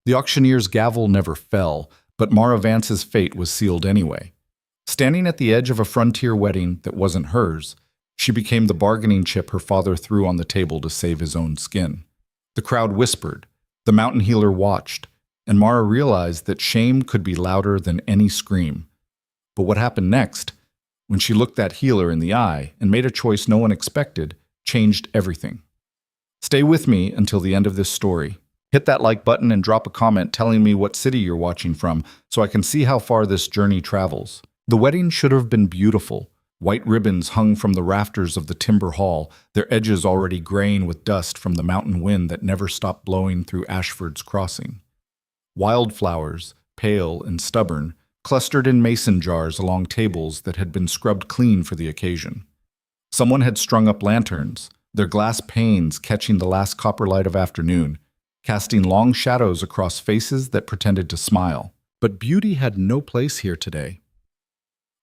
The auctioneer's gavel never fell, but Mara Vance's fate was sealed anyway. Standing at the edge of a frontier wedding that wasn't hers, she became the bargaining chip her father threw on the table to save his own skin. The crowd whispered, the mountain healer watched, and Mara realized that shame could be louder than any scream. But what happened next, when she looked that healer in the eye and made a choice no one expected, changed everything. Stay with me until the end of this story. Hit that like button and drop a comment telling me what city you're watching from so I can see how far this journey travels. The wedding should have been beautiful. White ribbons hung from the rafters of the timber hall, their edges already graying with dust from the mountain wind that never stopped blowing through Ashford's Crossing. Wildflowers, pale and stubborn, clustered in mason jars along tables that had been scrubbed clean for the occasion. Someone had strung up lanterns, their glass panes catching the last copper light of afternoon, casting long shadows across faces that pretended to smile. But beauty had no place here today.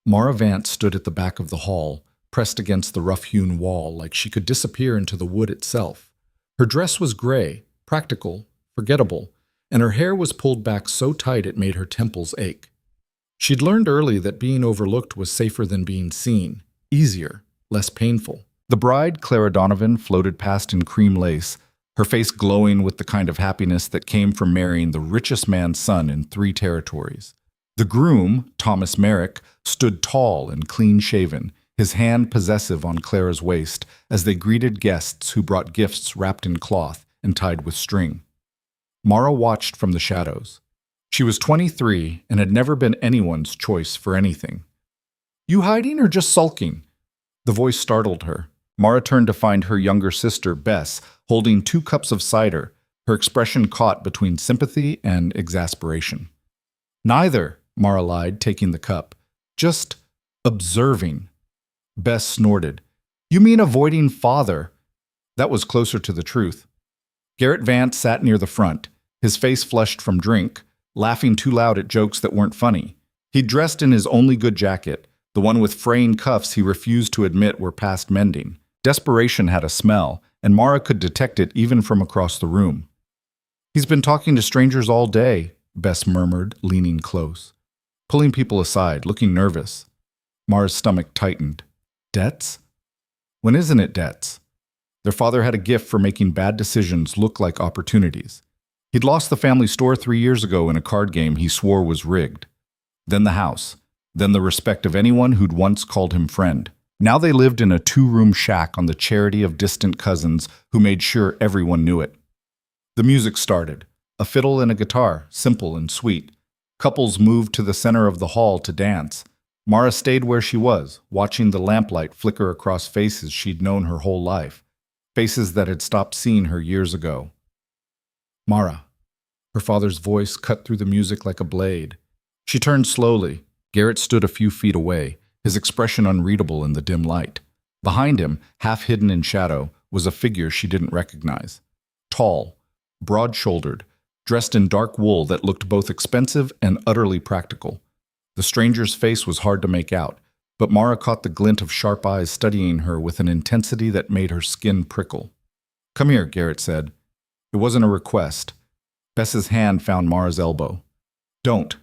Mara Vance stood at the back of the hall, pressed against the rough-hewn wall like she could disappear into the wood itself. Her dress was gray, practical, forgettable, and her hair was pulled back so tight it made her temples ache. She'd learned early that being overlooked was safer than being seen, easier, less painful. The bride, Clara Donovan, floated past in cream lace, her face glowing with the kind of happiness that came from marrying the richest man's son in 3 territories. The groom, Thomas Merrick, stood tall and clean-shaven, his hand possessive on Clara's waist as they greeted guests who brought gifts wrapped in cloth and tied with string. Mara watched from the shadows. She was 23 and had never been anyone's choice for anything. "You hiding or just sulking?" The voice startled her. Mara turned to find her younger sister, Bess, holding 2 cups of cider, her expression caught between sympathy and exasperation. "Neither," Mara lied, taking the cup. "Just observing." Bess snorted. "You mean avoiding father?" That was closer to the truth. Garrett Vance sat near the front, his face flushed from drink, laughing too loud at jokes that weren't funny. He'd dressed in his only good jacket, the one with fraying cuffs he refused to admit were past mending. Desperation had a smell, and Mara could detect it even from across the room. "He's been talking to strangers all day," Bess murmured, leaning close. Pulling people aside, looking nervous. Mara's stomach tightened. Debts? When isn't it debts? Their father had a gift for making bad decisions look like opportunities. He'd lost the family store 3 years ago in a card game he swore was rigged. Then the house. Then the respect of anyone who'd once called him friend. Now they lived in a 2-room shack on the charity of distant cousins who made sure everyone knew it. The music started. A fiddle and a guitar, simple and sweet. Couples moved to the center of the hall to dance. Mara stayed where she was, watching the lamplight flicker across faces she'd known her whole life. Faces that had stopped seeing her years ago. "Mara." Her father's voice cut through the music like a blade. She turned slowly. Garrett stood a few feet away, his expression unreadable in the dim light. Behind him, half hidden in shadow, was a figure she didn't recognize. Tall, broad-shouldered, dressed in dark wool that looked both expensive and utterly practical. The stranger's face was hard to make out, but Mara caught the glint of sharp eyes studying her with an intensity that made her skin prickle. "Come here," Garrett said. It wasn't a request. Bess's hand found Mara's elbow. "Don't."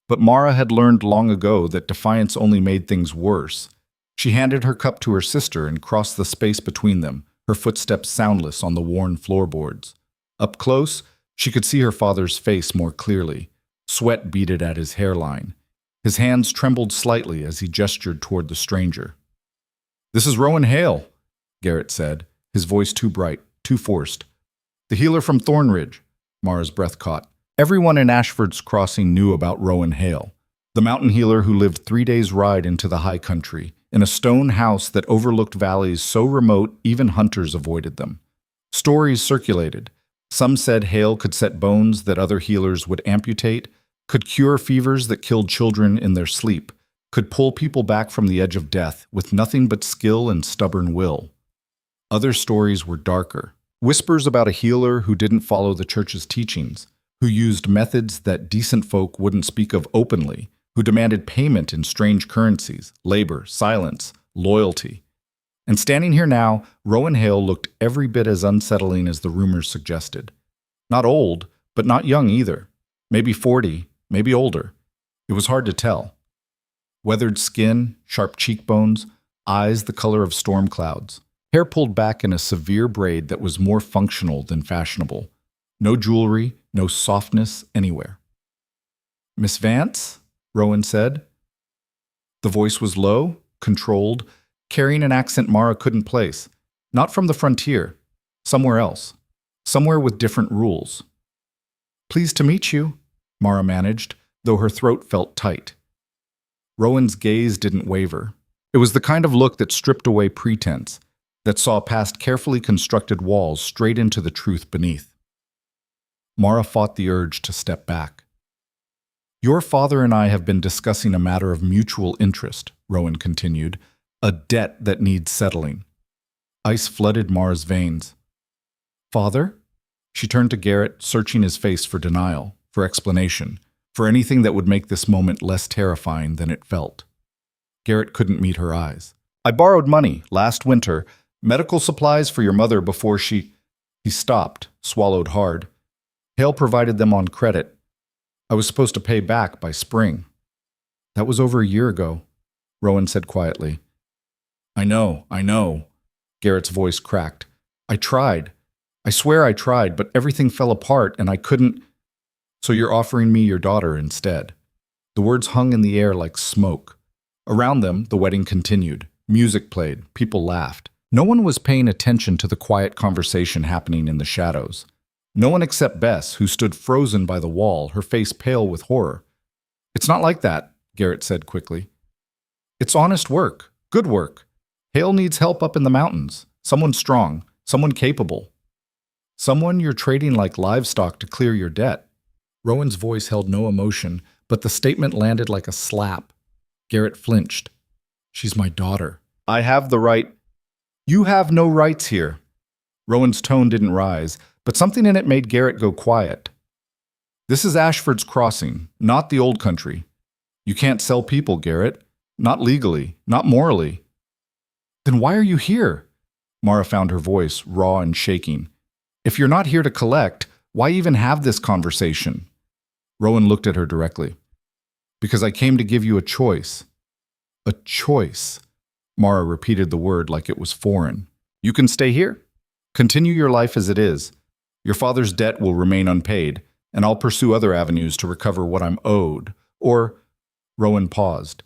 But Mara had learned long ago that defiance only made things worse. She handed her cup to her sister and crossed the space between them, her footsteps soundless on the worn floorboards. Up close, she could see her father's face more clearly. Sweat beaded at his hairline. His hands trembled slightly as he gestured toward the stranger. "This is Rowan Hale," Garrett said, his voice too bright, too forced. "The healer from Thornridge." Mara's breath caught. Everyone in Ashford's Crossing knew about Rowan Hale, the mountain healer who lived 3 days' ride into the high country, in a stone house that overlooked valleys so remote even hunters avoided them. Stories circulated. Some said Hale could set bones that other healers would amputate, could cure fevers that killed children in their sleep, could pull people back from the edge of death with nothing but skill and stubborn will. Other stories were darker. Whispers about a healer who didn't follow the church's teachings, who used methods that decent folk wouldn't speak of openly, who demanded payment in strange currencies, labor, silence, loyalty. And standing here now, Rowan Hale looked every bit as unsettling as the rumors suggested. Not old, but not young either. Maybe 40, maybe older. It was hard to tell. Weathered skin, sharp cheekbones, eyes the color of storm clouds. Hair pulled back in a severe braid that was more functional than fashionable. No jewelry, no softness anywhere. "Miss Vance?" Rowan said. The voice was low, controlled, carrying an accent Mara couldn't place. Not from the frontier. Somewhere else. Somewhere with different rules. "Pleased to meet you," Mara managed, though her throat felt tight. Rowan's gaze didn't waver. It was the kind of look that stripped away pretense, that saw past carefully constructed walls straight into the truth beneath. Mara fought the urge to step back. "Your father and I have been discussing a matter of mutual interest," Rowan continued, "a debt that needs settling." Ice flooded Mara's veins. "Father?" She turned to Garrett, searching his face for denial, for explanation, for anything that would make this moment less terrifying than it felt. Garrett couldn't meet her eyes. "I borrowed money last winter, medical supplies for your mother before she—" He stopped, swallowed hard. "Hale provided them on credit. I was supposed to pay back by spring." "That was over a year ago," Rowan said quietly. I know," Garrett's voice cracked. "I tried. I swear I tried, but everything fell apart and I couldn't—" "So you're offering me your daughter instead." The words hung in the air like smoke. Around them, the wedding continued. Music played. People laughed. No one was paying attention to the quiet conversation happening in the shadows. No one except Bess, who stood frozen by the wall, her face pale with horror. "It's not like that," Garrett said quickly. "It's honest work. Good work. Hale needs help up in the mountains. Someone strong. Someone capable. Someone you're trading like livestock to clear your debt." Rowan's voice held no emotion, but the statement landed like a slap. Garrett flinched. "She's my daughter. I have the right—" "You have no rights here." Rowan's tone didn't rise, but something in it made Garrett go quiet. "This is Ashford's Crossing, not the old country. You can't sell people, Garrett. Not legally, not morally." "Then why are you here?" Mara found her voice raw and shaking. "If you're not here to collect, why even have this conversation?" Rowan looked at her directly. "Because I came to give you a choice." "A choice." Mara repeated the word like it was foreign. "You can stay here. Continue your life as it is. Your father's debt will remain unpaid, and I'll pursue other avenues to recover what I'm owed. Or—" Rowan paused.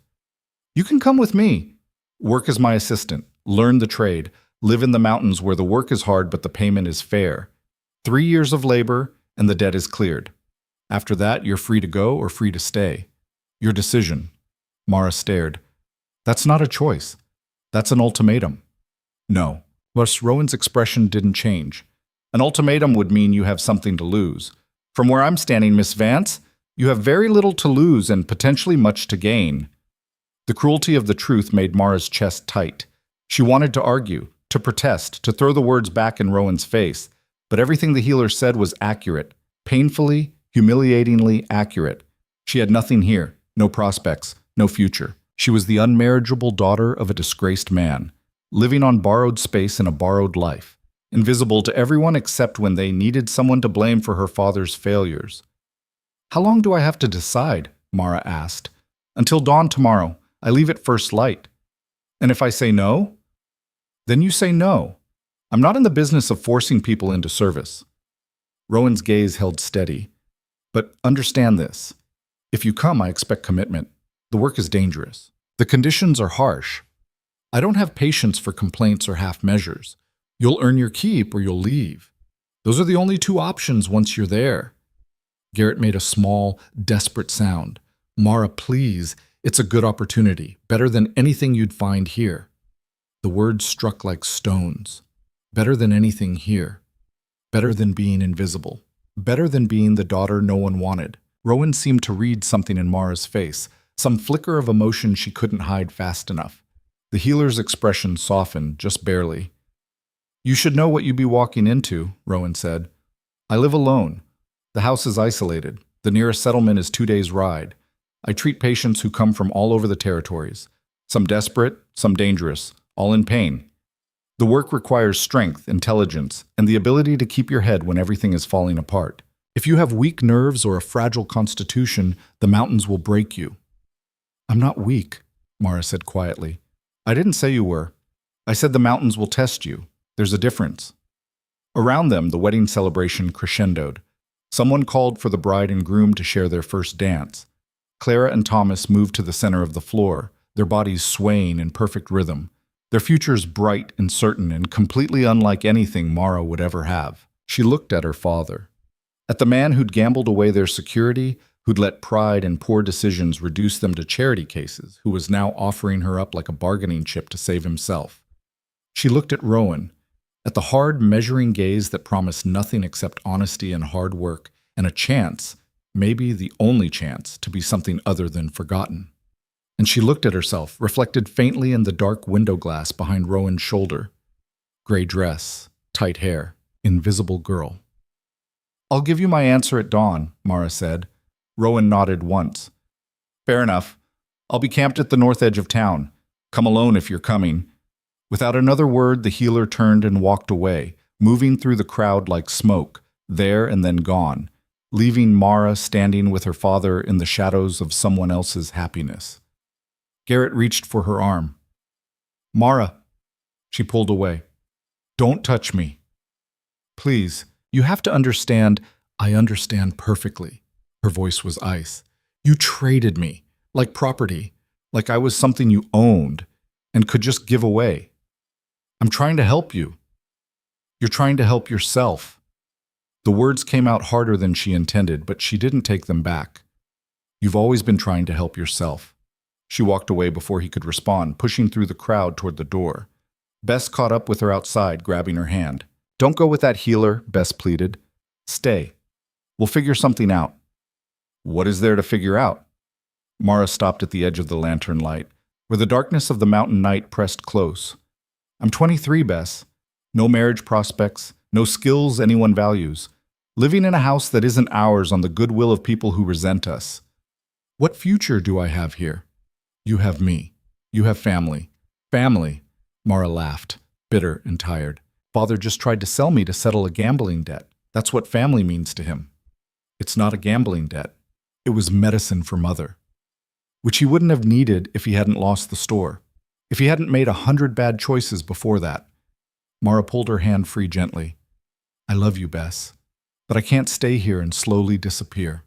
"You can come with me. Work as my assistant. Learn the trade. Live in the mountains where the work is hard but the payment is fair. 3 years of labor, and the debt is cleared. After that, you're free to go or free to stay. Your decision." Mara stared. "That's not a choice. That's an ultimatum." "No." But Rowan's expression didn't change. "An ultimatum would mean you have something to lose. From where I'm standing, Miss Vance, you have very little to lose and potentially much to gain." The cruelty of the truth made Mara's chest tight. She wanted to argue, to protest, to throw the words back in Rowan's face, but everything the healer said was accurate, painfully, humiliatingly accurate. She had nothing here, no prospects, no future. She was the unmarriageable daughter of a disgraced man, living on borrowed space in a borrowed life, invisible to everyone except when they needed someone to blame for her father's failures. "How long do I have to decide?" Mara asked. "Until dawn tomorrow. I leave at first light." "And if I say no?" "Then you say no. I'm not in the business of forcing people into service." Rowan's gaze held steady. "But understand this. If you come, I expect commitment. The work is dangerous. The conditions are harsh. I don't have patience for complaints or half measures. You'll earn your keep or you'll leave. Those are the only 2 options once you're there." Garrett made a small, desperate sound. "Mara, please. It's a good opportunity. Better than anything you'd find here." The words struck like stones. Better than anything here. Better than being invisible. Better than being the daughter no one wanted. Rowan seemed to read something in Mara's face, some flicker of emotion she couldn't hide fast enough. The healer's expression softened, just barely. "You should know what you'd be walking into," Rowan said. "I live alone. The house is isolated. The nearest settlement is 2 days' ride. I treat patients who come from all over the territories. Some desperate, some dangerous, all in pain. The work requires strength, intelligence, and the ability to keep your head when everything is falling apart. If you have weak nerves or a fragile constitution, the mountains will break you. I'm not weak, Mara said quietly. I didn't say you were. I said the mountains will test you. There's a difference. Around them, the wedding celebration crescendoed. Someone called for the bride and groom to share their first dance. Clara and Thomas moved to the center of the floor, their bodies swaying in perfect rhythm, their futures bright and certain and completely unlike anything Mara would ever have. She looked at her father, at the man who'd gambled away their security, who'd let pride and poor decisions reduce them to charity cases, who was now offering her up like a bargaining chip to save himself. She looked at Rowan, at the hard, measuring gaze that promised nothing except honesty and hard work, and a chance, maybe the only chance, to be something other than forgotten. And she looked at herself, reflected faintly in the dark window glass behind Rowan's shoulder. Gray dress, tight hair, invisible girl. I'll give you my answer at dawn, Mara said. Rowan nodded once. Fair enough. I'll be camped at the north edge of town. Come alone if you're coming. Without another word, the healer turned and walked away, moving through the crowd like smoke, there and then gone, leaving Mara standing with her father in the shadows of someone else's happiness. Garrett reached for her arm. Mara, she pulled away. Don't touch me. Please, you have to understand. I understand perfectly. Her voice was ice. You traded me, like property, like I was something you owned and could just give away. I'm trying to help you. You're trying to help yourself. The words came out harder than she intended, but she didn't take them back. You've always been trying to help yourself. She walked away before he could respond, pushing through the crowd toward the door. Bess caught up with her outside, grabbing her hand. Don't go with that healer, Bess pleaded. Stay. We'll figure something out. What is there to figure out? Mara stopped at the edge of the lantern light, where the darkness of the mountain night pressed close. I'm 23, Bess. No marriage prospects, no skills anyone values. Living in a house that isn't ours on the goodwill of people who resent us. What future do I have here? You have me. You have family. Family, Mara laughed, bitter and tired. Father just tried to sell me to settle a gambling debt. That's what family means to him. It's not a gambling debt. It was medicine for Mother, which he wouldn't have needed if he hadn't lost the store, if he hadn't made 100 bad choices before that. Mara pulled her hand free gently. I love you, Bess, but I can't stay here and slowly disappear.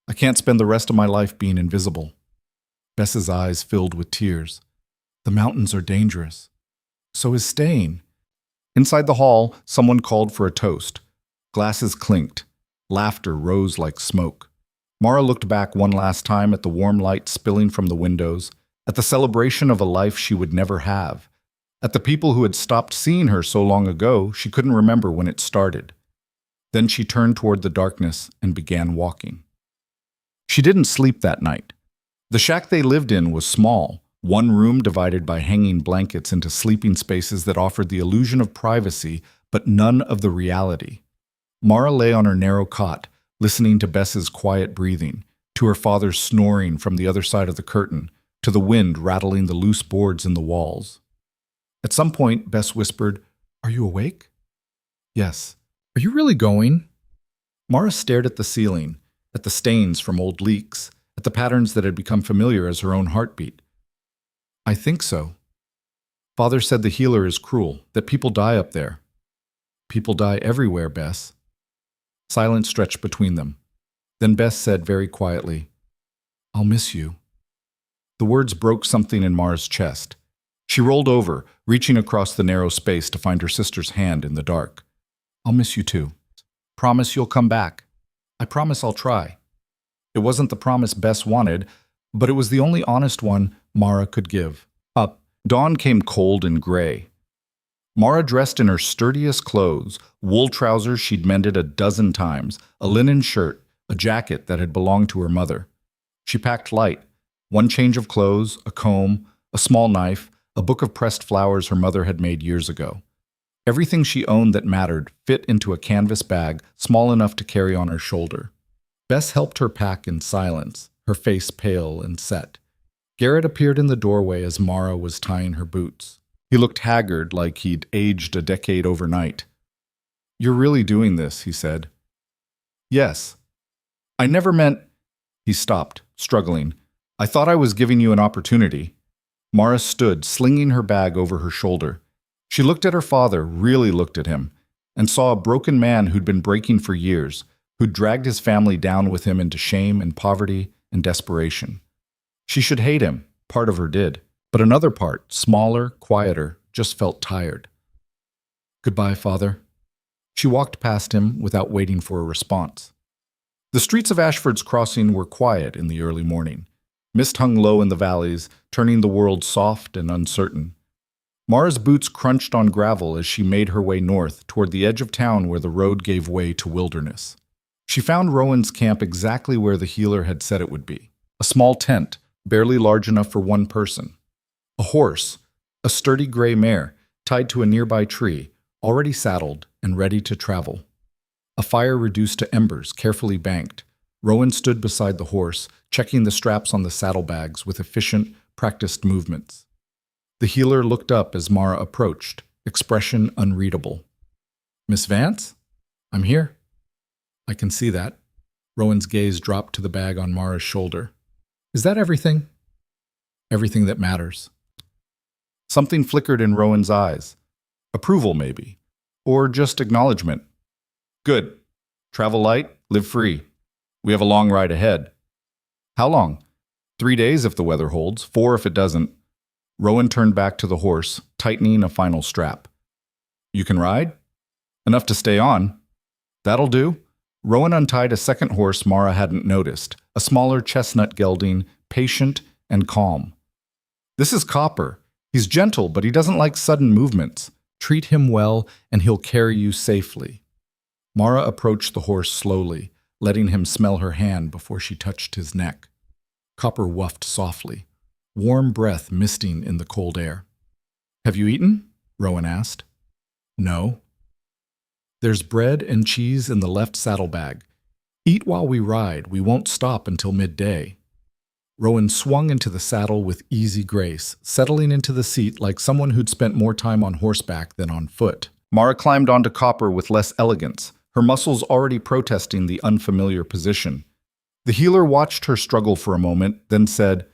I can't spend the rest of my life being invisible. Bess's eyes filled with tears. The mountains are dangerous. So is staying. Inside the hall, someone called for a toast. Glasses clinked. Laughter rose like smoke. Mara looked back one last time at the warm light spilling from the windows, at the celebration of a life she would never have, at the people who had stopped seeing her so long ago she couldn't remember when it started. Then she turned toward the darkness and began walking. She didn't sleep that night. The shack they lived in was small, one room divided by hanging blankets into sleeping spaces that offered the illusion of privacy, but none of the reality. Mara lay on her narrow cot, listening to Bess's quiet breathing, to her father's snoring from the other side of the curtain, to the wind rattling the loose boards in the walls. At some point, Bess whispered, Are you awake? Yes. Are you really going? Mara stared at the ceiling, at the stains from old leaks, at the patterns that had become familiar as her own heartbeat. I think so. Father said the healer is cruel, that people die up there. People die everywhere, Bess. Silence stretched between them. Then Bess said very quietly, I'll miss you. The words broke something in Mara's chest. She rolled over, reaching across the narrow space to find her sister's hand in the dark. I'll miss you too. Promise you'll come back. I promise I'll try. It wasn't the promise Bess wanted, but it was the only honest one Mara could give. Dawn came cold and gray. Mara dressed in her sturdiest clothes, wool trousers she'd mended a dozen times, a linen shirt, a jacket that had belonged to her mother. She packed light, one change of clothes, a comb, a small knife, a book of pressed flowers her mother had made years ago. Everything she owned that mattered fit into a canvas bag small enough to carry on her shoulder. Bess helped her pack in silence, her face pale and set. Garrett appeared in the doorway as Mara was tying her boots. He looked haggard, like he'd aged a decade overnight. You're really doing this, he said. Yes, I never meant. He stopped, struggling. I thought I was giving you an opportunity. Mara stood, slinging her bag over her shoulder. She looked at her father, really looked at him, and saw a broken man who'd been breaking for years, who'd dragged his family down with him into shame and poverty and desperation. She should hate him, part of her did, but another part, smaller, quieter, just felt tired. Goodbye, Father. She walked past him without waiting for a response. The streets of Ashford's Crossing were quiet in the early morning. Mist hung low in the valleys, turning the world soft and uncertain. Mara's boots crunched on gravel as she made her way north toward the edge of town where the road gave way to wilderness. She found Rowan's camp exactly where the healer had said it would be. A small tent, barely large enough for one person. A horse, a sturdy gray mare, tied to a nearby tree, already saddled and ready to travel. A fire reduced to embers, carefully banked. Rowan stood beside the horse, checking the straps on the saddlebags with efficient, practiced movements. The healer looked up as Mara approached, expression unreadable. Miss Vance? I'm here. I can see that. Rowan's gaze dropped to the bag on Mara's shoulder. Is that everything? Everything that matters. Something flickered in Rowan's eyes. Approval, maybe. Or just acknowledgement. Good. Travel light, live free. We have a long ride ahead. How long? 3 days if the weather holds, 4 if it doesn't. Rowan turned back to the horse, tightening a final strap. You can ride? Enough to stay on. That'll do. Rowan untied a second horse Mara hadn't noticed, a smaller chestnut gelding, patient and calm. This is Copper. He's gentle, but he doesn't like sudden movements. Treat him well, and he'll carry you safely. Mara approached the horse slowly, letting him smell her hand before she touched his neck. Copper whuffed softly, warm breath misting in the cold air. Have you eaten? Rowan asked. No. There's bread and cheese in the left saddlebag. Eat while we ride. We won't stop until midday. Rowan swung into the saddle with easy grace, settling into the seat like someone who'd spent more time on horseback than on foot. Mara climbed onto Copper with less elegance, her muscles already protesting the unfamiliar position. The healer watched her struggle for a moment, then said,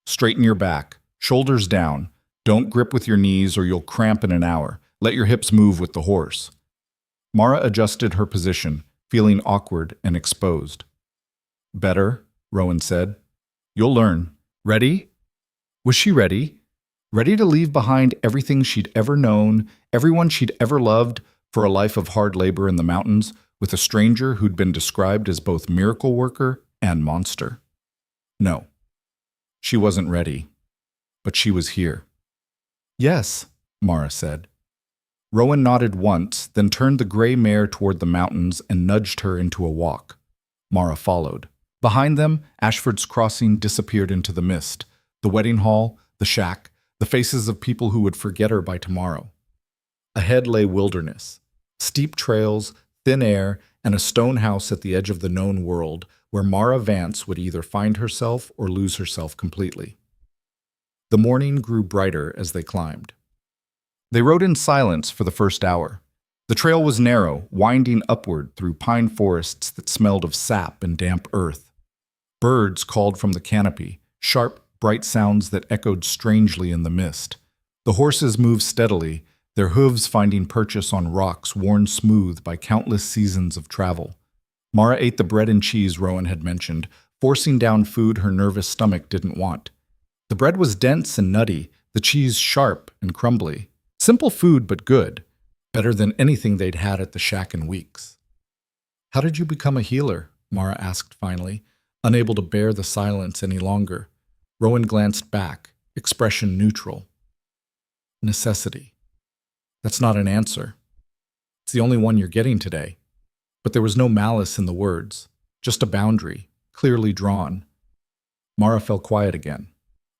Straighten your back, shoulders down. Don't grip with your knees or you'll cramp in an hour. Let your hips move with the horse. Mara adjusted her position, feeling awkward and exposed. Better, Rowan said. You'll learn. Ready? Was she ready? Ready to leave behind everything she'd ever known, everyone she'd ever loved, for a life of hard labor in the mountains, with a stranger who'd been described as both miracle worker and monster? No. She wasn't ready. But she was here. Yes, Mara said. Rowan nodded once, then turned the gray mare toward the mountains and nudged her into a walk. Mara followed. Behind them, Ashford's Crossing disappeared into the mist. The wedding hall, the shack, the faces of people who would forget her by tomorrow. Ahead lay wilderness, steep trails, thin air, and a stone house at the edge of the known world where Mara Vance would either find herself or lose herself completely. The morning grew brighter as they climbed. They rode in silence for the first hour. The trail was narrow, winding upward through pine forests that smelled of sap and damp earth. Birds called from the canopy, sharp, bright sounds that echoed strangely in the mist. The horses moved steadily, their hooves finding purchase on rocks worn smooth by countless seasons of travel. Mara ate the bread and cheese Rowan had mentioned, forcing down food her nervous stomach didn't want. The bread was dense and nutty, the cheese sharp and crumbly. Simple food, but good. Better than anything they'd had at the shack in weeks. How did you become a healer? Mara asked finally, unable to bear the silence any longer. Rowan glanced back, expression neutral. Necessity. That's not an answer. It's the only one you're getting today. But there was no malice in the words, just a boundary, clearly drawn. Mara fell quiet again.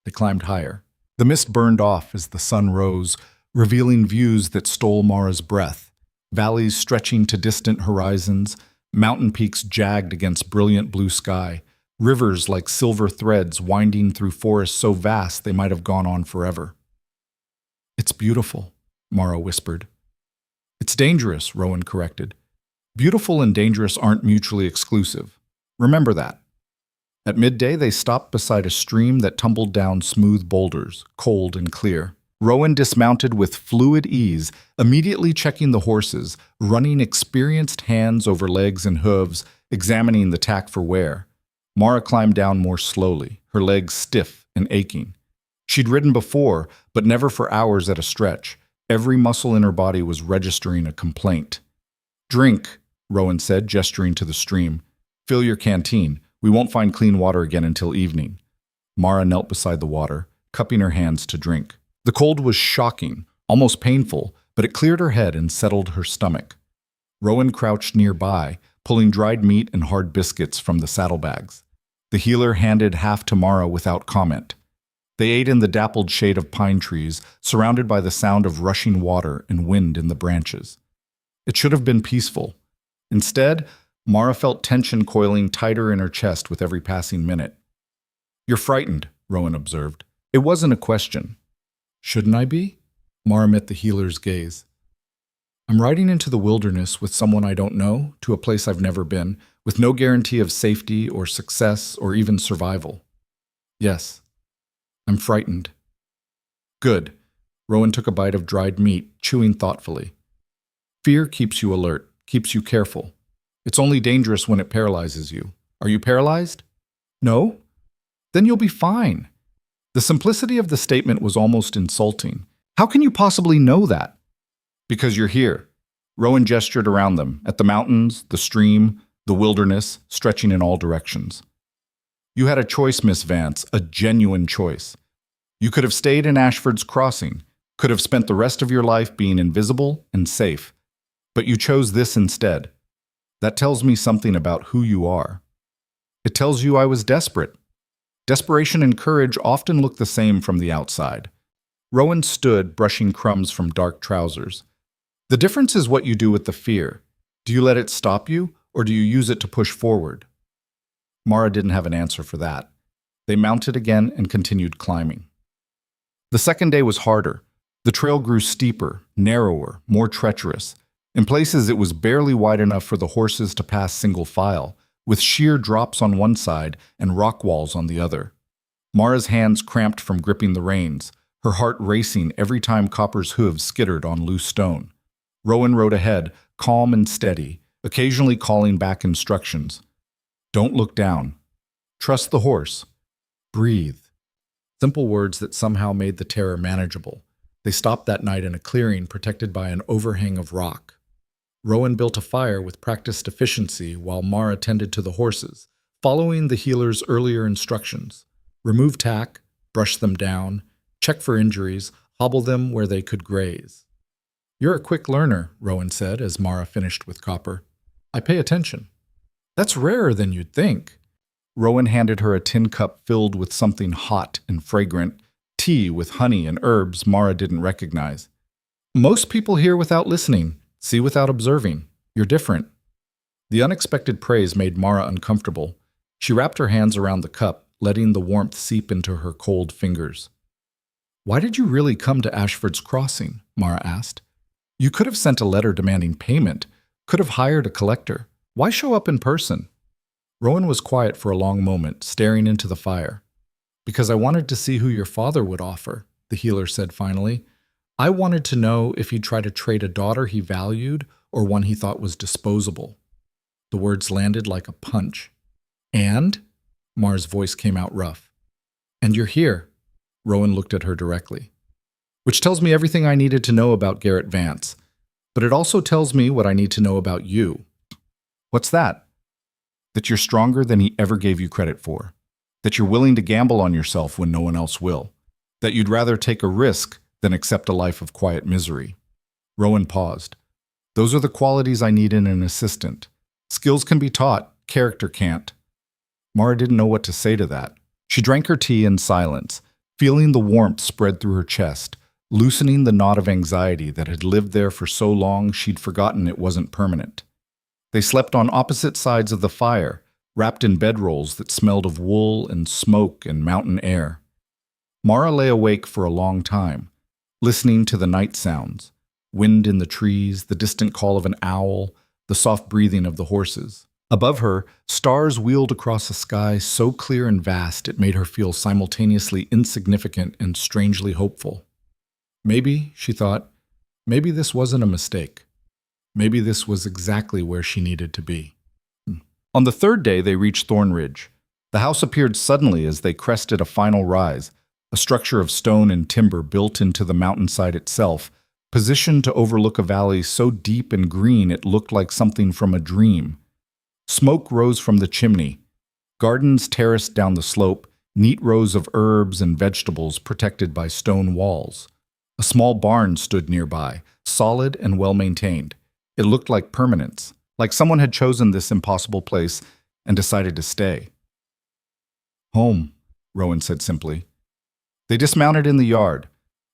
They climbed higher. The mist burned off as the sun rose, revealing views that stole Mara's breath, valleys stretching to distant horizons, mountain peaks jagged against brilliant blue sky, rivers like silver threads winding through forests so vast they might have gone on forever. It's beautiful, Mara whispered. It's dangerous, Rowan corrected. Beautiful and dangerous aren't mutually exclusive. Remember that. At midday, they stopped beside a stream that tumbled down smooth boulders, cold and clear. Rowan dismounted with fluid ease, immediately checking the horses, running experienced hands over legs and hooves, examining the tack for wear. Mara climbed down more slowly, her legs stiff and aching. She'd ridden before, but never for hours at a stretch. Every muscle in her body was registering a complaint. "Drink," Rowan said, gesturing to the stream. "Fill your canteen. We won't find clean water again until evening." Mara knelt beside the water, cupping her hands to drink. The cold was shocking, almost painful, but it cleared her head and settled her stomach. Rowan crouched nearby, pulling dried meat and hard biscuits from the saddlebags. The healer handed half to Mara without comment. They ate in the dappled shade of pine trees, surrounded by the sound of rushing water and wind in the branches. It should have been peaceful. Instead, Mara felt tension coiling tighter in her chest with every passing minute. "You're frightened," Rowan observed. It wasn't a question. "Shouldn't I be?" Mara met the healer's gaze. "I'm riding into the wilderness with someone I don't know, to a place I've never been, with no guarantee of safety or success or even survival. Yes, I'm frightened." "Good." Rowan took a bite of dried meat, chewing thoughtfully. "Fear keeps you alert, keeps you careful. It's only dangerous when it paralyzes you. Are you paralyzed? No? Then you'll be fine." The simplicity of the statement was almost insulting. "How can you possibly know that?" "Because you're here." Rowan gestured around them, at the mountains, the stream, the wilderness, stretching in all directions. "You had a choice, Miss Vance, a genuine choice. You could have stayed in Ashford's Crossing, could have spent the rest of your life being invisible and safe. But you chose this instead. That tells me something about who you are. It tells you I was desperate. Desperation and courage often look the same from the outside." Rowan stood, brushing crumbs from dark trousers. "The difference is what you do with the fear. Do you let it stop you, or do you use it to push forward?" Mara didn't have an answer for that. They mounted again and continued climbing. The second day was harder. The trail grew steeper, narrower, more treacherous. In places, it was barely wide enough for the horses to pass single file, with sheer drops on one side and rock walls on the other. Mara's hands cramped from gripping the reins, her heart racing every time Copper's hooves skittered on loose stone. Rowan rode ahead, calm and steady, occasionally calling back instructions. "Don't look down. Trust the horse. Breathe." Simple words that somehow made the terror manageable. They stopped that night in a clearing protected by an overhang of rock. Rowan built a fire with practiced efficiency while Mara tended to the horses, following the healer's earlier instructions. Remove tack, brush them down, check for injuries, hobble them where they could graze. "You're a quick learner," Rowan said as Mara finished with Copper. "I pay attention." "That's rarer than you'd think." Rowan handed her a tin cup filled with something hot and fragrant, tea with honey and herbs Mara didn't recognize. "Most people hear without listening, see without observing. You're different." The unexpected praise made Mara uncomfortable. She wrapped her hands around the cup, letting the warmth seep into her cold fingers. "Why did you really come to Ashford's Crossing?" Mara asked. "You could have sent a letter demanding payment, could have hired a collector. Why show up in person?" Rowan was quiet for a long moment, staring into the fire. "Because I wanted to see who your father would offer," the healer said finally. "I wanted to know if he'd try to trade a daughter he valued or one he thought was disposable." The words landed like a punch. "And?" Mara's voice came out rough. "And you're here." Rowan looked at her directly. "Which tells me everything I needed to know about Garrett Vance. But it also tells me what I need to know about you." "What's that?" "That you're stronger than he ever gave you credit for. That you're willing to gamble on yourself when no one else will. That you'd rather take a risk than accept a life of quiet misery." Rowan paused. "Those are the qualities I need in an assistant. Skills can be taught, character can't." Mara didn't know what to say to that. She drank her tea in silence, feeling the warmth spread through her chest, loosening the knot of anxiety that had lived there for so long she'd forgotten it wasn't permanent. They slept on opposite sides of the fire, wrapped in bedrolls that smelled of wool and smoke and mountain air. Mara lay awake for a long time, listening to the night sounds, wind in the trees, the distant call of an owl, the soft breathing of the horses. Above her, stars wheeled across a sky so clear and vast it made her feel simultaneously insignificant and strangely hopeful. Maybe, she thought, maybe this wasn't a mistake. Maybe this was exactly where she needed to be. On the third day, they reached Thornridge. The house appeared suddenly as they crested a final rise, a structure of stone and timber built into the mountainside itself, positioned to overlook a valley so deep and green it looked like something from a dream. Smoke rose from the chimney. Gardens terraced down the slope, neat rows of herbs and vegetables protected by stone walls. A small barn stood nearby, solid and well-maintained. It looked like permanence, like someone had chosen this impossible place and decided to stay. "Home," Rowan said simply. They dismounted in the yard.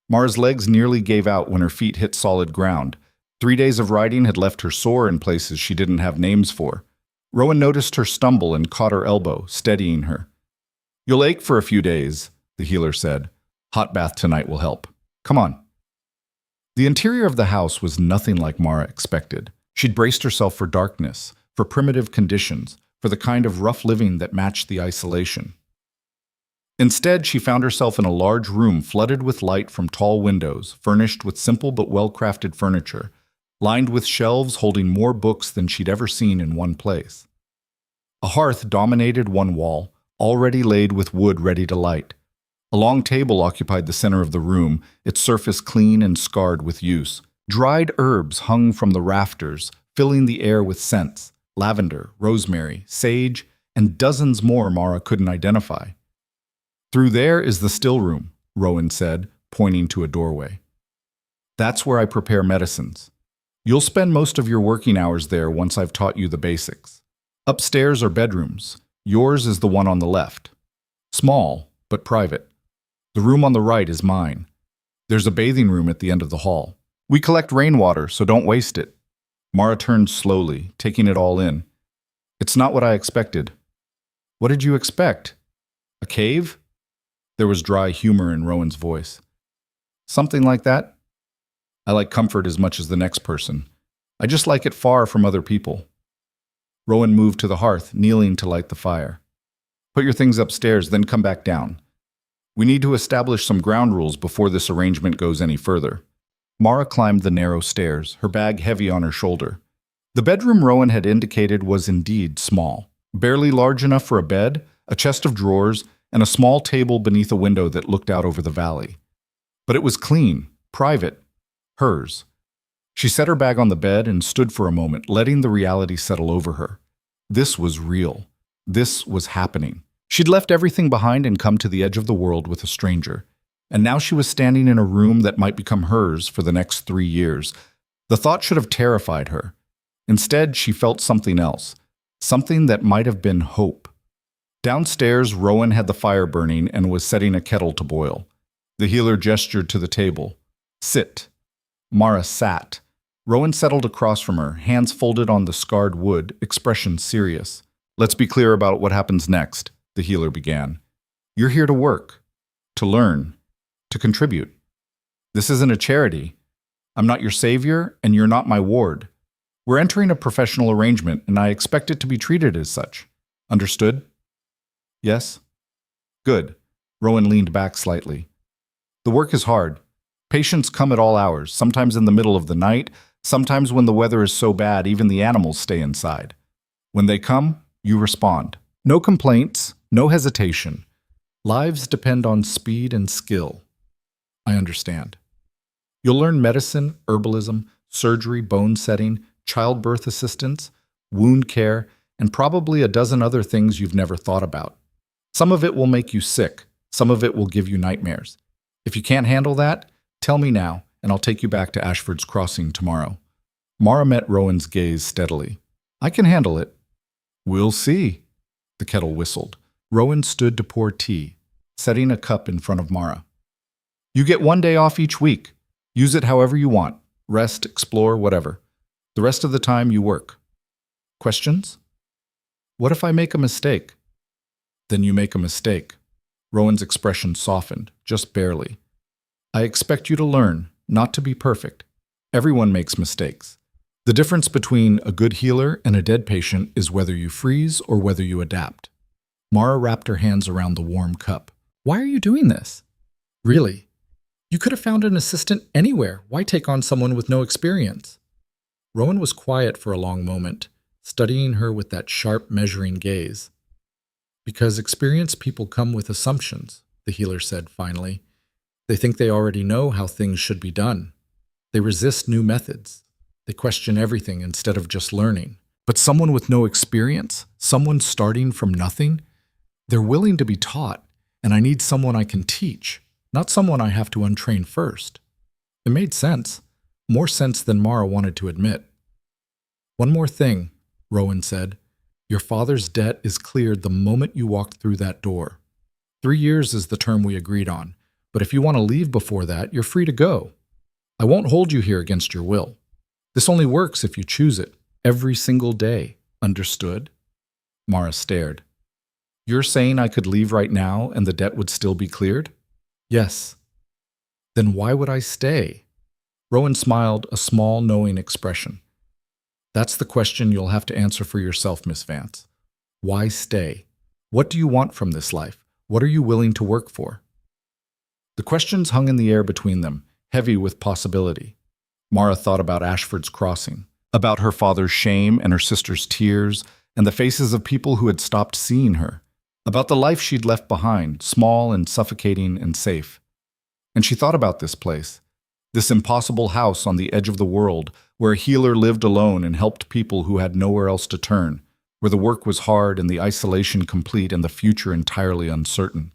Mara's legs nearly gave out when her feet hit solid ground. 3 days of riding had left her sore in places she didn't have names for. Rowan noticed her stumble and caught her elbow, steadying her. "You'll ache for a few days," the healer said. "Hot bath tonight will help. Come on." The interior of the house was nothing like Mara expected. She'd braced herself for darkness, for primitive conditions, for the kind of rough living that matched the isolation. Instead, she found herself in a large room flooded with light from tall windows, furnished with simple but well-crafted furniture, lined with shelves holding more books than she'd ever seen in one place. A hearth dominated one wall, already laid with wood ready to light. A long table occupied the center of the room, its surface clean and scarred with use. Dried herbs hung from the rafters, filling the air with scents: lavender, rosemary, sage, and dozens more Mara couldn't identify. "Through there is the still room," Rowan said, pointing to a doorway. "That's where I prepare medicines. You'll spend most of your working hours there once I've taught you the basics. Upstairs are bedrooms. Yours is the one on the left. Small, but private. The room on the right is mine. There's a bathing room at the end of the hall. We collect rainwater, so don't waste it." Mara turned slowly, taking it all in. "It's not what I expected." "What did you expect? A cave?" There was dry humor in Rowan's voice. "Something like that. I like comfort as much as the next person. I just like it far from other people." Rowan moved to the hearth, kneeling to light the fire. "Put your things upstairs, then come back down. We need to establish some ground rules before this arrangement goes any further." Mara climbed the narrow stairs, her bag heavy on her shoulder. The bedroom Rowan had indicated was indeed small, barely large enough for a bed, a chest of drawers, and a small table beneath a window that looked out over the valley. But it was clean, private, hers. She set her bag on the bed and stood for a moment, letting the reality settle over her. This was real. This was happening. She'd left everything behind and come to the edge of the world with a stranger. And now she was standing in a room that might become hers for the next 3 years. The thought should have terrified her. Instead, she felt something else, something that might have been hope. Downstairs, Rowan had the fire burning and was setting a kettle to boil. The healer gestured to the table. "Sit." Mara sat. Rowan settled across from her, hands folded on the scarred wood, expression serious. "Let's be clear about what happens next," the healer began. "You're here to work, to learn, to contribute. This isn't a charity. I'm not your savior, and you're not my ward. We're entering a professional arrangement, and I expect it to be treated as such. Understood?" "Yes?" "Good." Rowan leaned back slightly. "The work is hard. Patients come at all hours, sometimes in the middle of the night, sometimes when the weather is so bad even the animals stay inside. When they come, you respond. No complaints, no hesitation. Lives depend on speed and skill." "I understand." "You'll learn medicine, herbalism, surgery, bone setting, childbirth assistance, wound care, and probably a dozen other things you've never thought about. Some of it will make you sick, some of it will give you nightmares. If you can't handle that, tell me now, and I'll take you back to Ashford's Crossing tomorrow." Mara met Rowan's gaze steadily. "I can handle it." "We'll see." The kettle whistled. Rowan stood to pour tea, setting a cup in front of Mara. "You get 1 day off each week. Use it however you want. Rest, explore, whatever. The rest of the time you work. Questions?" "What if I make a mistake?" "Then you make a mistake." Rowan's expression softened, just barely. "I expect you to learn, not to be perfect. Everyone makes mistakes. The difference between a good healer and a dead patient is whether you freeze or whether you adapt. Mara wrapped her hands around the warm cup. Why are you doing this? Really? You could have found an assistant anywhere. Why take on someone with no experience? Rowan was quiet for a long moment, studying her with that sharp, measuring gaze. Because experienced people come with assumptions, the healer said finally. They think they already know how things should be done. They resist new methods. They question everything instead of just learning. But someone with no experience, someone starting from nothing, they're willing to be taught, and I need someone I can teach, not someone I have to untrain first. It made sense, more sense than Mara wanted to admit. One more thing, Rowan said. Your father's debt is cleared the moment you walked through that door. 3 years is the term we agreed on, but if you want to leave before that, you're free to go. I won't hold you here against your will. This only works if you choose it, every single day. Understood? Mara stared. You're saying I could leave right now and the debt would still be cleared? Yes. Then why would I stay? Rowan smiled, a small, knowing expression. That's the question you'll have to answer for yourself, Miss Vance. Why stay? What do you want from this life? What are you willing to work for? The questions hung in the air between them, heavy with possibility. Mara thought about Ashford's crossing, about her father's shame and her sister's tears, and the faces of people who had stopped seeing her, about the life she'd left behind, small and suffocating and safe. And she thought about this place, this impossible house on the edge of the world, where a healer lived alone and helped people who had nowhere else to turn, where the work was hard and the isolation complete and the future entirely uncertain.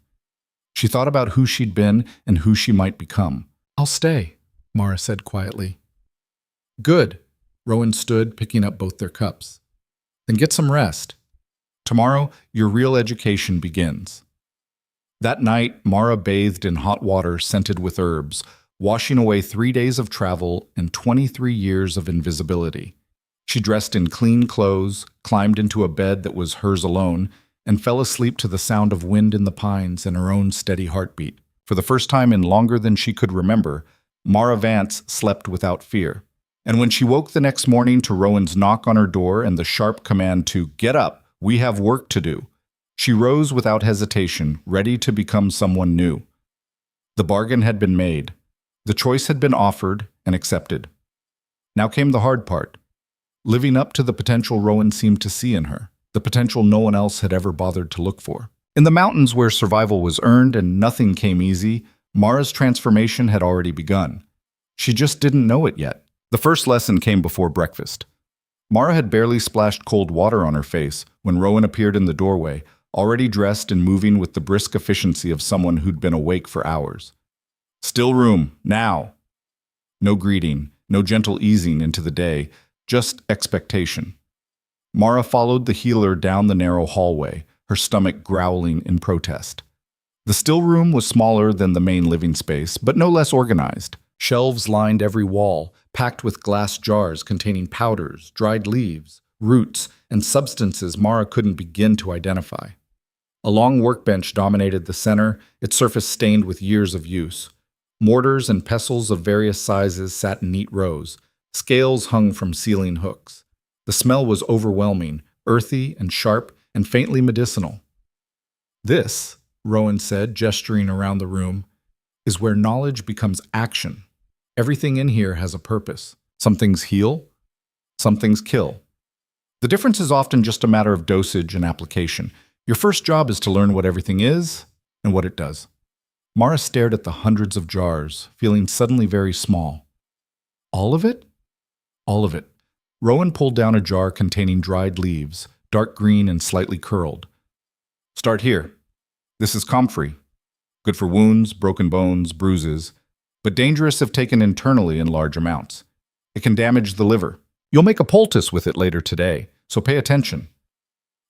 She thought about who she'd been and who she might become. I'll stay, Mara said quietly. Good. Rowan stood, picking up both their cups. Then get some rest. Tomorrow, your real education begins. That night, Mara bathed in hot water scented with herbs, washing away 3 days of travel and 23 years of invisibility. She dressed in clean clothes, climbed into a bed that was hers alone, and fell asleep to the sound of wind in the pines and her own steady heartbeat. For the first time in longer than she could remember, Mara Vance slept without fear. And when she woke the next morning to Rowan's knock on her door and the sharp command to get up, we have work to do, she rose without hesitation, ready to become someone new. The bargain had been made. The choice had been offered and accepted. Now came the hard part, living up to the potential Rowan seemed to see in her, the potential no one else had ever bothered to look for. In the mountains where survival was earned and nothing came easy, Mara's transformation had already begun. She just didn't know it yet. The first lesson came before breakfast. Mara had barely splashed cold water on her face when Rowan appeared in the doorway, already dressed and moving with the brisk efficiency of someone who'd been awake for hours. Still room, now. No greeting, no gentle easing into the day, just expectation. Mara followed the healer down the narrow hallway, her stomach growling in protest. The still room was smaller than the main living space, but no less organized. Shelves lined every wall, packed with glass jars containing powders, dried leaves, roots, and substances Mara couldn't begin to identify. A long workbench dominated the center, its surface stained with years of use. Mortars and pestles of various sizes sat in neat rows. Scales hung from ceiling hooks. The smell was overwhelming, earthy and sharp and faintly medicinal. This, Rowan said, gesturing around the room, is where knowledge becomes action. Everything in here has a purpose. Some things heal, some things kill. The difference is often just a matter of dosage and application. Your first job is to learn what everything is and what it does. Mara stared at the hundreds of jars, feeling suddenly very small. All of it? All of it. Rowan pulled down a jar containing dried leaves, dark green and slightly curled. Start here. This is comfrey. Good for wounds, broken bones, bruises, but dangerous if taken internally in large amounts. It can damage the liver. You'll make a poultice with it later today, so pay attention.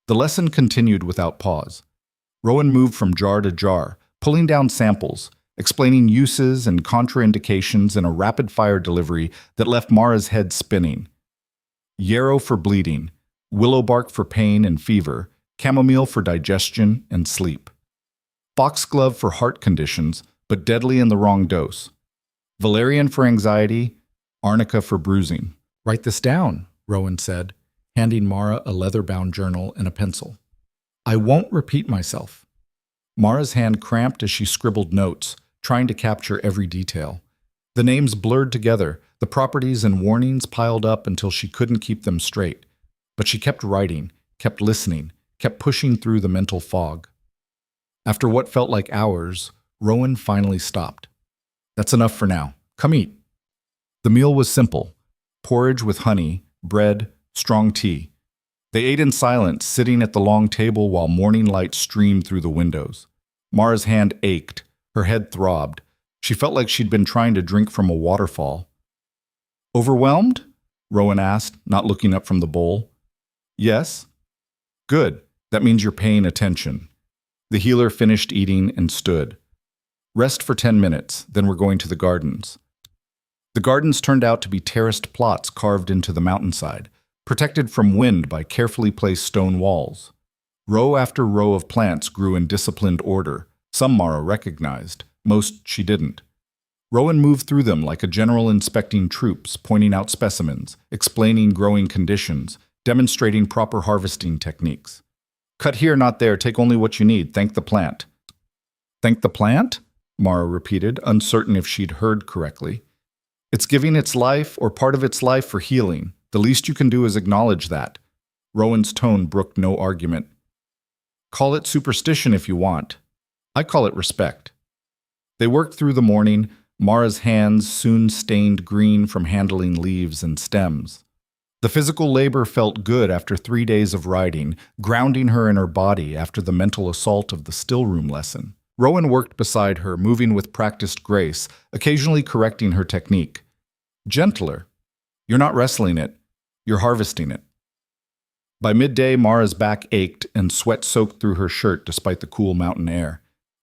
The lesson continued without pause. Rowan moved from jar to jar, pulling down samples, explaining uses and contraindications in a rapid-fire delivery that left Mara's head spinning. Yarrow for bleeding, willow bark for pain and fever, chamomile for digestion and sleep. Foxglove for heart conditions, but deadly in the wrong dose. Valerian for anxiety, arnica for bruising. Write this down, Rowan said, handing Mara a leather-bound journal and a pencil. I won't repeat myself. Mara's hand cramped as she scribbled notes, trying to capture every detail. The names blurred together, the properties and warnings piled up until she couldn't keep them straight. But she kept writing, kept listening, kept pushing through the mental fog. After what felt like hours, Rowan finally stopped. That's enough for now. Come eat. The meal was simple: porridge with honey, bread, strong tea. They ate in silence, sitting at the long table while morning light streamed through the windows. Mara's hand ached, her head throbbed. She felt like she'd been trying to drink from a waterfall. Overwhelmed? Rowan asked, not looking up from the bowl. Yes. Good. That means you're paying attention. The healer finished eating and stood. Rest for 10 minutes, then we're going to the gardens. The gardens turned out to be terraced plots carved into the mountainside, protected from wind by carefully placed stone walls. Row after row of plants grew in disciplined order. Some Mara recognized, most she didn't. Rowan moved through them like a general inspecting troops, pointing out specimens, explaining growing conditions, demonstrating proper harvesting techniques. Cut here, not there, take only what you need, thank the plant. Thank the plant? Mara repeated, uncertain if she'd heard correctly. It's giving its life or part of its life for healing. The least you can do is acknowledge that. Rowan's tone brooked no argument. Call it superstition if you want. I call it respect. They worked through the morning. Mara's hands soon stained green from handling leaves and stems. The physical labor felt good after 3 days of riding, grounding her in her body after the mental assault of the stillroom lesson. Rowan worked beside her, moving with practiced grace, occasionally correcting her technique. Gentler. You're not wrestling it, you're harvesting it. By midday, Mara's back ached and sweat soaked through her shirt despite the cool mountain air.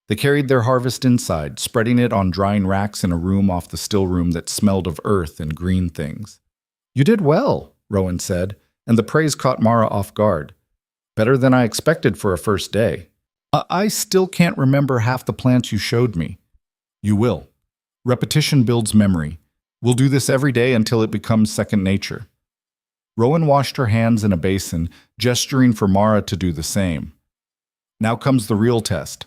They carried their harvest inside, spreading it on drying racks in a room off the stillroom that smelled of earth and green things. You did well, Rowan said, and the praise caught Mara off guard. Better than I expected for a first day. I still can't remember half the plants you showed me. You will. Repetition builds memory. We'll do this every day until it becomes second nature. Rowan washed her hands in a basin, gesturing for Mara to do the same. Now comes the real test.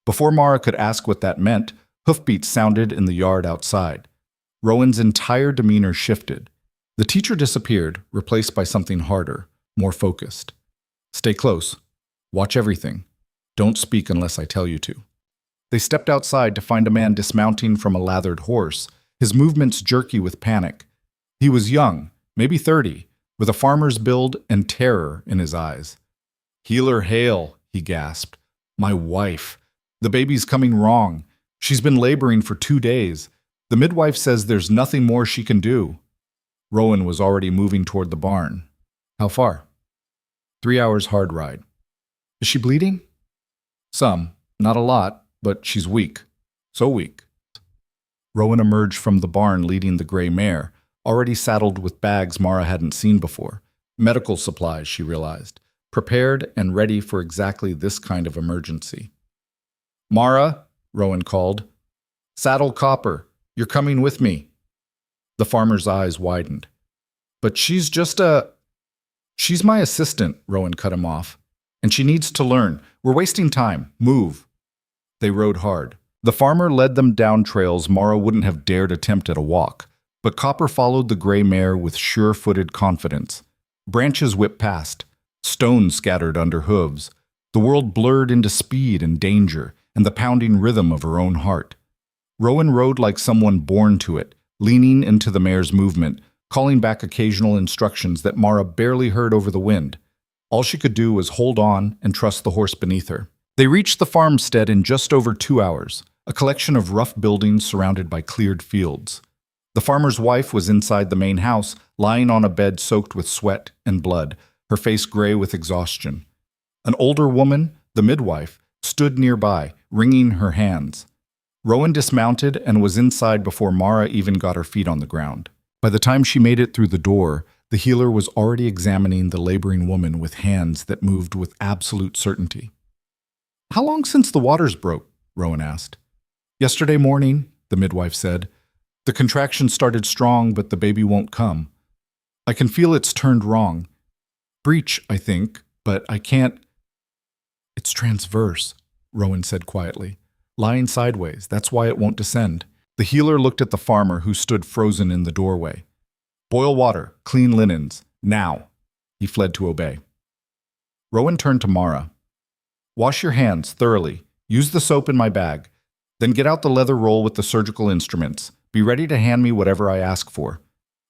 Before Mara could ask what that meant, hoofbeats sounded in the yard outside. Rowan's entire demeanor shifted. The teacher disappeared, replaced by something harder, more focused. Stay close. Watch everything. Don't speak unless I tell you to. They stepped outside to find a man dismounting from a lathered horse, his movements jerky with panic. He was young, maybe 30, with a farmer's build and terror in his eyes. Healer hail, he gasped. My wife. The baby's coming wrong. She's been laboring for 2 days. The midwife says there's nothing more she can do. Rowan was already moving toward the barn. How far? 3 hours hard ride. Is she bleeding? Some. Not a lot, but she's weak. So weak. Rowan emerged from the barn leading the gray mare, already saddled with bags Mara hadn't seen before. Medical supplies, she realized, prepared and ready for exactly this kind of emergency. Mara, Rowan called. Saddle Copper, you're coming with me. The farmer's eyes widened. But she's my assistant, Rowan cut him off. And she needs to learn. We're wasting time. Move. They rode hard. The farmer led them down trails Mara wouldn't have dared attempt at a walk, but Copper followed the gray mare with sure-footed confidence. Branches whipped past, stones scattered under hooves. The world blurred into speed and danger and the pounding rhythm of her own heart. Rowan rode like someone born to it, leaning into the mare's movement, calling back occasional instructions that Mara barely heard over the wind. All she could do was hold on and trust the horse beneath her. They reached the farmstead in just over 2 hours, a collection of rough buildings surrounded by cleared fields. The farmer's wife was inside the main house, lying on a bed soaked with sweat and blood, her face gray with exhaustion. An older woman, the midwife, stood nearby, wringing her hands. Rowan dismounted and was inside before Mara even got her feet on the ground. By the time she made it through the door, the healer was already examining the laboring woman with hands that moved with absolute certainty. How long since the waters broke? Rowan asked. Yesterday morning, the midwife said. The contractions started strong, but the baby won't come. I can feel it's turned wrong. Breech, I think, but I can't. It's transverse, Rowan said quietly. Lying sideways, that's why it won't descend. The healer looked at the farmer who stood frozen in the doorway. Boil water, clean linens, now. He fled to obey. Rowan turned to Mara. Wash your hands thoroughly. Use the soap in my bag. Then get out the leather roll with the surgical instruments. Be ready to hand me whatever I ask for.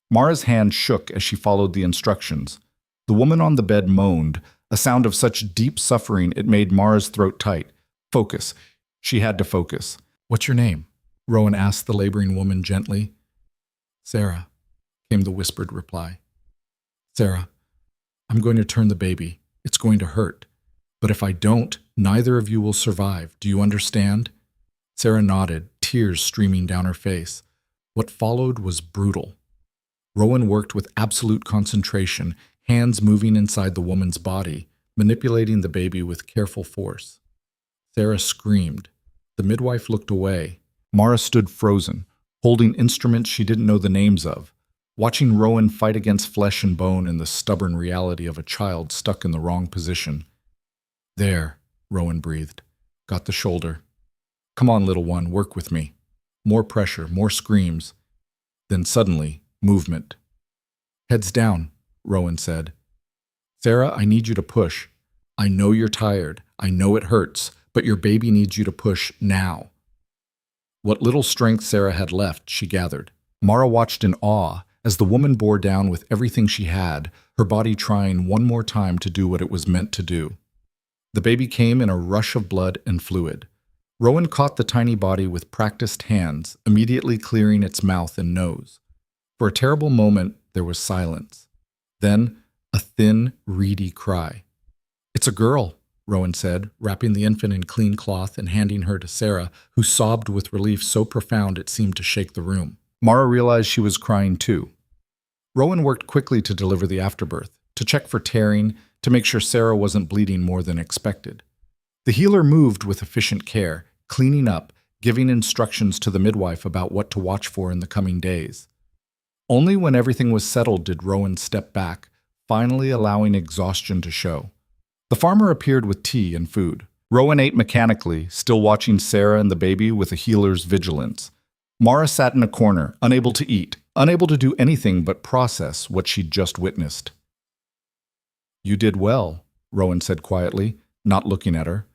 Mara's hand shook as she followed the instructions. The woman on the bed moaned, a sound of such deep suffering it made Mara's throat tight. Focus. She had to focus. What's your name? Rowan asked the laboring woman gently. Sarah, came the whispered reply. Sarah, I'm going to turn the baby. It's going to hurt. But if I don't, neither of you will survive. Do you understand? Sarah nodded, tears streaming down her face. What followed was brutal. Rowan worked with absolute concentration, hands moving inside the woman's body, manipulating the baby with careful force. Sarah screamed. The midwife looked away. Mara stood frozen, holding instruments she didn't know the names of, watching Rowan fight against flesh and bone in the stubborn reality of a child stuck in the wrong position. There, Rowan breathed. Got the shoulder. Come on, little one, work with me. More pressure, more screams. Then suddenly, movement. Heads down, Rowan said. Sarah, I need you to push. I know you're tired. I know it hurts, but your baby needs you to push now. What little strength Sarah had left, she gathered. Mara watched in awe as the woman bore down with everything she had, her body trying one more time to do what it was meant to do. The baby came in a rush of blood and fluid. Rowan caught the tiny body with practiced hands, immediately clearing its mouth and nose. For a terrible moment, there was silence. Then, a thin, reedy cry. It's a girl, Rowan said, wrapping the infant in clean cloth and handing her to Sarah, who sobbed with relief so profound it seemed to shake the room. Mara realized she was crying too. Rowan worked quickly to deliver the afterbirth, to check for tearing, to make sure Sarah wasn't bleeding more than expected. The healer moved with efficient care, cleaning up, giving instructions to the midwife about what to watch for in the coming days. Only when everything was settled did Rowan step back, finally allowing exhaustion to show. The farmer appeared with tea and food. Rowan ate mechanically, still watching Sarah and the baby with a healer's vigilance. Mara sat in a corner, unable to eat, unable to do anything but process what she'd just witnessed. You did well, Rowan said quietly, not looking at her.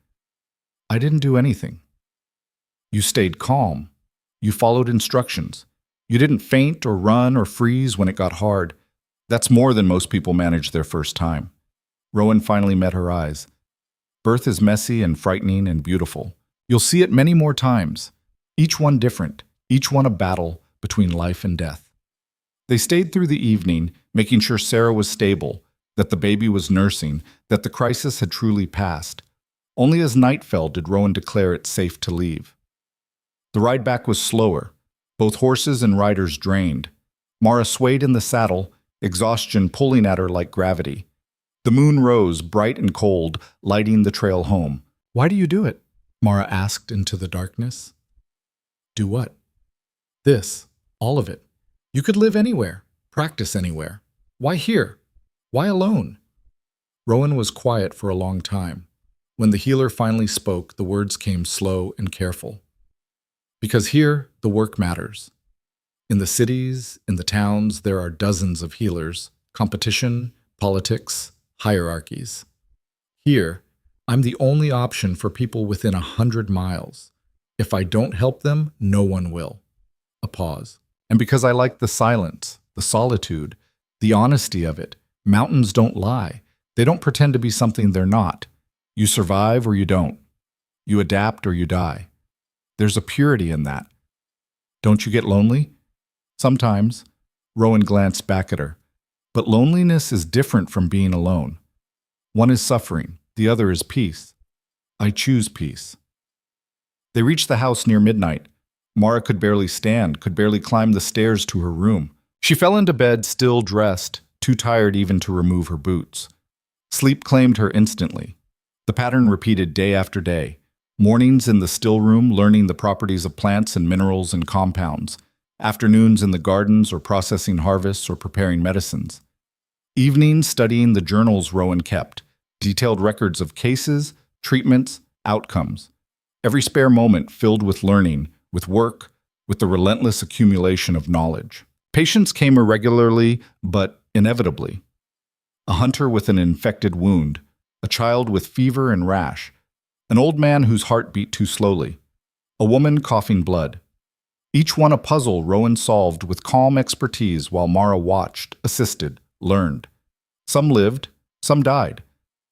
I didn't do anything. You stayed calm. You followed instructions. You didn't faint or run or freeze when it got hard. That's more than most people manage their first time. Rowan finally met her eyes. Birth is messy and frightening and beautiful. You'll see it many more times, each one different, each one a battle between life and death. They stayed through the evening, making sure Sarah was stable, that the baby was nursing, that the crisis had truly passed. Only as night fell did Rowan declare it safe to leave. The ride back was slower, both horses and riders drained. Mara swayed in the saddle, exhaustion pulling at her like gravity. The moon rose, bright and cold, lighting the trail home. Why do you do it? Mara asked into the darkness. Do what? This, all of it. You could live anywhere, practice anywhere. Why here? Why alone? Rowan was quiet for a long time. When the healer finally spoke, the words came slow and careful. Because here, the work matters. In the cities, in the towns, there are dozens of healers, competition, politics, hierarchies. Here, I'm the only option for people within 100 miles. If I don't help them, no one will. A pause. And because I like the silence, the solitude, the honesty of it, mountains don't lie. They don't pretend to be something they're not. You survive or you don't. You adapt or you die. There's a purity in that. Don't you get lonely? Sometimes. Rowan glanced back at her. But loneliness is different from being alone. One is suffering, the other is peace. I choose peace. They reached the house near midnight. Mara could barely stand, could barely climb the stairs to her room. She fell into bed still dressed, too tired even to remove her boots. Sleep claimed her instantly. The pattern repeated day after day. Mornings in the still room learning the properties of plants and minerals and compounds. Afternoons in the gardens or processing harvests or preparing medicines. Evenings studying the journals Rowan kept, detailed records of cases, treatments, outcomes. Every spare moment filled with learning, with work, with the relentless accumulation of knowledge. Patients came irregularly, but inevitably. A hunter with an infected wound, a child with fever and rash, an old man whose heart beat too slowly, a woman coughing blood. Each one a puzzle Rowan solved with calm expertise while Mara watched, assisted, learned. Some lived, some died.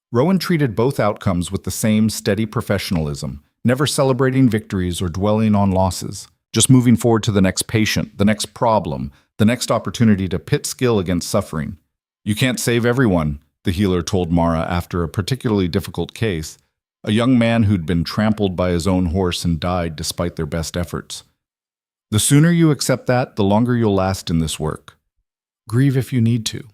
Rowan treated both outcomes with the same steady professionalism, never celebrating victories or dwelling on losses, just moving forward to the next patient, the next problem, the next opportunity to pit skill against suffering. You can't save everyone, the healer told Mara after a particularly difficult case, a young man who'd been trampled by his own horse and died despite their best efforts. The sooner you accept that, the longer you'll last in this work. Grieve if you need to.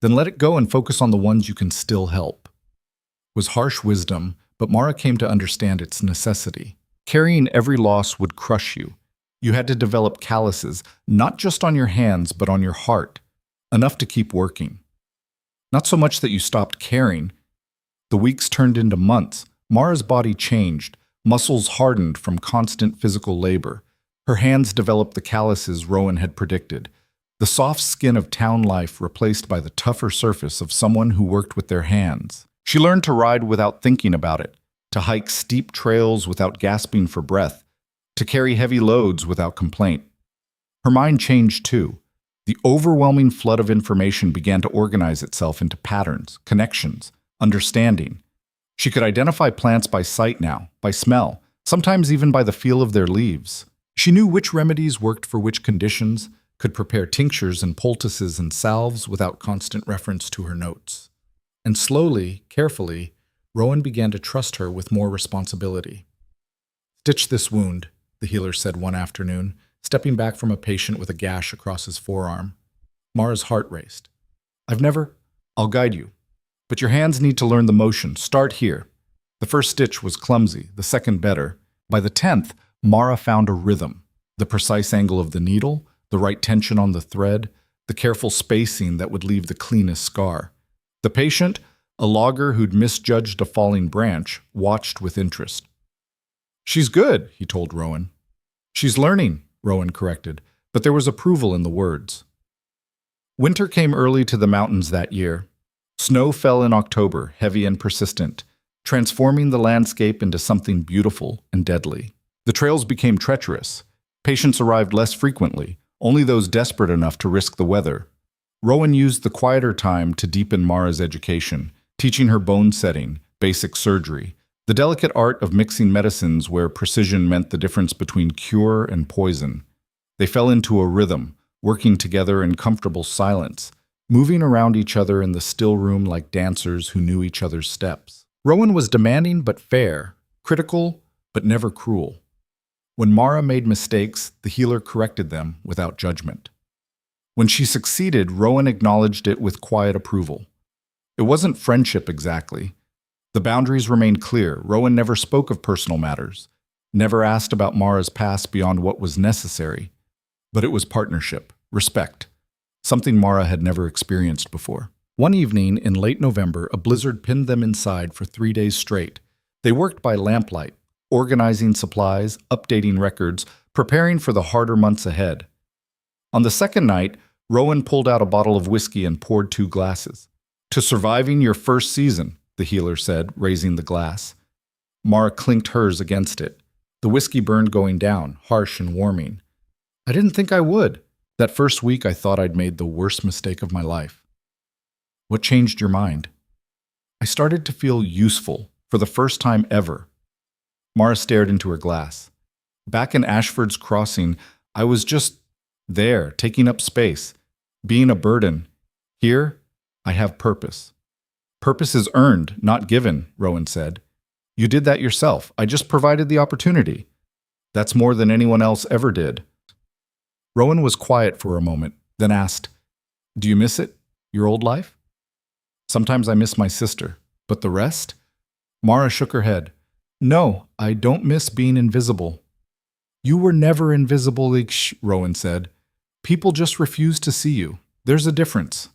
Then let it go and focus on the ones you can still help. It was harsh wisdom, but Mara came to understand its necessity. Carrying every loss would crush you. You had to develop calluses, not just on your hands, but on your heart, enough to keep working. Not so much that you stopped caring. The weeks turned into months. Mara's body changed, muscles hardened from constant physical labor. Her hands developed the calluses Rowan had predicted. The soft skin of town life replaced by the tougher surface of someone who worked with their hands. She learned to ride without thinking about it, to hike steep trails without gasping for breath, to carry heavy loads without complaint. Her mind changed too. The overwhelming flood of information began to organize itself into patterns, connections, understanding. She could identify plants by sight now, by smell, sometimes even by the feel of their leaves. She knew which remedies worked for which conditions, could prepare tinctures and poultices and salves without constant reference to her notes. And slowly, carefully, Rowan began to trust her with more responsibility. "Stitch this wound," the healer said one afternoon, stepping back from a patient with a gash across his forearm. Mara's heart raced. "I'll guide you. But your hands need to learn the motion. Start here." The first stitch was clumsy, the second better. By the 10th, Mara found a rhythm. The precise angle of the needle, the right tension on the thread, the careful spacing that would leave the cleanest scar. The patient, a logger who'd misjudged a falling branch, watched with interest. "She's good," he told Rowan. "She's learning," Rowan corrected, but there was approval in the words. Winter came early to the mountains that year. Snow fell in October, heavy and persistent, transforming the landscape into something beautiful and deadly. The trails became treacherous. Patients arrived less frequently, only those desperate enough to risk the weather. Rowan used the quieter time to deepen Mara's education, teaching her bone setting, basic surgery, the delicate art of mixing medicines where precision meant the difference between cure and poison. They fell into a rhythm, working together in comfortable silence, moving around each other in the still room like dancers who knew each other's steps. Rowan was demanding but fair, critical but never cruel. When Mara made mistakes, the healer corrected them without judgment. When she succeeded, Rowan acknowledged it with quiet approval. It wasn't friendship exactly. The boundaries remained clear. Rowan never spoke of personal matters, never asked about Mara's past beyond what was necessary. But it was partnership, respect, something Mara had never experienced before. One evening in late November, a blizzard pinned them inside for 3 days straight. They worked by lamplight, organizing supplies, updating records, preparing for the harder months ahead. On the second night, Rowan pulled out a bottle of whiskey and poured 2 glasses. "To surviving your first season," the healer said, raising the glass. Mara clinked hers against it. The whiskey burned going down, harsh and warming. "I didn't think I would. That first week I thought I'd made the worst mistake of my life." "What changed your mind?" "I started to feel useful, for the first time ever." Mara stared into her glass. "Back in Ashford's Crossing, I was just there, taking up space, being a burden. Here, I have purpose." "Purpose is earned, not given," Rowan said. "You did that yourself. I just provided the opportunity. That's more than anyone else ever did." Rowan was quiet for a moment, then asked, "Do you miss it, your old life?" "Sometimes I miss my sister, but the rest?" Mara shook her head. "No, I don't miss being invisible." "You were never invisible, Rowan said. "People just refuse to see you. There's a difference."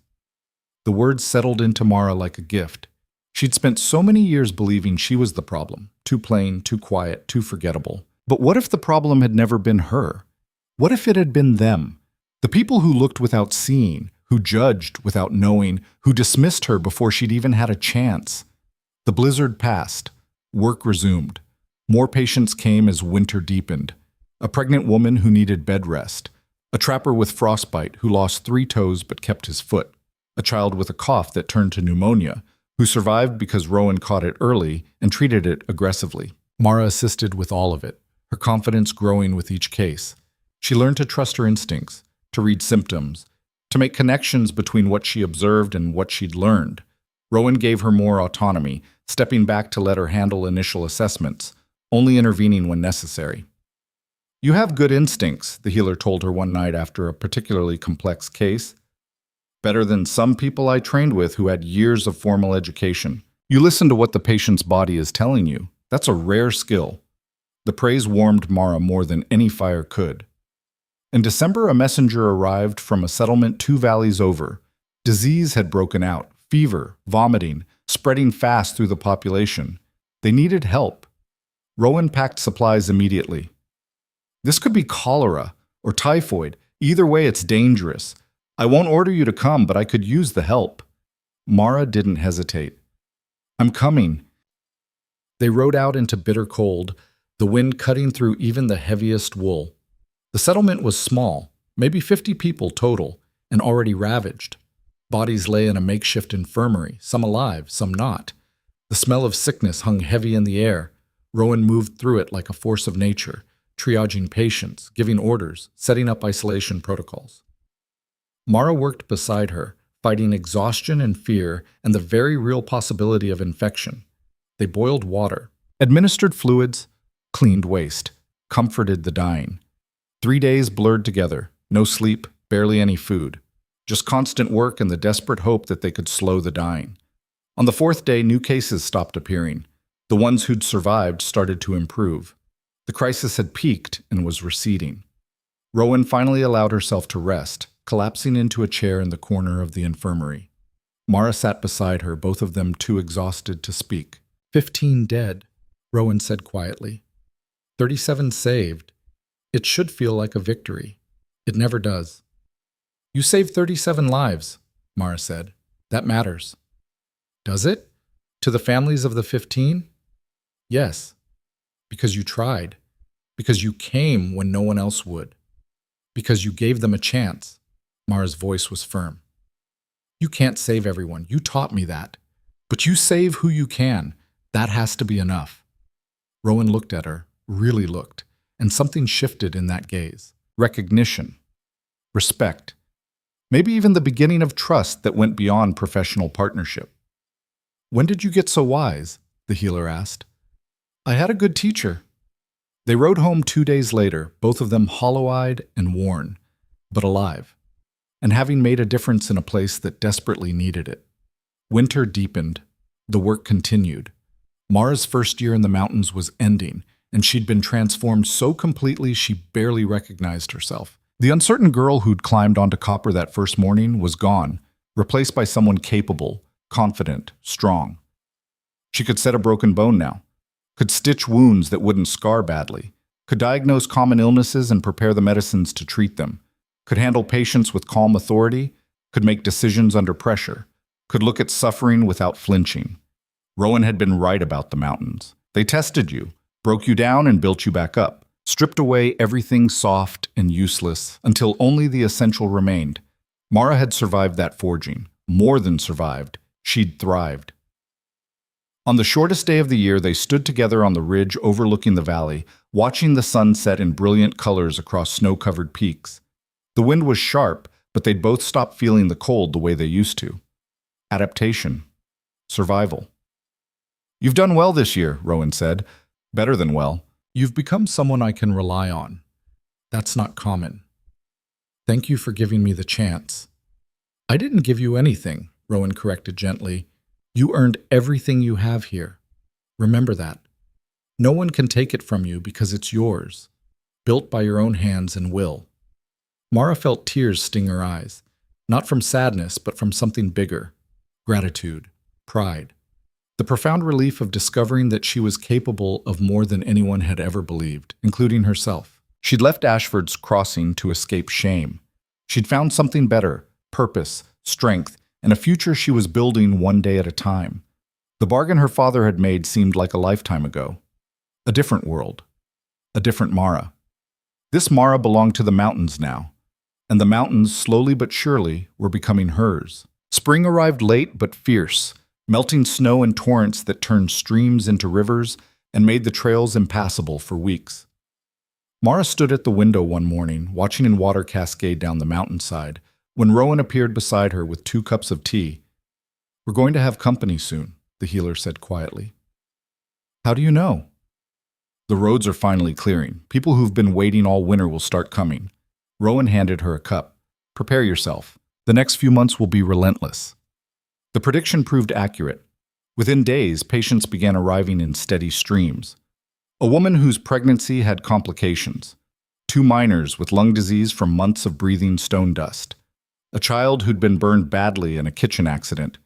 The words settled into Mara like a gift. She'd spent so many years believing she was the problem, too plain, too quiet, too forgettable. But what if the problem had never been her? What if it had been them? The people who looked without seeing, who judged without knowing, who dismissed her before she'd even had a chance. The blizzard passed. Work resumed. More patients came as winter deepened. A pregnant woman who needed bed rest. A trapper with frostbite who lost 3 toes but kept his foot. A child with a cough that turned to pneumonia, who survived because Rowan caught it early and treated it aggressively. Mara assisted with all of it, her confidence growing with each case. She learned to trust her instincts, to read symptoms, to make connections between what she observed and what she'd learned. Rowan gave her more autonomy, stepping back to let her handle initial assessments, only intervening when necessary. "You have good instincts," the healer told her one night after a particularly complex case. "Better than some people I trained with who had years of formal education. You listen to what the patient's body is telling you. That's a rare skill." The praise warmed Mara more than any fire could. In December, a messenger arrived from a settlement 2 valleys over. Disease had broken out, fever, vomiting, spreading fast through the population. They needed help. Rowan packed supplies immediately. "This could be cholera or typhoid. Either way, it's dangerous. I won't order you to come, but I could use the help." Mara didn't hesitate. "I'm coming." They rode out into bitter cold, the wind cutting through even the heaviest wool. The settlement was small, maybe 50 people total, and already ravaged. Bodies lay in a makeshift infirmary, some alive, some not. The smell of sickness hung heavy in the air. Rowan moved through it like a force of nature, triaging patients, giving orders, setting up isolation protocols. Mara worked beside her, fighting exhaustion and fear and the very real possibility of infection. They boiled water, administered fluids, cleaned waste, comforted the dying. 3 days blurred together, no sleep, barely any food. Just constant work and the desperate hope that they could slow the dying. On the 4th day, new cases stopped appearing. The ones who'd survived started to improve. The crisis had peaked and was receding. Rowan finally allowed herself to rest, collapsing into a chair in the corner of the infirmary. Mara sat beside her, both of them too exhausted to speak. 15 dead, Rowan said quietly. 37 saved. It should feel like a victory. It never does. "You saved 37 lives, Mara said. "That matters." "Does it? To the families of the 15? "Yes. Because you tried. Because you came when no one else would. Because you gave them a chance." Mara's voice was firm. "You can't save everyone. You taught me that. But you save who you can. That has to be enough." Rowan looked at her, really looked, and something shifted in that gaze. Recognition. Respect. Maybe even the beginning of trust that went beyond professional partnership. "When did you get so wise?" the healer asked. "I had a good teacher." They rode home 2 days later, both of them hollow-eyed and worn, but alive, and having made a difference in a place that desperately needed it. Winter deepened. The work continued. Mara's first year in the mountains was ending, and she'd been transformed so completely she barely recognized herself. The uncertain girl who'd climbed onto Copper that first morning was gone, replaced by someone capable, confident, strong. She could set a broken bone now, could stitch wounds that wouldn't scar badly, could diagnose common illnesses and prepare the medicines to treat them, could handle patients with calm authority, could make decisions under pressure, could look at suffering without flinching. Rowan had been right about the mountains. They tested you, broke you down and built you back up, stripped away everything soft and useless until only the essential remained. Mara had survived that forging, more than survived. She'd thrived. On the shortest day of the year, they stood together on the ridge overlooking the valley, watching the sun set in brilliant colors across snow-covered peaks. The wind was sharp, but they'd both stopped feeling the cold the way they used to. Adaptation. Survival. "You've done well this year," Rowan said. "Better than well. You've become someone I can rely on. That's not common. Thank you for giving me the chance." "I didn't give you anything," Rowan corrected gently. "You earned everything you have here. Remember that. No one can take it from you because it's yours, built by your own hands and will." Mara felt tears sting her eyes. Not from sadness, but from something bigger: gratitude, pride. The profound relief of discovering that she was capable of more than anyone had ever believed, including herself. She'd left Ashford's Crossing to escape shame. She'd found something better: purpose, strength, and a future she was building one day at a time. The bargain her father had made seemed like a lifetime ago. A different world. A different Mara. This Mara belonged to the mountains now, and the mountains, slowly but surely, were becoming hers. Spring arrived late but fierce, melting snow in torrents that turned streams into rivers and made the trails impassable for weeks. Mara stood at the window one morning, watching a water cascade down the mountainside, when Rowan appeared beside her with 2 cups of tea. "We're going to have company soon," the healer said quietly. "How do you know?" "The roads are finally clearing. People who've been waiting all winter will start coming." Rowan handed her a cup. "Prepare yourself. The next few months will be relentless." The prediction proved accurate. Within days, patients began arriving in steady streams. A woman whose pregnancy had complications. 2 minors with lung disease from months of breathing stone dust. A child who'd been burned badly in a kitchen accident.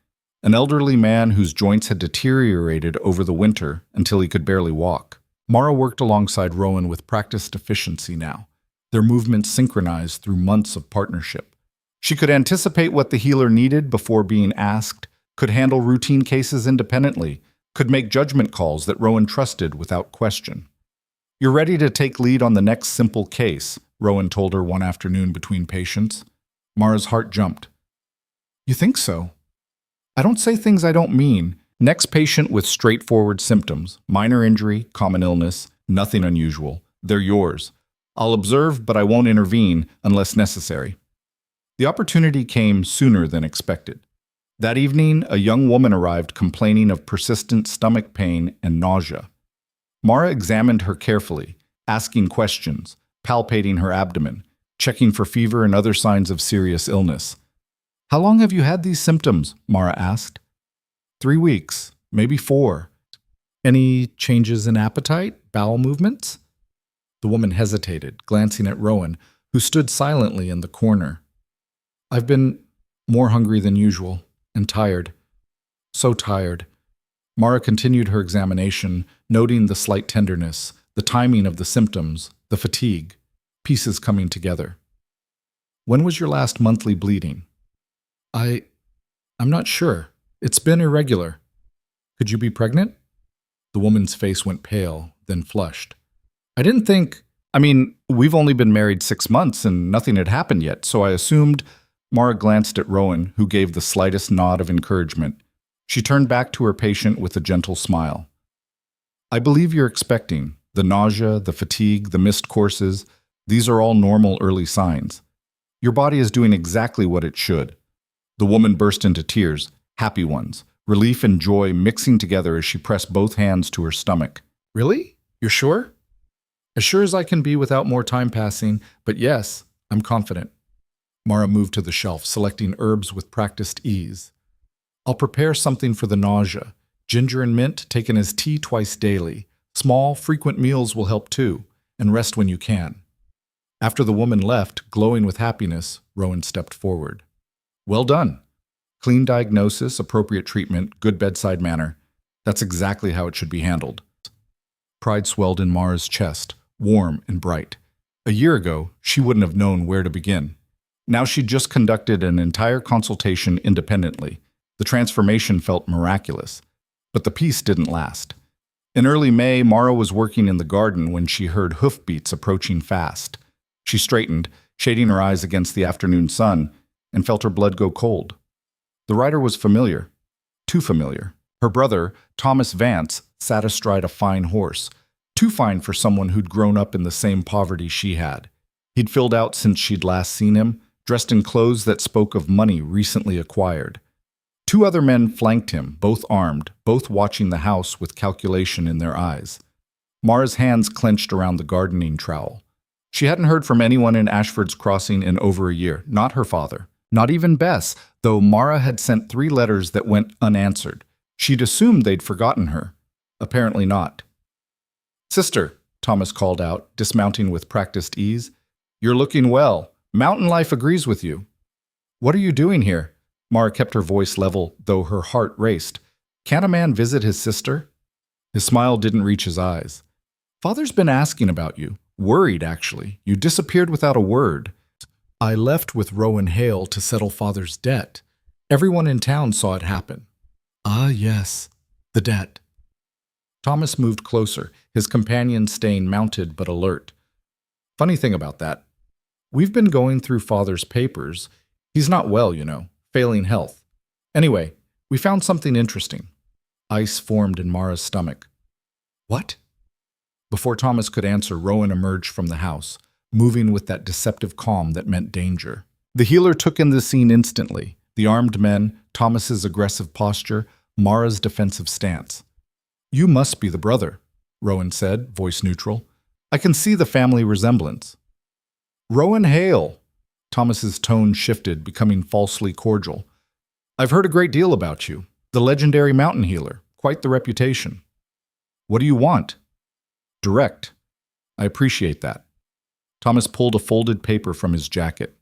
An elderly man whose joints had deteriorated over the winter until he could barely walk. Mara worked alongside Rowan with practiced efficiency now, their movements synchronized through months of partnership. She could anticipate what the healer needed before being asked, could handle routine cases independently, could make judgment calls that Rowan trusted without question. "You're ready to take lead on the next simple case," Rowan told her one afternoon between patients. Mara's heart jumped. "You think so?" "I don't say things I don't mean. Next patient with straightforward symptoms, minor injury, common illness, nothing unusual. They're yours. I'll observe, but I won't intervene unless necessary." The opportunity came sooner than expected. That evening, a young woman arrived complaining of persistent stomach pain and nausea. Mara examined her carefully, asking questions, palpating her abdomen, checking for fever and other signs of serious illness. "How long have you had these symptoms?" Mara asked. 3 weeks, maybe 4. "Any changes in appetite, bowel movements?" The woman hesitated, glancing at Rowan, who stood silently in the corner. "I've been more hungry than usual, and tired. So tired." Mara continued her examination, noting the slight tenderness, the timing of the symptoms, the fatigue, pieces coming together. "When was your last monthly bleeding?" I'm not sure. It's been irregular." "Could you be pregnant?" The woman's face went pale, then flushed. We've only been married 6 months and nothing had happened yet, so I assumed." Mara glanced at Rowan, who gave the slightest nod of encouragement. She turned back to her patient with a gentle smile. "I believe you're expecting. The nausea, the fatigue, the missed courses, these are all normal early signs. Your body is doing exactly what it should." The woman burst into tears, happy ones, relief and joy mixing together as she pressed both hands to her stomach. "Really? You're sure?" "As sure as I can be without more time passing, but yes, I'm confident." Mara moved to the shelf, selecting herbs with practiced ease. "I'll prepare something for the nausea. Ginger and mint taken as tea twice daily. Small, frequent meals will help too, and rest when you can." After the woman left, glowing with happiness, Rowan stepped forward. "Well done. Clean diagnosis, appropriate treatment, good bedside manner. That's exactly how it should be handled." Pride swelled in Mara's chest, warm and bright. A year ago, she wouldn't have known where to begin. Now she'd just conducted an entire consultation independently. The transformation felt miraculous. But the peace didn't last. In early May, Mara was working in the garden when she heard hoofbeats approaching fast. She straightened, shading her eyes against the afternoon sun, and felt her blood go cold. The rider was familiar. Too familiar. Her brother, Thomas Vance, sat astride a fine horse. Too fine for someone who'd grown up in the same poverty she had. He'd filled out since she'd last seen him, dressed in clothes that spoke of money recently acquired. 2 other men flanked him, both armed, both watching the house with calculation in their eyes. Mara's hands clenched around the gardening trowel. She hadn't heard from anyone in Ashford's Crossing in over a year, not her father. Not even Bess, though Mara had sent 3 letters that went unanswered. She'd assumed they'd forgotten her. Apparently not. "Sister," Thomas called out, dismounting with practiced ease, "you're looking well. Mountain life agrees with you." What are you doing here? Mara kept her voice level, though her heart raced. Can't a man visit his sister? His smile didn't reach his eyes. Father's been asking about you. Worried, actually. You disappeared without a word. I left with Rowan Hale to settle Father's debt. Everyone in town saw it happen. Ah, yes, the debt. Thomas moved closer, his companion's stain mounted but alert. Funny thing about that. We've been going through Father's papers. He's not well, failing health. Anyway, we found something interesting. Ice formed in Mara's stomach. What? Before Thomas could answer, Rowan emerged from the house, moving with that deceptive calm that meant danger. The healer took in the scene instantly. The armed men, Thomas's aggressive posture, Mara's defensive stance. You must be the brother, Rowan said, voice neutral. I can see the family resemblance. Rowan Hale. Thomas's tone shifted, becoming falsely cordial. I've heard a great deal about you. The legendary mountain healer. Quite the reputation. What do you want? Direct. I appreciate that. Thomas pulled a folded paper from his jacket.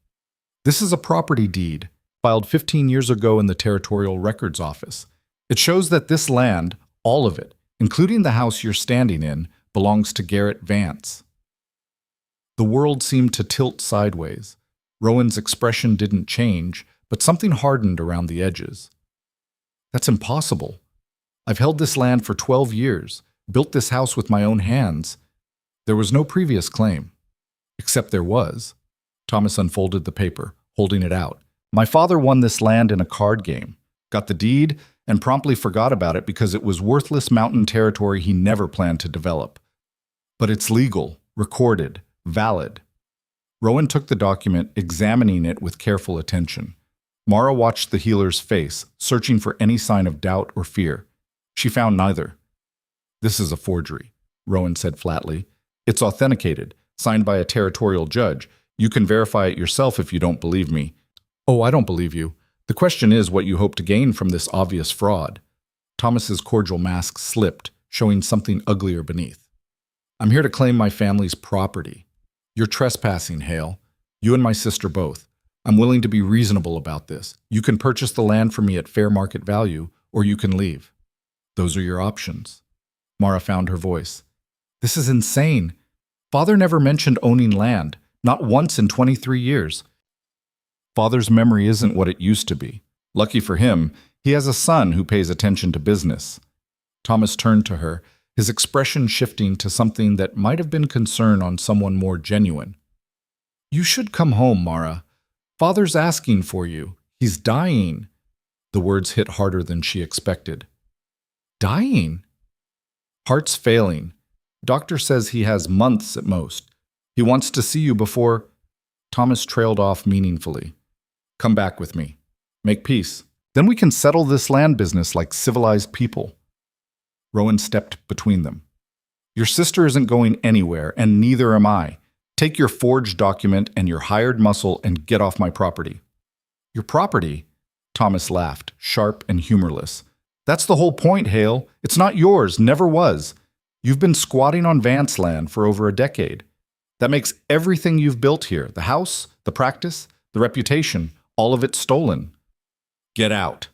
This is a property deed, filed 15 years ago in the Territorial Records Office. It shows that this land, all of it, including the house you're standing in, belongs to Garrett Vance. The world seemed to tilt sideways. Rowan's expression didn't change, but something hardened around the edges. That's impossible. I've held this land for 12 years, built this house with my own hands. There was no previous claim. Except there was. Thomas unfolded the paper, holding it out. My father won this land in a card game, got the deed, and promptly forgot about it because it was worthless mountain territory he never planned to develop. But it's legal, recorded, valid. Rowan took the document, examining it with careful attention. Mara watched the healer's face, searching for any sign of doubt or fear. She found neither. This is a forgery, Rowan said flatly. It's authenticated, signed by a territorial judge. You can verify it yourself if you don't believe me. Oh, I don't believe you. The question is what you hope to gain from this obvious fraud. Thomas's cordial mask slipped, showing something uglier beneath. I'm here to claim my family's property. You're trespassing, Hale. You and my sister both. I'm willing to be reasonable about this. You can purchase the land for me at fair market value, or you can leave. Those are your options. Mara found her voice. This is insane. Father never mentioned owning land, not once in 23 years. Father's memory isn't what it used to be. Lucky for him, he has a son who pays attention to business. Thomas turned to her, his expression shifting to something that might have been concern on someone more genuine. You should come home, Mara. Father's asking for you. He's dying. The words hit harder than she expected. Dying? Heart's failing. Doctor says he has months at most. He wants to see you before... Thomas trailed off meaningfully. Come back with me. Make peace. Then we can settle this land business like civilized people. Rowan stepped between them. Your sister isn't going anywhere, and neither am I. Take your forged document and your hired muscle and get off my property. Your property? Thomas laughed, sharp and humorless. That's the whole point, Hale. It's not yours, never was. You've been squatting on Vance land for over a decade. That makes everything you've built here, the house, the practice, the reputation, all of it stolen. Get out.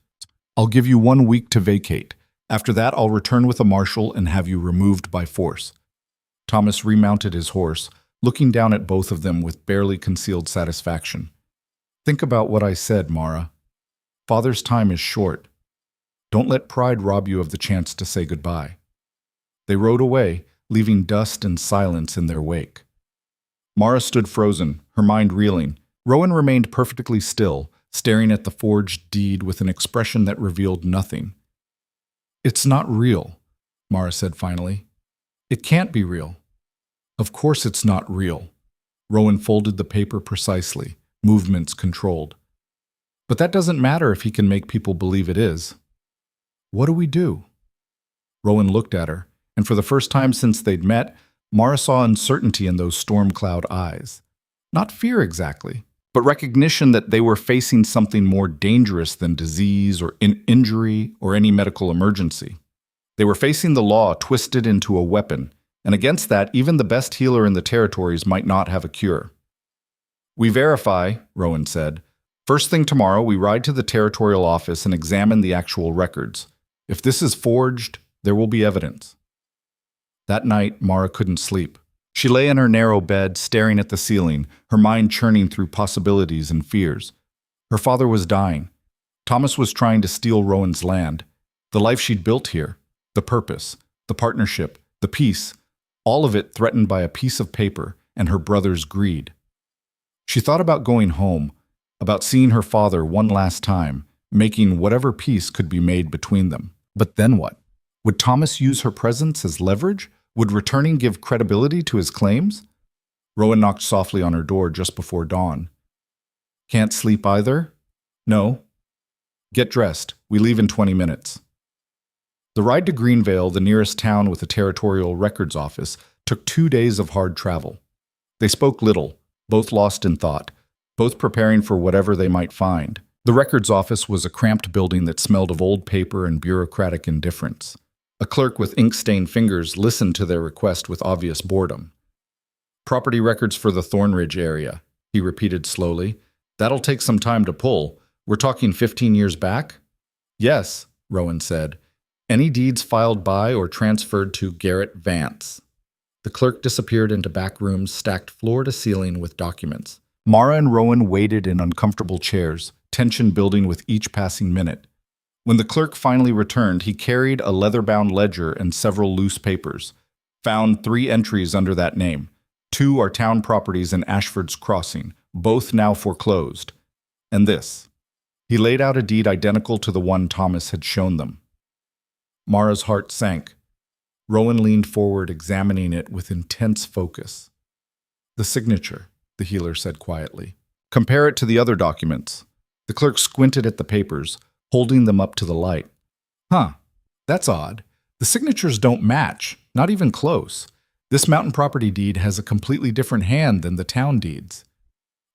I'll give you 1 week to vacate. After that, I'll return with a marshal and have you removed by force. Thomas remounted his horse, looking down at both of them with barely concealed satisfaction. Think about what I said, Mara. Father's time is short. Don't let pride rob you of the chance to say goodbye. They rode away, leaving dust and silence in their wake. Mara stood frozen, her mind reeling. Rowan remained perfectly still, staring at the forged deed with an expression that revealed nothing. It's not real, Mara said finally. It can't be real. Of course it's not real. Rowan folded the paper precisely, movements controlled. But that doesn't matter if he can make people believe it is. What do we do? Rowan looked at her, and for the first time since they'd met, Mara saw uncertainty in those storm cloud eyes. Not fear exactly, but recognition that they were facing something more dangerous than disease or injury or any medical emergency. They were facing the law twisted into a weapon, and against that, even the best healer in the territories might not have a cure. We verify, Rowan said, First thing tomorrow, we ride to the territorial office and examine the actual records. If this is forged, there will be evidence. That night, Mara couldn't sleep. She lay in her narrow bed, staring at the ceiling, her mind churning through possibilities and fears. Her father was dying. Thomas was trying to steal Rowan's land. The life she'd built here, the purpose, the partnership, the peace, all of it threatened by a piece of paper and her brother's greed. She thought about going home, about seeing her father one last time, making whatever peace could be made between them. But then what? Would Thomas use her presence as leverage? Would returning give credibility to his claims? Rowan knocked softly on her door just before dawn. Can't sleep either? No. Get dressed. We leave in 20 minutes. The ride to Greenvale, the nearest town with a territorial records office, took 2 days of hard travel. They spoke little, both lost in thought, both preparing for whatever they might find. The records office was a cramped building that smelled of old paper and bureaucratic indifference. A clerk with ink-stained fingers listened to their request with obvious boredom. Property records for the Thornridge area, he repeated slowly. That'll take some time to pull. We're talking 15 years back? Yes, Rowan said. Any deeds filed by or transferred to Garrett Vance. The clerk disappeared into back rooms stacked floor to ceiling with documents. Mara and Rowan waited in uncomfortable chairs, tension building with each passing minute. When the clerk finally returned, he carried a leather-bound ledger and several loose papers. Found 3 entries under that name. 2 are town properties in Ashford's Crossing, both now foreclosed. And this. He laid out a deed identical to the one Thomas had shown them. Mara's heart sank. Rowan leaned forward, examining it with intense focus. The signature, the healer said quietly. Compare it to the other documents. The clerk squinted at the papers, holding them up to the light. Huh, that's odd. The signatures don't match, not even close. This mountain property deed has a completely different hand than the town deeds.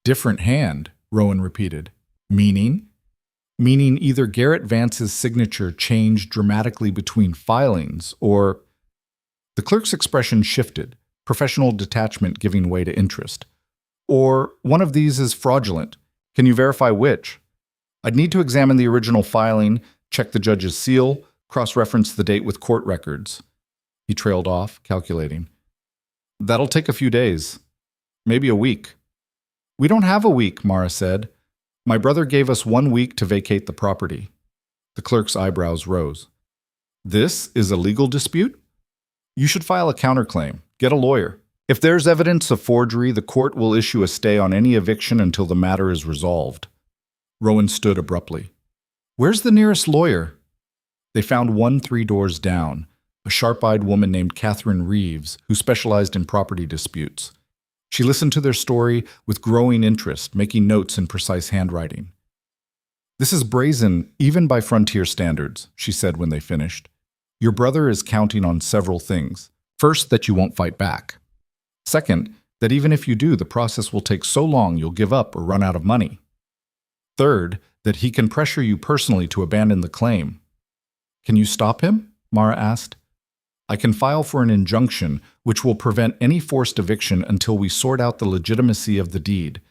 Different hand, Rowan repeated. Meaning? Meaning either Garrett Vance's signature changed dramatically between filings, or... The clerk's expression shifted, professional detachment giving way to interest. Or one of these is fraudulent. Can you verify which? I'd need to examine the original filing, check the judge's seal, cross-reference the date with court records. He trailed off, calculating. That'll take a few days. Maybe a week. We don't have a week, Mara said. My brother gave us 1 week to vacate the property. The clerk's eyebrows rose. This is a legal dispute? You should file a counterclaim. Get a lawyer. If there's evidence of forgery, the court will issue a stay on any eviction until the matter is resolved. Rowan stood abruptly. Where's the nearest lawyer? They found one 3 doors down, a sharp-eyed woman named Catherine Reeves, who specialized in property disputes. She listened to their story with growing interest, making notes in precise handwriting. This is brazen, even by frontier standards, she said when they finished. Your brother is counting on several things. First, that you won't fight back. Second, that even if you do, the process will take so long you'll give up or run out of money. Third, that he can pressure you personally to abandon the claim. Can you stop him? Mara asked. I can file for an injunction which will prevent any forced eviction until we sort out the legitimacy of the deed.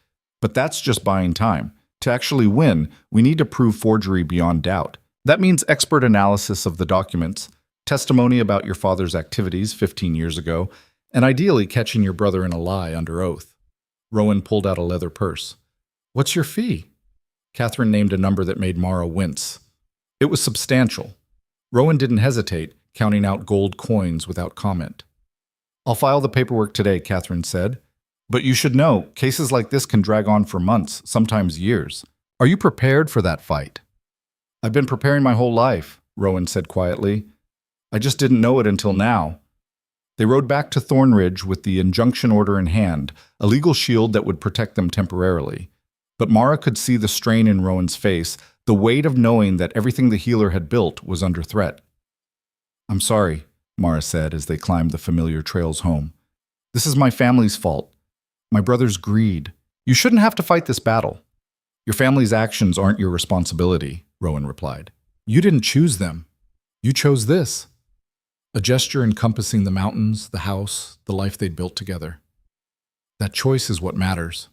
But that's just buying time. To actually win, we need to prove forgery beyond doubt. That means expert analysis of the documents, testimony about your father's activities 15 years ago, and ideally catching your brother in a lie under oath. Rowan pulled out a leather purse. What's your fee? Catherine named a number that made Mara wince. It was substantial. Rowan didn't hesitate, counting out gold coins without comment. I'll file the paperwork today, Catherine said. But you should know, cases like this can drag on for months, sometimes years. Are you prepared for that fight? I've been preparing my whole life, Rowan said quietly. I just didn't know it until now. They rode back to Thornridge with the injunction order in hand, a legal shield that would protect them temporarily. But Mara could see the strain in Rowan's face, the weight of knowing that everything the healer had built was under threat. I'm sorry, Mara said as they climbed the familiar trails home. This is my family's fault. My brother's greed. You shouldn't have to fight this battle. Your family's actions aren't your responsibility, Rowan replied. You didn't choose them. You chose this. A gesture encompassing the mountains, the house, the life they'd built together. That choice is what matters.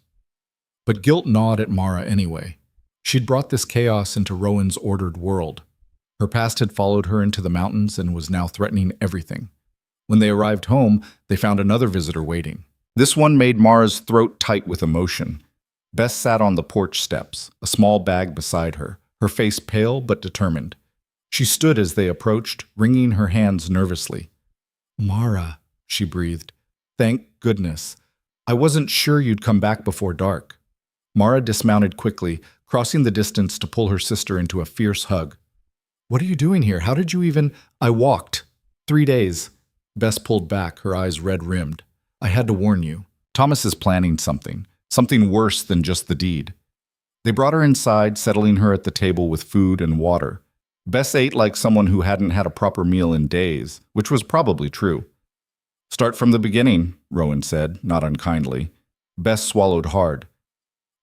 But guilt gnawed at Mara anyway. She'd brought this chaos into Rowan's ordered world. Her past had followed her into the mountains and was now threatening everything. When they arrived home, they found another visitor waiting. This one made Mara's throat tight with emotion. Bess sat on the porch steps, a small bag beside her, her face pale but determined. She stood as they approached, wringing her hands nervously. "Mara," she breathed. "Thank goodness. I wasn't sure you'd come back before dark." Mara dismounted quickly, crossing the distance to pull her sister into a fierce hug. "What are you doing here? How did you even—" "I walked. 3 days." Bess pulled back, her eyes red-rimmed. "I had to warn you. Thomas is planning something worse than just the deed." They brought her inside, settling her at the table with food and water. Bess ate like someone who hadn't had a proper meal in days, which was probably true. "Start from the beginning," Rowan said, not unkindly. Bess swallowed hard.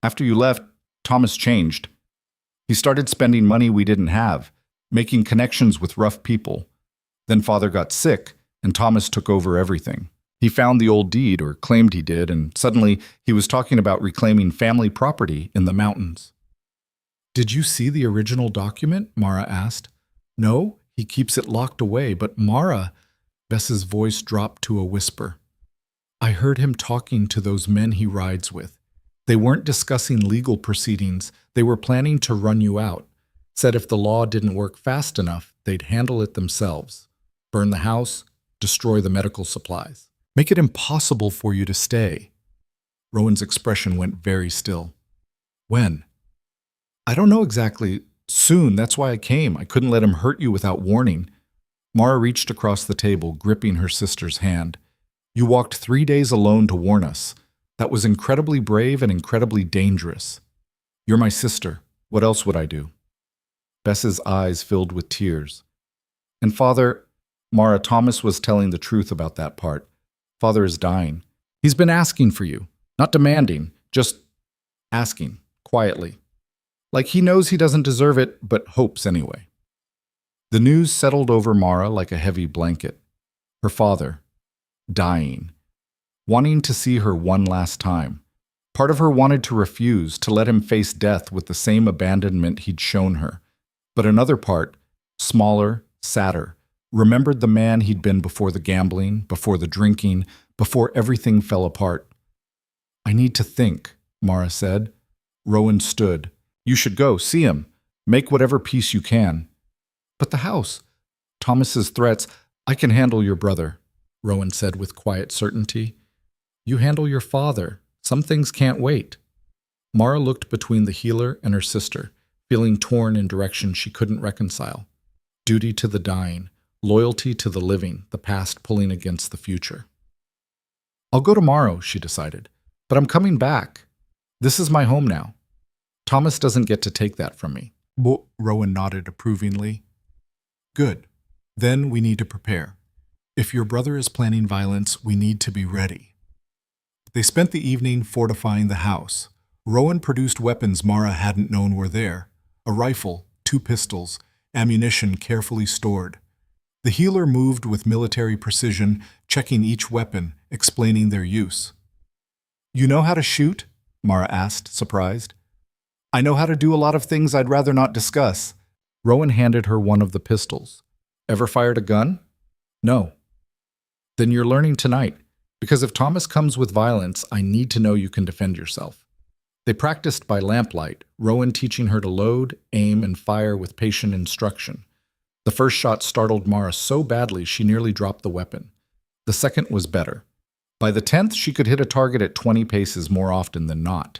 "After you left, Thomas changed. He started spending money we didn't have, making connections with rough people. Then Father got sick, and Thomas took over everything. He found the old deed, or claimed he did, and suddenly he was talking about reclaiming family property in the mountains." "Did you see the original document?" Mara asked. "No, he keeps it locked away, but Mara—" Bess's voice dropped to a whisper. "I heard him talking to those men he rides with. They weren't discussing legal proceedings, they were planning to run you out. Said if the law didn't work fast enough, they'd handle it themselves. Burn the house, destroy the medical supplies. Make it impossible for you to stay." Rowan's expression went very still. "When?" "I don't know exactly. Soon, that's why I came. I couldn't let him hurt you without warning." Mara reached across the table, gripping her sister's hand. "You walked 3 days alone to warn us. That was incredibly brave and incredibly dangerous. You're my sister. What else would I do?" Bess's eyes filled with tears. "And Father—" "Mara, Thomas was telling the truth about that part. Father is dying. He's been asking for you. Not demanding, just asking, quietly. Like he knows he doesn't deserve it, but hopes anyway." The news settled over Mara like a heavy blanket. Her father, dying, wanting to see her one last time. Part of her wanted to refuse, to let him face death with the same abandonment he'd shown her. But another part, smaller, sadder, remembered the man he'd been before the gambling, before the drinking, before everything fell apart. "I need to think," Mara said. Rowan stood. "You should go, see him. Make whatever peace you can." "But the house, Thomas's threats—" "I can handle your brother," Rowan said with quiet certainty. "You handle your father. Some things can't wait." Mara looked between the healer and her sister, feeling torn in directions she couldn't reconcile. Duty to the dying, loyalty to the living, the past pulling against the future. "I'll go tomorrow," she decided, "but I'm coming back. This is my home now. Thomas doesn't get to take that from me." Rowan nodded approvingly. "Good. Then we need to prepare. If your brother is planning violence, we need to be ready." They spent the evening fortifying the house. Rowan produced weapons Mara hadn't known were there. A rifle, 2 pistols, ammunition carefully stored. The healer moved with military precision, checking each weapon, explaining their use. "You know how to shoot?" Mara asked, surprised. "I know how to do a lot of things I'd rather not discuss." Rowan handed her one of the pistols. "Ever fired a gun?" "No." "Then you're learning tonight, because if Thomas comes with violence, I need to know you can defend yourself." They practiced by lamplight, Rowan teaching her to load, aim, and fire with patient instruction. The first shot startled Mara so badly she nearly dropped the weapon. The second was better. By the 10th, she could hit a target at 20 paces more often than not.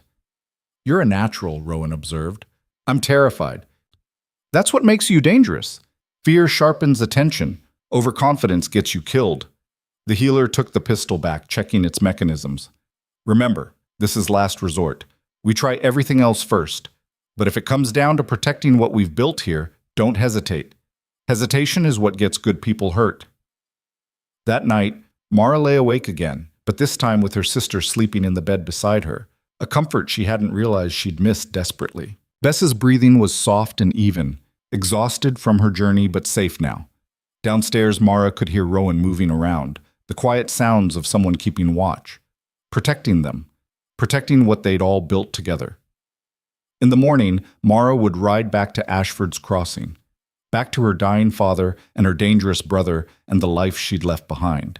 "You're a natural," Rowan observed. "I'm terrified." "That's what makes you dangerous. Fear sharpens attention. Overconfidence gets you killed." The healer took the pistol back, checking its mechanisms. "Remember, this is last resort. We try everything else first. But if it comes down to protecting what we've built here, don't hesitate. Hesitation is what gets good people hurt." That night, Mara lay awake again, but this time with her sister sleeping in the bed beside her, a comfort she hadn't realized she'd missed desperately. Bess's breathing was soft and even, exhausted from her journey but safe now. Downstairs, Mara could hear Rowan moving around, the quiet sounds of someone keeping watch, protecting them, protecting what they'd all built together. In the morning, Mara would ride back to Ashford's Crossing, back to her dying father and her dangerous brother and the life she'd left behind.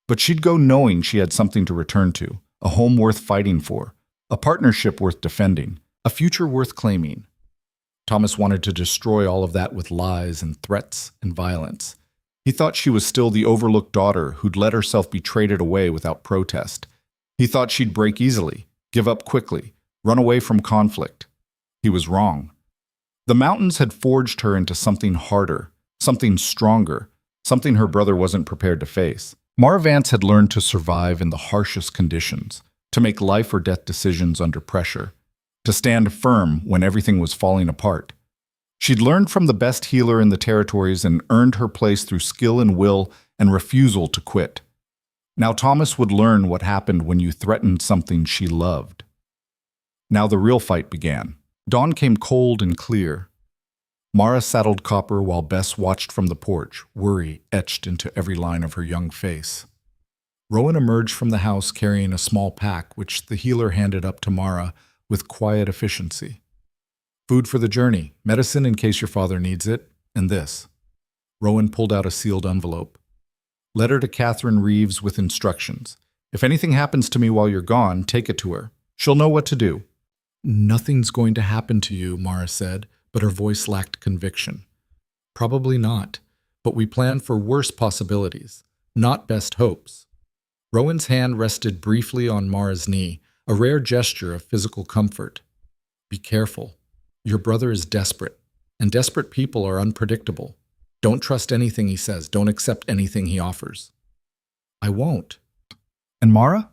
But she'd go knowing she had something to return to, a home worth fighting for, a partnership worth defending, a future worth claiming. Thomas wanted to destroy all of that with lies and threats and violence. He thought she was still the overlooked daughter who'd let herself be traded away without protest. He thought she'd break easily, give up quickly, run away from conflict. He was wrong. The mountains had forged her into something harder, something stronger, something her brother wasn't prepared to face. Mara Vance had learned to survive in the harshest conditions, to make life or death decisions under pressure, to stand firm when everything was falling apart. She'd learned from the best healer in the territories and earned her place through skill and will and refusal to quit. Now Thomas would learn what happened when you threatened something she loved. Now the real fight began. Dawn came cold and clear. Mara saddled Copper while Bess watched from the porch, worry etched into every line of her young face. Rowan emerged from the house carrying a small pack, which the healer handed up to Mara with quiet efficiency. Food for the journey, medicine in case your father needs it, and this. Rowan pulled out a sealed envelope. Letter to Catherine Reeves with instructions. If anything happens to me while you're gone, take it to her. She'll know what to do. Nothing's going to happen to you, Mara said, but her voice lacked conviction. Probably not, but we plan for worse possibilities, not best hopes. Rowan's hand rested briefly on Mara's knee, a rare gesture of physical comfort. Be careful. Your brother is desperate, and desperate people are unpredictable. Don't trust anything he says. Don't accept anything he offers. I won't. And Mara?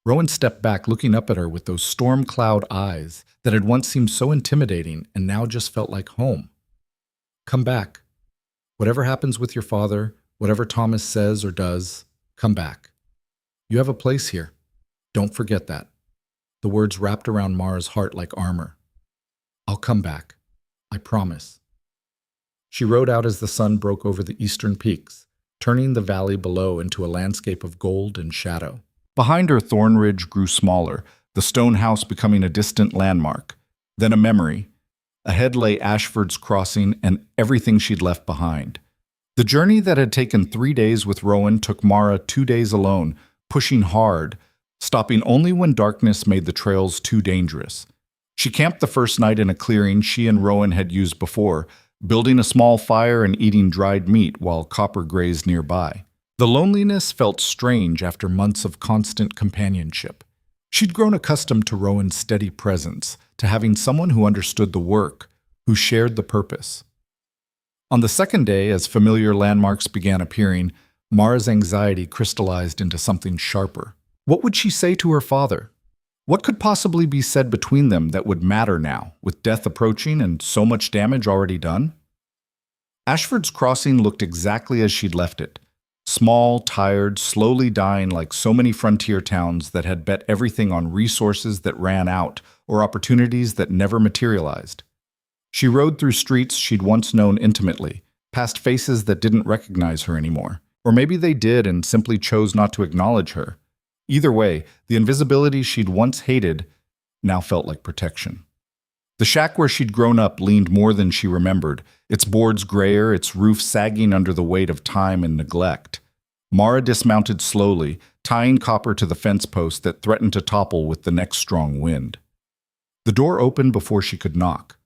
Rowan stepped back, looking up at her with those storm cloud eyes that had once seemed so intimidating and now just felt like home. Come back. Whatever happens with your father, whatever Thomas says or does, come back. You have a place here. Don't forget that. The words wrapped around Mara's heart like armor. I'll come back. I promise. She rode out as the sun broke over the eastern peaks, turning the valley below into a landscape of gold and shadow. Behind her, Thornridge grew smaller, the stone house becoming a distant landmark, then a memory. Ahead lay Ashford's Crossing and everything she'd left behind. The journey that had taken 3 days with Rowan took Mara 2 days alone, pushing hard, stopping only when darkness made the trails too dangerous. She camped the first night in a clearing she and Rowan had used before, building a small fire and eating dried meat while Copper grazed nearby. The loneliness felt strange after months of constant companionship. She'd grown accustomed to Rowan's steady presence, to having someone who understood the work, who shared the purpose. On the second day, as familiar landmarks began appearing, Mara's anxiety crystallized into something sharper. What would she say to her father? What could possibly be said between them that would matter now, with death approaching and so much damage already done? Ashford's Crossing looked exactly as she'd left it. Small, tired, slowly dying like so many frontier towns that had bet everything on resources that ran out or opportunities that never materialized. She rode through streets she'd once known intimately, past faces that didn't recognize her anymore. Or maybe they did and simply chose not to acknowledge her. Either way, the invisibility she'd once hated now felt like protection. The shack where she'd grown up leaned more than she remembered, its boards grayer, its roof sagging under the weight of time and neglect. Mara dismounted slowly, tying Copper to the fence post that threatened to topple with the next strong wind. The door opened before she could knock.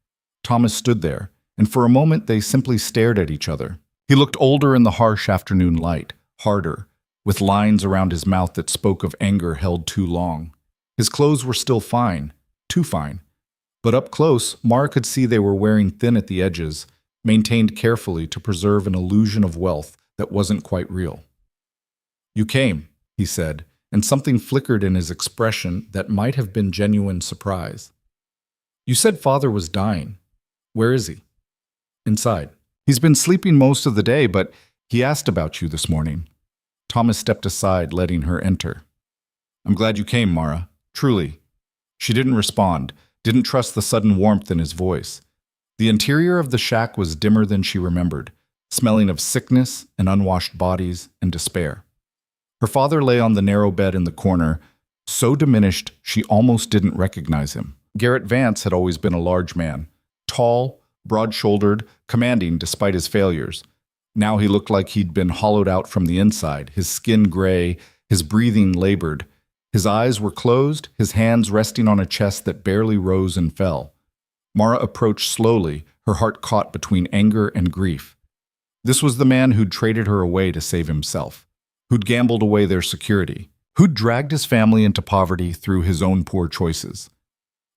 Thomas stood there, and for a moment they simply stared at each other. He looked older in the harsh afternoon light, harder, with lines around his mouth that spoke of anger held too long. His clothes were still fine, too fine. But up close, Mara could see they were wearing thin at the edges, maintained carefully to preserve an illusion of wealth that wasn't quite real. You came, he said, and something flickered in his expression that might have been genuine surprise. You said father was dying. Where is he? Inside. He's been sleeping most of the day, but he asked about you this morning. Thomas stepped aside, letting her enter. I'm glad you came, Mara. Truly. She didn't respond, didn't trust the sudden warmth in his voice. The interior of the shack was dimmer than she remembered, smelling of sickness and unwashed bodies and despair. Her father lay on the narrow bed in the corner, so diminished she almost didn't recognize him, Garrett Vance had always been a large man, tall, broad-shouldered, commanding despite his failures. Now he looked like he'd been hollowed out from the inside, his skin gray, his breathing labored. His eyes were closed, his hands resting on a chest that barely rose and fell. Mara approached slowly, her heart caught between anger and grief. This was the man who'd traded her away to save himself, who'd gambled away their security, who'd dragged his family into poverty through his own poor choices.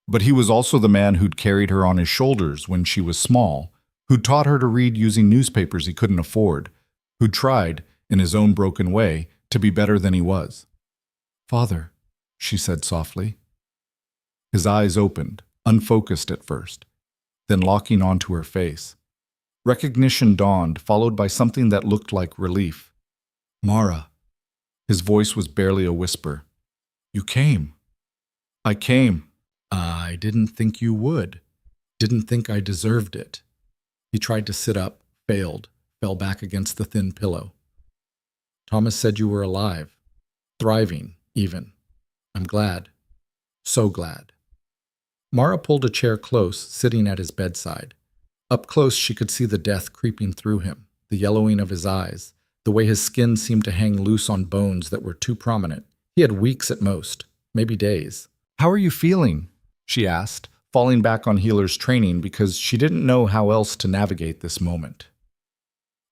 But he was also the man who'd carried her on his shoulders when she was small, who'd taught her to read using newspapers he couldn't afford, who'd tried, in his own broken way, to be better than he was. "Father," she said softly. His eyes opened, unfocused at first, then locking onto her face. Recognition dawned, followed by something that looked like relief. "Mara." His voice was barely a whisper. "You came." "I came. I didn't think you would. Didn't think I deserved it." He tried to sit up, failed, fell back against the thin pillow. "Thomas said you were alive. Thriving, even. I'm glad. So glad." Mara pulled a chair close, sitting at his bedside. Up close, she could see the death creeping through him, the yellowing of his eyes, the way his skin seemed to hang loose on bones that were too prominent. He had weeks at most, maybe days. "How are you feeling?" she asked, falling back on healer's training because she didn't know how else to navigate this moment.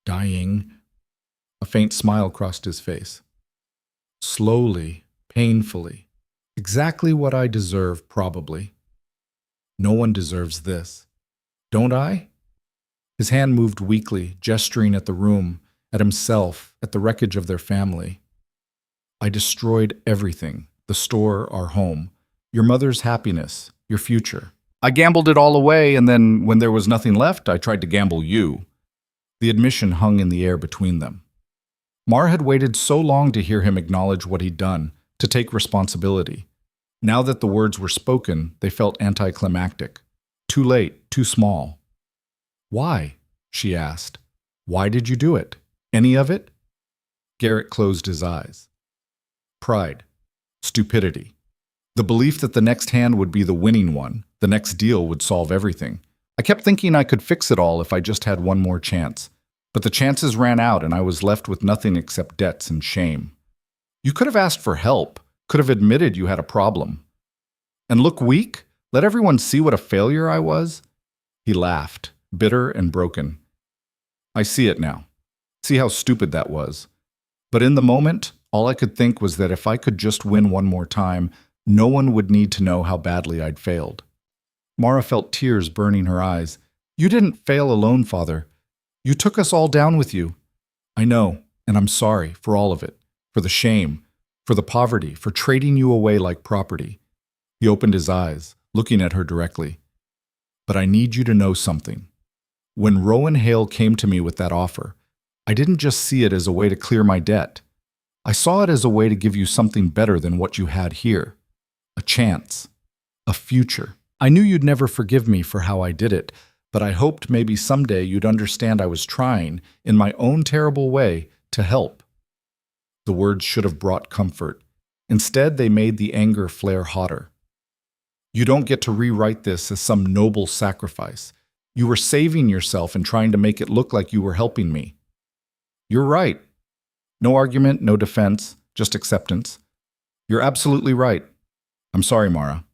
"Dying." A faint smile crossed his face. "Slowly, painfully. Exactly what I deserve, probably. No one deserves this. Don't I?" His hand moved weakly, gesturing at the room, at himself, at the wreckage of their family. "I destroyed everything, the store, our home, your mother's happiness, your future. I gambled it all away, and then, when there was nothing left, I tried to gamble you." The admission hung in the air between them. Mara had waited so long to hear him acknowledge what he'd done, to take responsibility. Now that the words were spoken, they felt anticlimactic. Too late, too small. "Why?" she asked. "Why did you do it? Any of it?" Garrett closed his eyes. Pride. Stupidity. The belief that the next hand would be the winning one, the next deal would solve everything. "I kept thinking I could fix it all if I just had one more chance. But the chances ran out and I was left with nothing except debts and shame. You could have asked for help, could have admitted you had a problem. And look weak? Let everyone see what a failure I was?" He laughed, bitter and broken. "I see it now. See how stupid that was. But in the moment, all I could think was that if I could just win one more time, no one would need to know how badly I'd failed." Mara felt tears burning her eyes. "You didn't fail alone, Father. You took us all down with you. I know, and I'm sorry for all of it, for the shame, for the poverty, for trading you away like property." He opened his eyes, looking at her directly. "But I need you to know something. When Rowan Hale came to me with that offer, I didn't just see it as a way to clear my debt. I saw it as a way to give you something better than what you had here. A chance. A future. I knew you'd never forgive me for how I did it, but I hoped maybe someday you'd understand I was trying, in my own terrible way, to help." The words should have brought comfort. Instead, they made the anger flare hotter. "You don't get to rewrite this as some noble sacrifice. You were saving yourself and trying to make it look like you were helping me." "You're right." No argument, no defense, just acceptance. "You're absolutely right. I'm sorry, Mara.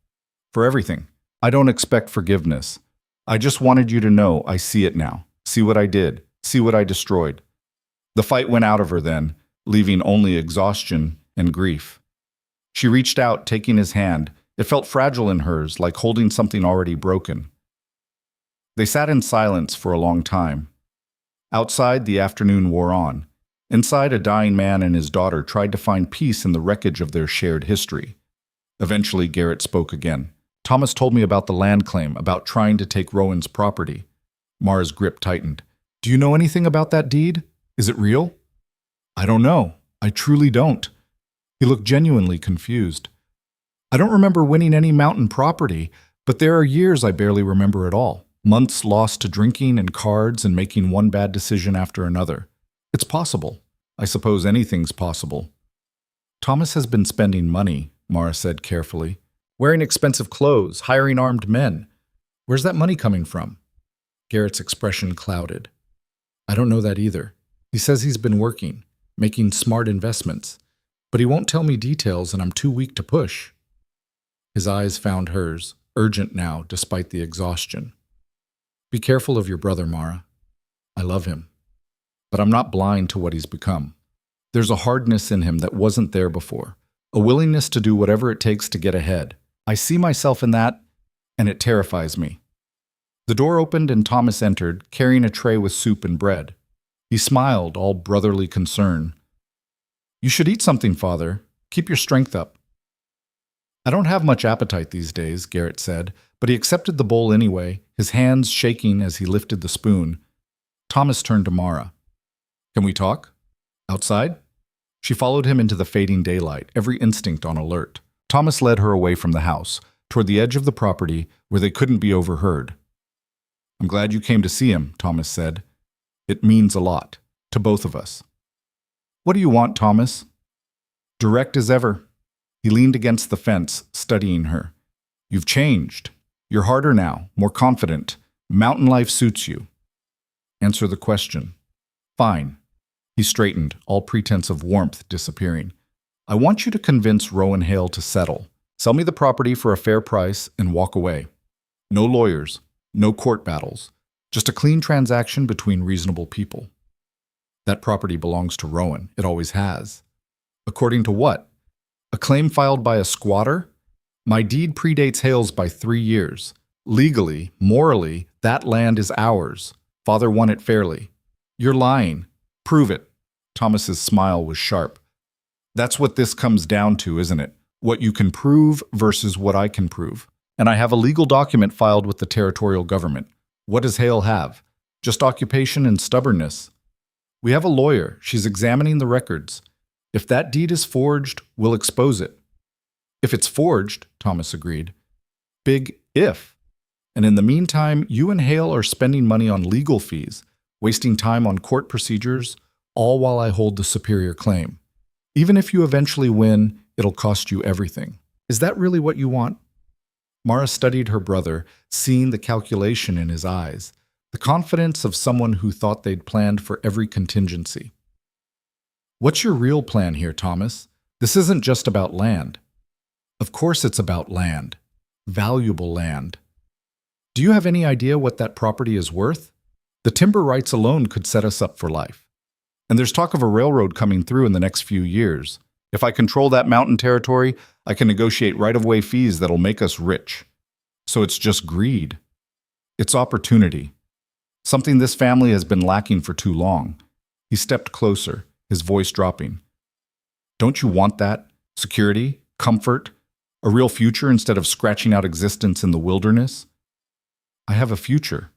For everything. I don't expect forgiveness. I just wanted you to know I see it now. See what I did. See what I destroyed." The fight went out of her then, leaving only exhaustion and grief. She reached out, taking his hand. It felt fragile in hers, like holding something already broken. They sat in silence for a long time. Outside, the afternoon wore on. Inside, a dying man and his daughter tried to find peace in the wreckage of their shared history. Eventually, Garrett spoke again. "Thomas told me about the land claim, about trying to take Rowan's property." Mara's grip tightened. "Do you know anything about that deed? Is it real?" "I don't know. I truly don't." He looked genuinely confused. "I don't remember winning any mountain property, but there are years I barely remember at all. Months lost to drinking and cards and making one bad decision after another. It's possible. I suppose anything's possible." "Thomas has been spending money," Mara said carefully. wearing expensive clothes, hiring armed men. Where's that money coming from? Garrett's expression clouded. I don't know that either. He says he's been working, making smart investments, but he won't tell me details and I'm too weak to push. His eyes found hers, urgent now despite the exhaustion. Be careful of your brother, Mara. I love him, but I'm not blind to what he's become. There's a hardness in him that wasn't there before, a willingness to do whatever it takes to get ahead. I see myself in that, and it terrifies me. The door opened and Thomas entered, carrying a tray with soup and bread. He smiled, all brotherly concern. You should eat something, Father. Keep your strength up. I don't have much appetite these days, Garrett said, but he accepted the bowl anyway, his hands shaking as he lifted the spoon. Thomas turned to Mara. Can we talk? Outside? She followed him into the fading daylight, every instinct on alert. Thomas led her away from the house, toward the edge of the property where they couldn't be overheard. I'm glad you came to see him, Thomas said. It means a lot, to both of us. What do you want, Thomas? Direct as ever. He leaned against the fence, studying her. You've changed. You're harder now, more confident. Mountain life suits you. Answer the question. Fine. He straightened, all pretense of warmth disappearing. I want you to convince Rowan Hale to settle. Sell me the property for a fair price and walk away. No lawyers, no court battles. Just a clean transaction between reasonable people. That property belongs to Rowan. It always has. According to what? A claim filed by a squatter? My deed predates Hale's by 3 years. Legally, morally, that land is ours. Father won it fairly. You're lying. Prove it. Thomas's smile was sharp. That's what this comes down to, isn't it? What you can prove versus what I can prove. And I have a legal document filed with the territorial government. What does Hale have? Just occupation and stubbornness. We have a lawyer. She's examining the records. If that deed is forged, we'll expose it. If it's forged, Thomas agreed. Big if. And in the meantime, you and Hale are spending money on legal fees, wasting time on court procedures, all while I hold the superior claim. Even if you eventually win, it'll cost you everything. Is that really what you want? Mara studied her brother, seeing the calculation in his eyes, the confidence of someone who thought they'd planned for every contingency. What's your real plan here, Thomas? This isn't just about land. Of course it's about land. Valuable land. Do you have any idea what that property is worth? The timber rights alone could set us up for life. And there's talk of a railroad coming through in the next few years. If I control that mountain territory, I can negotiate right-of-way fees that'll make us rich. So it's just greed. It's opportunity. Something this family has been lacking for too long. He stepped closer, his voice dropping. Don't you want that? Security? Comfort? A real future instead of scratching out existence in the wilderness? I have a future.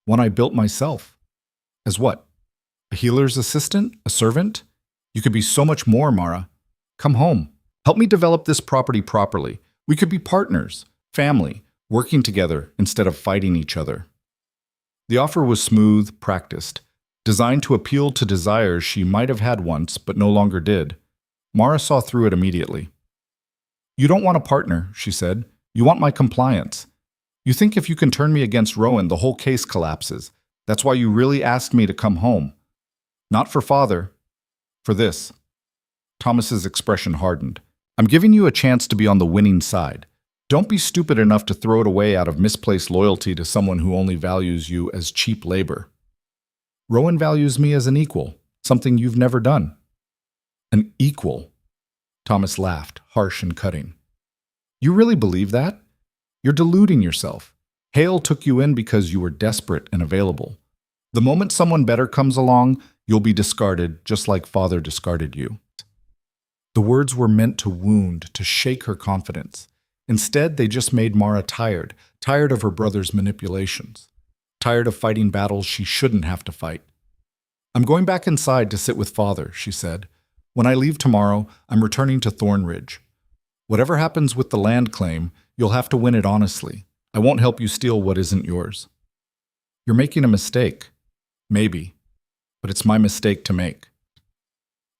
One I built myself. As what? A healer's assistant? A servant? You could be so much more, Mara. Come home. Help me develop this property properly. We could be partners, family, working together instead of fighting each other. The offer was smooth, practiced, designed to appeal to desires she might have had once but no longer did. Mara saw through it immediately. You don't want a partner, she said. You want my compliance. You think if you can turn me against Rowan, the whole case collapses. That's why you really asked me to come home. Not for Father. For this. Thomas's expression hardened. I'm giving you a chance to be on the winning side. Don't be stupid enough to throw it away out of misplaced loyalty to someone who only values you as cheap labor. Rowan values me as an equal, something you've never done. An equal. Thomas laughed, harsh and cutting. You really believe that? You're deluding yourself. Hale took you in because you were desperate and available. The moment someone better comes along, you'll be discarded just like Father discarded you. The words were meant to wound, to shake her confidence. Instead, they just made Mara tired of her brother's manipulations, tired of fighting battles she shouldn't have to fight. I'm going back inside to sit with Father, she said. When I leave tomorrow, I'm returning to Thornridge. Whatever happens with the land claim, you'll have to win it honestly. I won't help you steal what isn't yours. You're making a mistake. Maybe. But it's my mistake to make.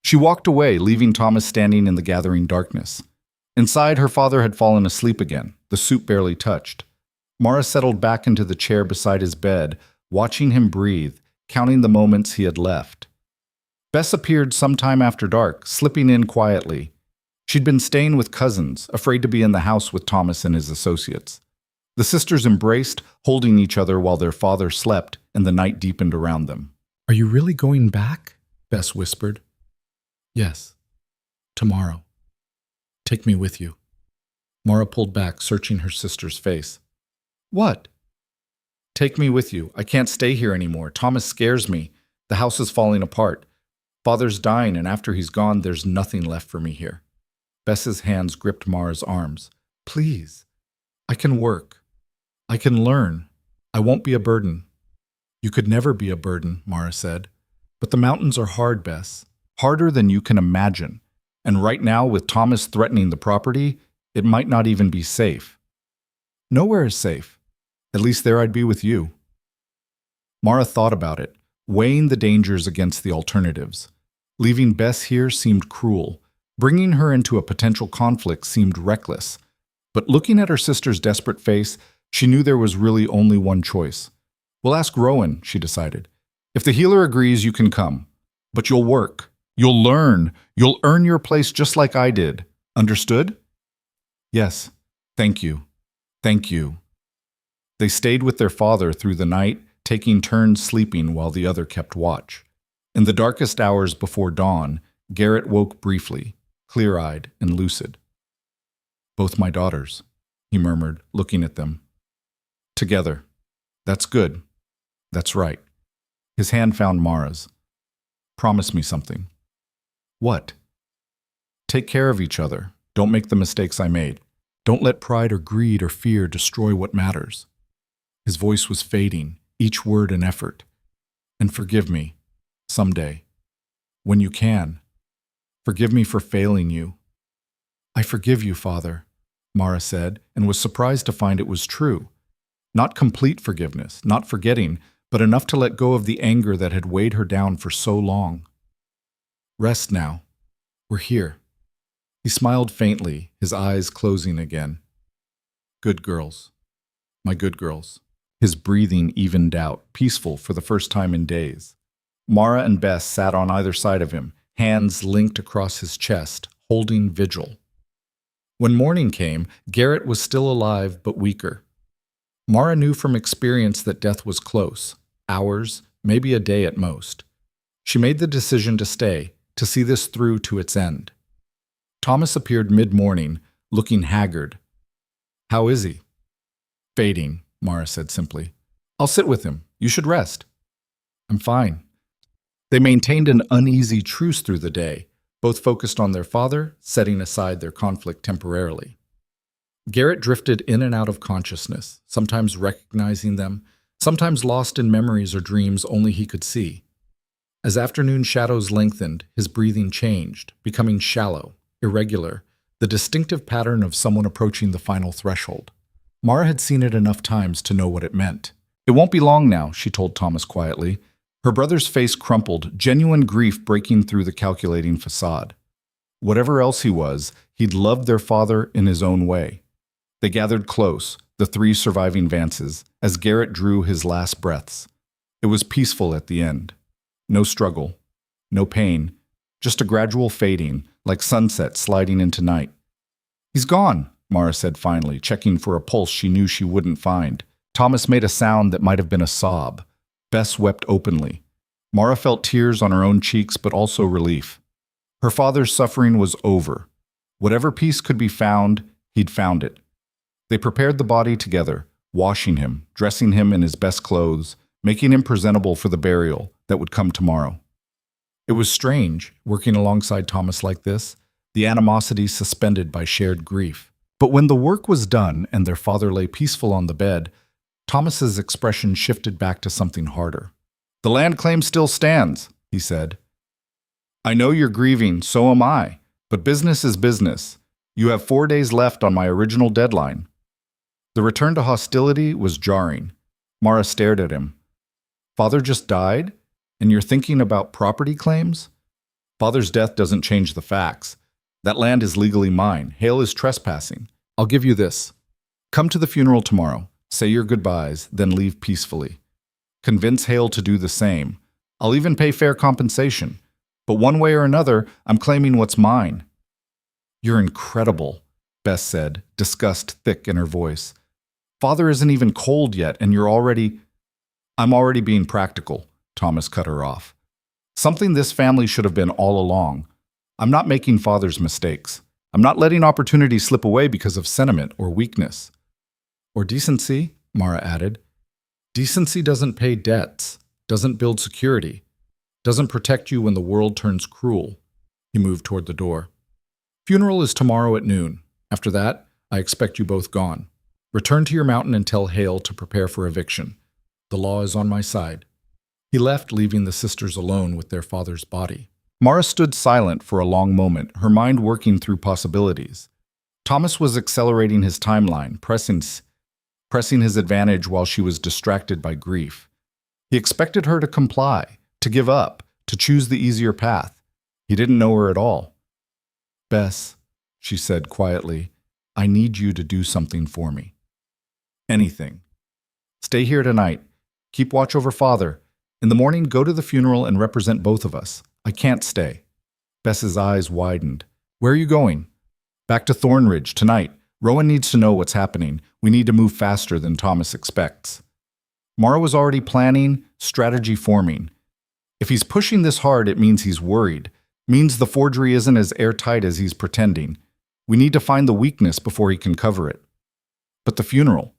She walked away, leaving Thomas standing in the gathering darkness. Inside, her father had fallen asleep again, the soup barely touched. Mara settled back into the chair beside his bed, watching him breathe, counting the moments he had left. Bess appeared sometime after dark, slipping in quietly. She'd been staying with cousins, afraid to be in the house with Thomas and his associates. The sisters embraced, holding each other while their father slept and the night deepened around them. "Are you really going back?" Bess whispered. "Yes. Tomorrow. Take me with you." Mara pulled back, searching her sister's face. "What?" "Take me with you. I can't stay here anymore. Thomas scares me. The house is falling apart. Father's dying, and after he's gone, there's nothing left for me here." Bess's hands gripped Mara's arms. "Please. I can work. I can learn. I won't be a burden." "You could never be a burden," Mara said. "But the mountains are hard, Bess. Harder than you can imagine. And right now, with Thomas threatening the property, it might not even be safe." "Nowhere is safe. At least there I'd be with you." Mara thought about it, weighing the dangers against the alternatives. Leaving Bess here seemed cruel. Bringing her into a potential conflict seemed reckless. But looking at her sister's desperate face, she knew there was really only one choice. "We'll ask Rowan," she decided. "If the healer agrees, you can come. But you'll work. You'll learn. You'll earn your place just like I did. Understood?" "Yes. Thank you. Thank you." They stayed with their father through the night, taking turns sleeping while the other kept watch. In the darkest hours before dawn, Garrett woke briefly, clear-eyed and lucid. "Both my daughters," he murmured, looking at them. "Together. That's good. That's right." His hand found Mara's. "Promise me something." "What?" "Take care of each other. Don't make the mistakes I made. Don't let pride or greed or fear destroy what matters." His voice was fading, each word an effort. "And forgive me. Someday. When you can. Forgive me for failing you." "I forgive you, Father," Mara said, and was surprised to find it was true. Not complete forgiveness, not forgetting, but enough to let go of the anger that had weighed her down for so long. "Rest now. We're here." He smiled faintly, his eyes closing again. "Good girls. My good girls." His breathing evened out, peaceful for the first time in days. Mara and Bess sat on either side of him, hands linked across his chest, holding vigil. When morning came, Garrett was still alive but weaker. Mara knew from experience that death was close, hours, maybe a day at most. She made the decision to stay, to see this through to its end. Thomas appeared mid-morning, looking haggard. "How is he?" "Fading," Mara said simply. "I'll sit with him. You should rest." "I'm fine." They maintained an uneasy truce through the day, both focused on their father, setting aside their conflict temporarily. Garrett drifted in and out of consciousness, sometimes recognizing them, sometimes lost in memories or dreams only he could see. As afternoon shadows lengthened, his breathing changed, becoming shallow, irregular, the distinctive pattern of someone approaching the final threshold. Mara had seen it enough times to know what it meant. "It won't be long now," she told Thomas quietly. Her brother's face crumpled, genuine grief breaking through the calculating facade. Whatever else he was, he'd loved their father in his own way. They gathered close, the three surviving Vances, as Garrett drew his last breaths. It was peaceful at the end. No struggle, no pain, just a gradual fading, like sunset sliding into night. "He's gone," Mara said finally, checking for a pulse she knew she wouldn't find. Thomas made a sound that might have been a sob. Bess wept openly. Mara felt tears on her own cheeks, but also relief. Her father's suffering was over. Whatever peace could be found, he'd found it. They prepared the body together, washing him, dressing him in his best clothes, making him presentable for the burial that would come tomorrow. It was strange, working alongside Thomas like this, the animosity suspended by shared grief. But when the work was done and their father lay peaceful on the bed, Thomas's expression shifted back to something harder. "The land claim still stands," he said. "I know you're grieving, so am I, but business is business. You have 4 days left on my original deadline." The return to hostility was jarring. Mara stared at him. "Father just died? And you're thinking about property claims?" "Father's death doesn't change the facts. That land is legally mine. Hale is trespassing. I'll give you this. Come to the funeral tomorrow, say your goodbyes, then leave peacefully. Convince Hale to do the same. I'll even pay fair compensation. But one way or another, I'm claiming what's mine." "You're incredible," Bess said, disgust thick in her voice. "Father isn't even cold yet, and you're already—" "I'm already being practical," Thomas cut her off. "Something this family should have been all along. I'm not making Father's mistakes. I'm not letting opportunities slip away because of sentiment or weakness." "Or decency," Mara added. "Decency doesn't pay debts, doesn't build security, doesn't protect you when the world turns cruel." He moved toward the door. "Funeral is tomorrow at noon. After that, I expect you both gone. Return to your mountain and tell Hale to prepare for eviction. The law is on my side." He left, leaving the sisters alone with their father's body. Mara stood silent for a long moment, her mind working through possibilities. Thomas was accelerating his timeline, pressing his advantage while she was distracted by grief. He expected her to comply, to give up, to choose the easier path. He didn't know her at all. "Bess," she said quietly, "I need you to do something for me. Anything. Stay here tonight. Keep watch over Father. In the morning, go to the funeral and represent both of us. I can't stay." Bess's eyes widened. "Where are you going?" "Back to Thornridge, tonight. Rowan needs to know what's happening. We need to move faster than Thomas expects." Mara was already planning, strategy forming. If he's pushing this hard, it means he's worried. Means the forgery isn't as airtight as he's pretending. We need to find the weakness before he can cover it. "But the funeral,"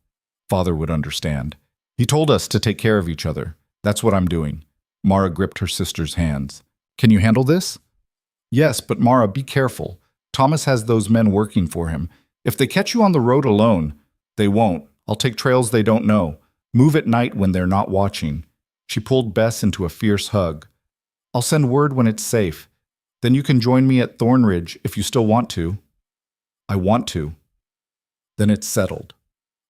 Father would understand. "He told us to take care of each other. That's what I'm doing." Mara gripped her sister's hands. "Can you handle this?" "Yes, but Mara, be careful. Thomas has those men working for him. If they catch you on the road alone—" "They won't. I'll take trails they don't know. Move at night when they're not watching." She pulled Bess into a fierce hug. "I'll send word when it's safe. Then you can join me at Thornridge if you still want to." "I want to." "Then it's settled."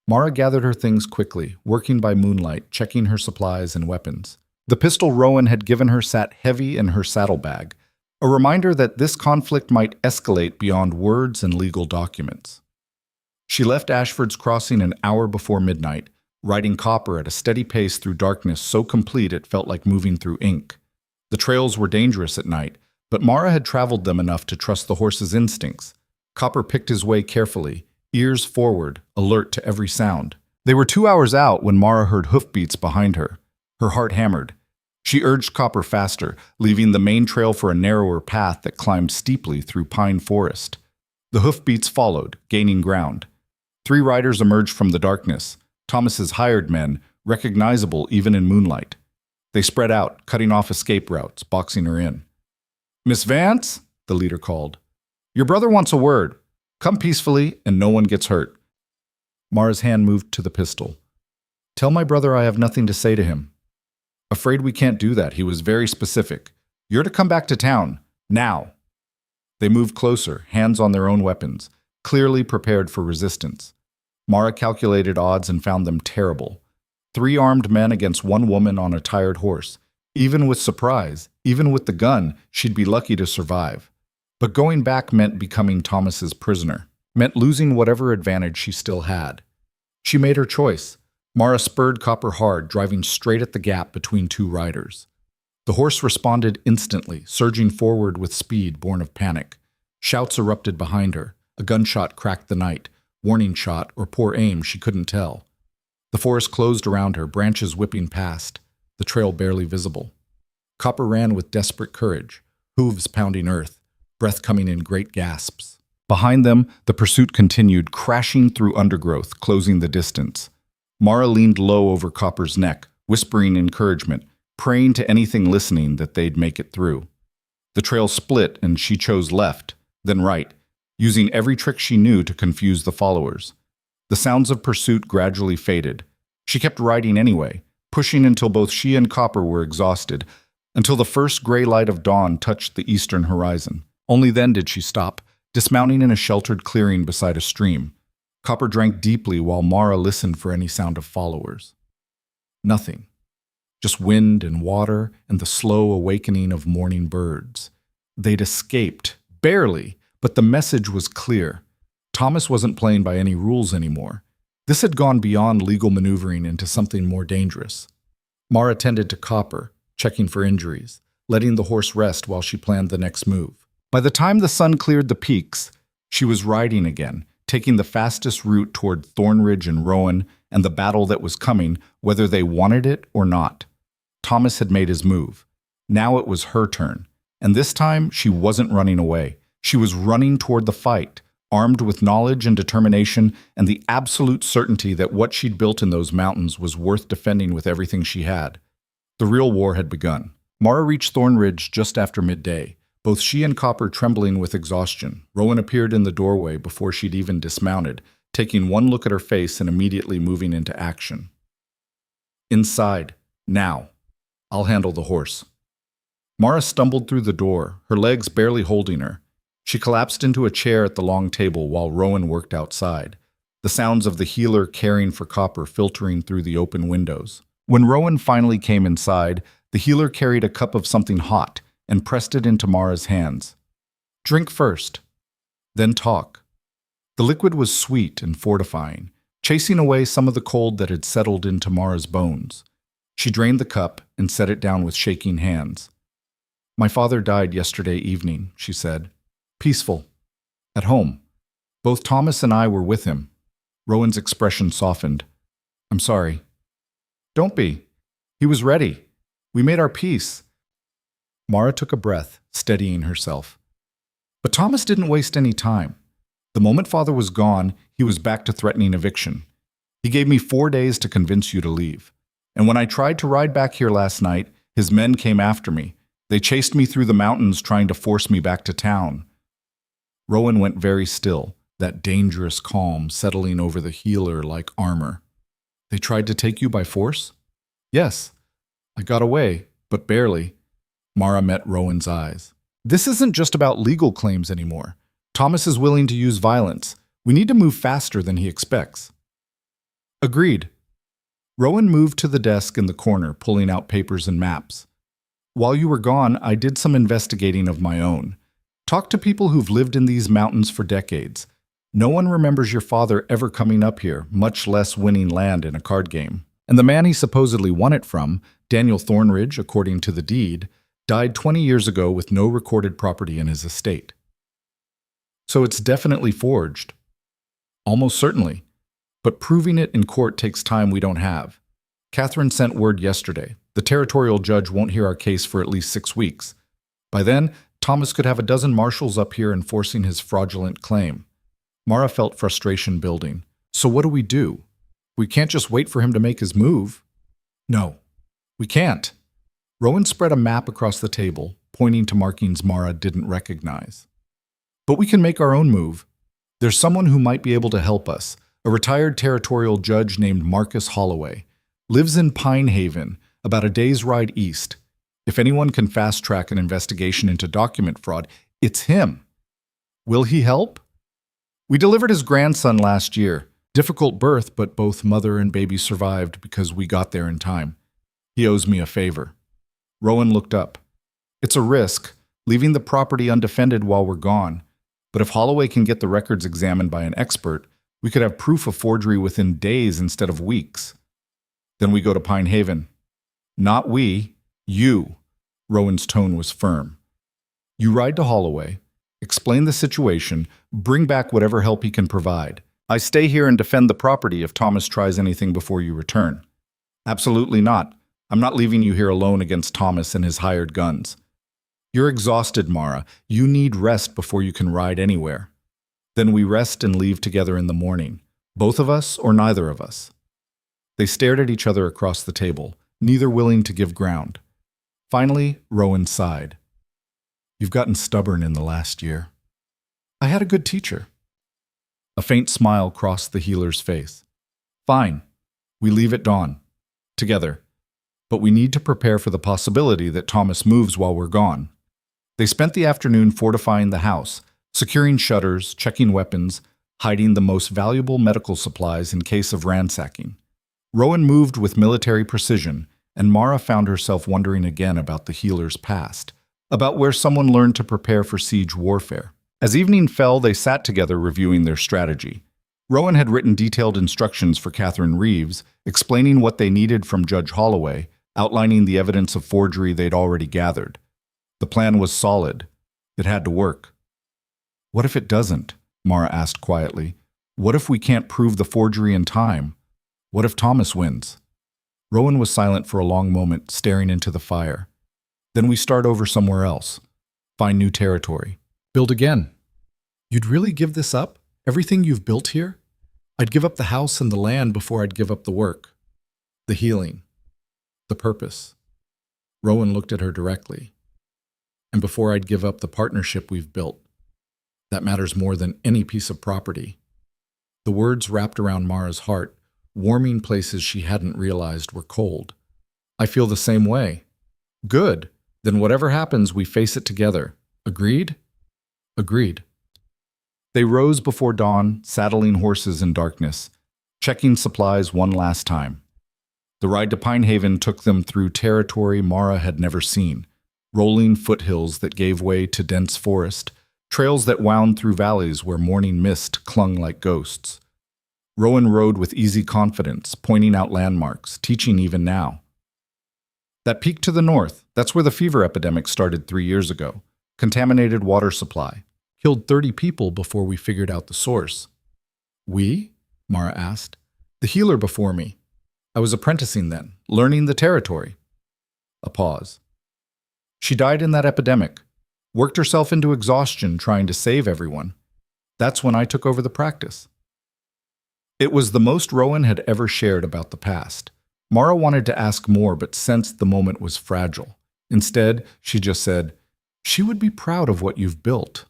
Mara gathered her things quickly, working by moonlight, checking her supplies and weapons. The pistol Rowan had given her sat heavy in her saddlebag, a reminder that this conflict might escalate beyond words and legal documents. She left Ashford's Crossing an hour before midnight, riding Copper at a steady pace through darkness so complete it felt like moving through ink. The trails were dangerous at night, but Mara had traveled them enough to trust the horse's instincts. Copper picked his way carefully, ears forward, alert to every sound. They were 2 hours out when Mara heard hoofbeats behind her. Her heart hammered. She urged Copper faster, leaving the main trail for a narrower path that climbed steeply through pine forest. The hoofbeats followed, gaining ground. 3 riders emerged from the darkness, Thomas's hired men, recognizable even in moonlight. They spread out, cutting off escape routes, boxing her in. "Miss Vance," the leader called. "Your brother wants a word. Come peacefully, and no one gets hurt." Mara's hand moved to the pistol. "Tell my brother I have nothing to say to him." "Afraid we can't do that. He was very specific. You're to come back to town. Now." They moved closer, hands on their own weapons, clearly prepared for resistance. Mara calculated odds and found them terrible. 3 armed men against 1 woman on a tired horse. Even with surprise, even with the gun, she'd be lucky to survive. But going back meant becoming Thomas's prisoner, meant losing whatever advantage she still had. She made her choice. Mara spurred Copper hard, driving straight at the gap between 2 riders. The horse responded instantly, surging forward with speed born of panic. Shouts erupted behind her. A gunshot cracked the night. Warning shot or poor aim, she couldn't tell. The forest closed around her, branches whipping past, the trail barely visible. Copper ran with desperate courage, hooves pounding earth, breath coming in great gasps. Behind them, the pursuit continued, crashing through undergrowth, closing the distance. Mara leaned low over Copper's neck, whispering encouragement, praying to anything listening that they'd make it through. The trail split and she chose left, then right, using every trick she knew to confuse the followers. The sounds of pursuit gradually faded. She kept riding anyway, pushing until both she and Copper were exhausted, until the first gray light of dawn touched the eastern horizon. Only then did she stop, dismounting in a sheltered clearing beside a stream. Copper drank deeply while Mara listened for any sound of followers. Nothing. Just wind and water and the slow awakening of morning birds. They'd escaped, barely, But the message was clear. Thomas wasn't playing by any rules anymore. This had gone beyond legal maneuvering into something more dangerous. Mara tended to Copper, checking for injuries, letting the horse rest while she planned the next move. By the time the sun cleared the peaks, she was riding again, taking the fastest route toward Thornridge and Rowan and the battle that was coming, whether they wanted it or not. Thomas had made his move. Now it was her turn, and this time she wasn't running away. She was running toward the fight, armed with knowledge and determination and the absolute certainty that what she'd built in those mountains was worth defending with everything she had. The real war had begun. Mara reached Thornridge just after midday, both she and Copper trembling with exhaustion. Rowan appeared in the doorway before she'd even dismounted, taking one look at her face and immediately moving into action. Inside, now. I'll handle the horse. Mara stumbled through the door, her legs barely holding her. She collapsed into a chair at the long table while Rowan worked outside, the sounds of the healer caring for Copper filtering through the open windows. When Rowan finally came inside, the healer carried a cup of something hot and pressed it into Mara's hands. Drink first, then talk. The liquid was sweet and fortifying, chasing away some of the cold that had settled into Mara's bones. She drained the cup and set it down with shaking hands. My father died yesterday evening, she said. Peaceful. At home. Both Thomas and I were with him. Rowan's expression softened. I'm sorry. Don't be. He was ready. We made our peace. Mara took a breath, steadying herself. But Thomas didn't waste any time. The moment father was gone, he was back to threatening eviction. He gave me 4 days to convince you to leave. And when I tried to ride back here last night, his men came after me. They chased me through the mountains trying to force me back to town. Rowan went very still, that dangerous calm settling over the healer like armor. They tried to take you by force? Yes. I got away, but barely. Mara met Rowan's eyes. This isn't just about legal claims anymore. Thomas is willing to use violence. We need to move faster than he expects. Agreed. Rowan moved to the desk in the corner, pulling out papers and maps. While you were gone, I did some investigating of my own. Talked to people who've lived in these mountains for decades. No one remembers your father ever coming up here, much less winning land in a card game. And the man he supposedly won it from, Daniel Thornridge, according to the deed, died 20 years ago with no recorded property in his estate. So it's definitely forged. Almost certainly. But proving it in court takes time we don't have. Catherine sent word yesterday. The territorial judge won't hear our case for at least 6 weeks. By then, Thomas could have a dozen marshals up here enforcing his fraudulent claim. Mara felt frustration building. So what do? We can't just wait for him to make his move. No, we can't. Rowan spread a map across the table, pointing to markings Mara didn't recognize. But we can make our own move. There's someone who might be able to help us, a retired territorial judge named Marcus Holloway. Lives in Pine Haven, about a day's ride east. If anyone can fast-track an investigation into document fraud, it's him. Will he help? We delivered his grandson last year. Difficult birth, but both mother and baby survived because we got there in time. He owes me a favor. Rowan looked up. It's a risk, leaving the property undefended while we're gone. But if Holloway can get the records examined by an expert, we could have proof of forgery within days instead of weeks. Then we go to Pine Haven. Not we, you. Rowan's tone was firm. You ride to Holloway, explain the situation, bring back whatever help he can provide. I stay here and defend the property if Thomas tries anything before you return. Absolutely not. I'm not leaving you here alone against Thomas and his hired guns. You're exhausted, Mara. You need rest before you can ride anywhere. Then we rest and leave together in the morning. Both of us or neither of us. They stared at each other across the table, neither willing to give ground. Finally, Rowan sighed. You've gotten stubborn in the last year. I had a good teacher. A faint smile crossed the healer's face. Fine. We leave at dawn. Together. But we need to prepare for the possibility that Thomas moves while we're gone. They spent the afternoon fortifying the house, securing shutters, checking weapons, hiding the most valuable medical supplies in case of ransacking. Rowan moved with military precision, and Mara found herself wondering again about the healer's past, about where someone learned to prepare for siege warfare. As evening fell, they sat together reviewing their strategy. Rowan had written detailed instructions for Catherine Reeves, explaining what they needed from Judge Holloway, outlining the evidence of forgery they'd already gathered. The plan was solid. It had to work. "What if it doesn't?" Mara asked quietly. "What if we can't prove the forgery in time? What if Thomas wins?" Rowan was silent for a long moment, staring into the fire. "Then we start over somewhere else. Find new territory. Build again." "You'd really give this up? Everything you've built here?" "I'd give up the house and the land before I'd give up the work. The healing. The purpose." Rowan looked at her directly. "And before I'd give up the partnership we've built. That matters more than any piece of property." The words wrapped around Mara's heart, warming places she hadn't realized were cold. "I feel the same way." "Good. Then whatever happens, we face it together. Agreed?" "Agreed." They rose before dawn, saddling horses in darkness, checking supplies one last time. The ride to Pinehaven took them through territory Mara had never seen, rolling foothills that gave way to dense forest, trails that wound through valleys where morning mist clung like ghosts. Rowan rode with easy confidence, pointing out landmarks, teaching even now. "That peak to the north, that's where the fever epidemic started 3 years ago. Contaminated water supply. Killed 30 people before we figured out the source." "We?" Mara asked. "The healer before me. I was apprenticing then, learning the territory." A pause. "She died in that epidemic. Worked herself into exhaustion trying to save everyone. That's when I took over the practice." It was the most Rowan had ever shared about the past. Mara wanted to ask more but sensed the moment was fragile. Instead, she just said, "She would be proud of what you've built."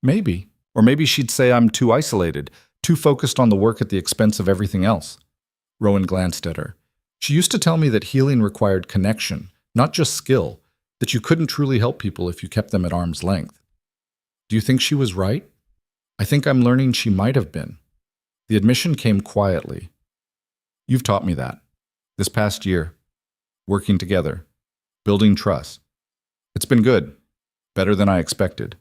"Maybe. Or maybe she'd say I'm too isolated, too focused on the work at the expense of everything else." Rowan glanced at her. "She used to tell me that healing required connection, not just skill, that you couldn't truly help people if you kept them at arm's length." "Do you think she was right?" "I think I'm learning she might have been." The admission came quietly. "You've taught me that. This past year. Working together. Building trust. It's been good. Better than I expected."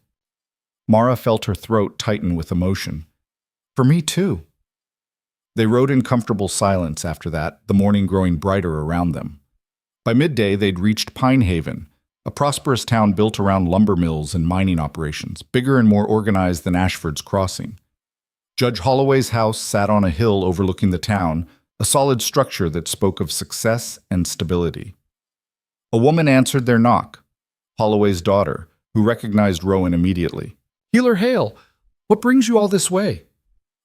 Mara felt her throat tighten with emotion. "For me too." They rode in comfortable silence after that, the morning growing brighter around them. By midday, they'd reached Pinehaven, a prosperous town built around lumber mills and mining operations, bigger and more organized than Ashford's Crossing. Judge Holloway's house sat on a hill overlooking the town, a solid structure that spoke of success and stability. A woman answered their knock, Holloway's daughter, who recognized Rowan immediately. "Healer Hale, what brings you all this way?"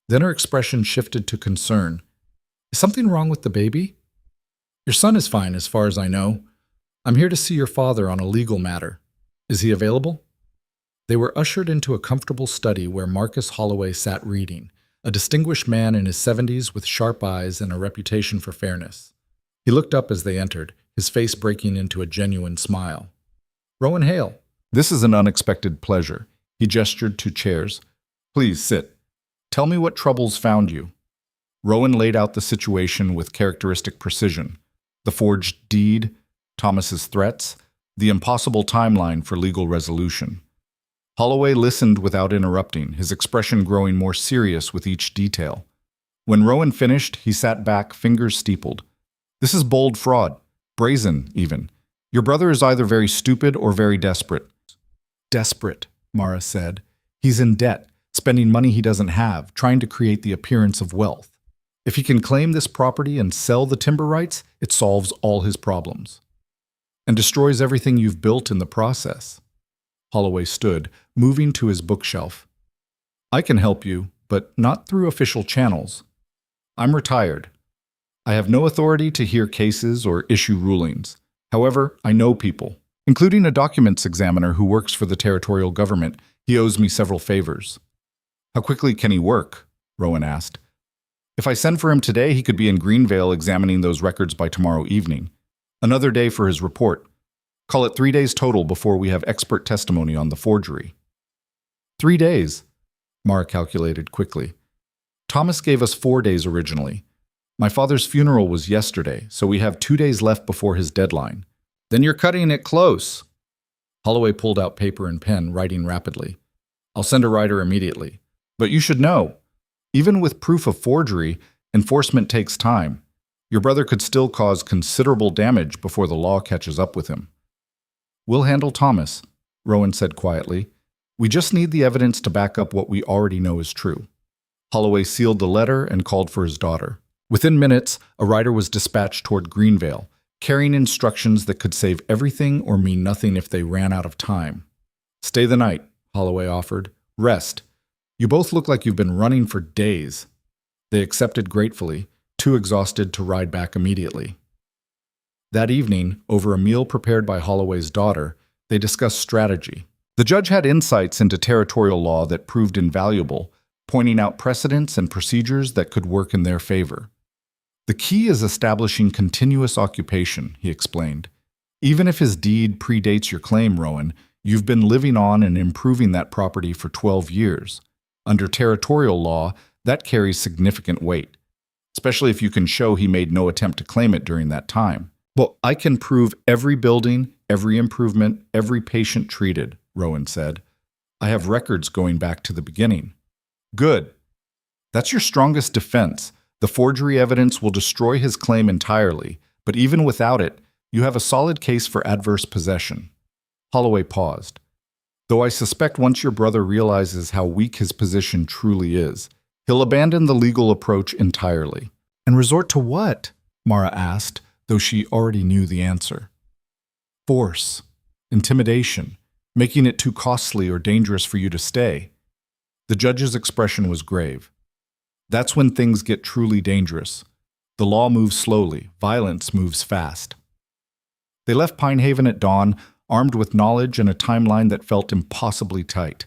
Then her expression shifted to concern. "Is something wrong with the baby?" "Your son is fine as far as I know. I'm here to see your father on a legal matter. Is he available?" They were ushered into a comfortable study where Marcus Holloway sat reading, a distinguished man in his 70s with sharp eyes and a reputation for fairness. He looked up as they entered, his face breaking into a genuine smile. "Rowan Hale." "This is an unexpected pleasure." He gestured to chairs. "Please sit. Tell me what troubles found you." Rowan laid out the situation with characteristic precision. The forged deed, Thomas's threats, the impossible timeline for legal resolution. Holloway listened without interrupting, his expression growing more serious with each detail. When Rowan finished, he sat back, fingers steepled. "This is bold fraud, brazen even. Your brother is either very stupid or very desperate." "Desperate," Mara said. "He's in debt, spending money he doesn't have, trying to create the appearance of wealth. If he can claim this property and sell the timber rights, it solves all his problems. And destroys everything you've built in the process." Holloway stood, moving to his bookshelf. "I can help you, but not through official channels. I'm retired. I have no authority to hear cases or issue rulings. However, I know people, including a documents examiner who works for the territorial government. He owes me several favors." "How quickly can he work?" Rowan asked. "If I send for him today, he could be in Greenvale examining those records by tomorrow evening. Another day for his report. Call it 3 days total before we have expert testimony on the forgery." 3 days, Mara calculated quickly. "Thomas gave us 4 days originally. My father's funeral was yesterday, so we have 2 days left before his deadline." "Then you're cutting it close." Holloway pulled out paper and pen, writing rapidly. I'll send a rider immediately. But you should know, even with proof of forgery, enforcement takes time. Your brother could still cause considerable damage before the law catches up with him. We'll handle Thomas, Rowan said quietly. We just need the evidence to back up what we already know is true. Holloway sealed the letter and called for his daughter. Within minutes, a rider was dispatched toward Greenvale, carrying instructions that could save everything or mean nothing if they ran out of time. Stay the night, Holloway offered. Rest. You both look like you've been running for days. They accepted gratefully, too exhausted to ride back immediately. That evening, over a meal prepared by Holloway's daughter, they discussed strategy. The judge had insights into territorial law that proved invaluable, pointing out precedents and procedures that could work in their favor. The key is establishing continuous occupation, he explained. Even if his deed predates your claim, Rowan, you've been living on and improving that property for 12 years. Under territorial law, that carries significant weight, especially if you can show he made no attempt to claim it during that time. Well, I can prove every building, every improvement, every patient treated, Rowan said. I have records going back to the beginning. Good. That's your strongest defense. The forgery evidence will destroy his claim entirely, but even without it, you have a solid case for adverse possession. Holloway paused. Though I suspect once your brother realizes how weak his position truly is, he'll abandon the legal approach entirely. And resort to what? Mara asked, though she already knew the answer. Force. Intimidation. Making it too costly or dangerous for you to stay. The judge's expression was grave. That's when things get truly dangerous. The law moves slowly. Violence moves fast. They left Pine Haven at dawn, armed with knowledge and a timeline that felt impossibly tight.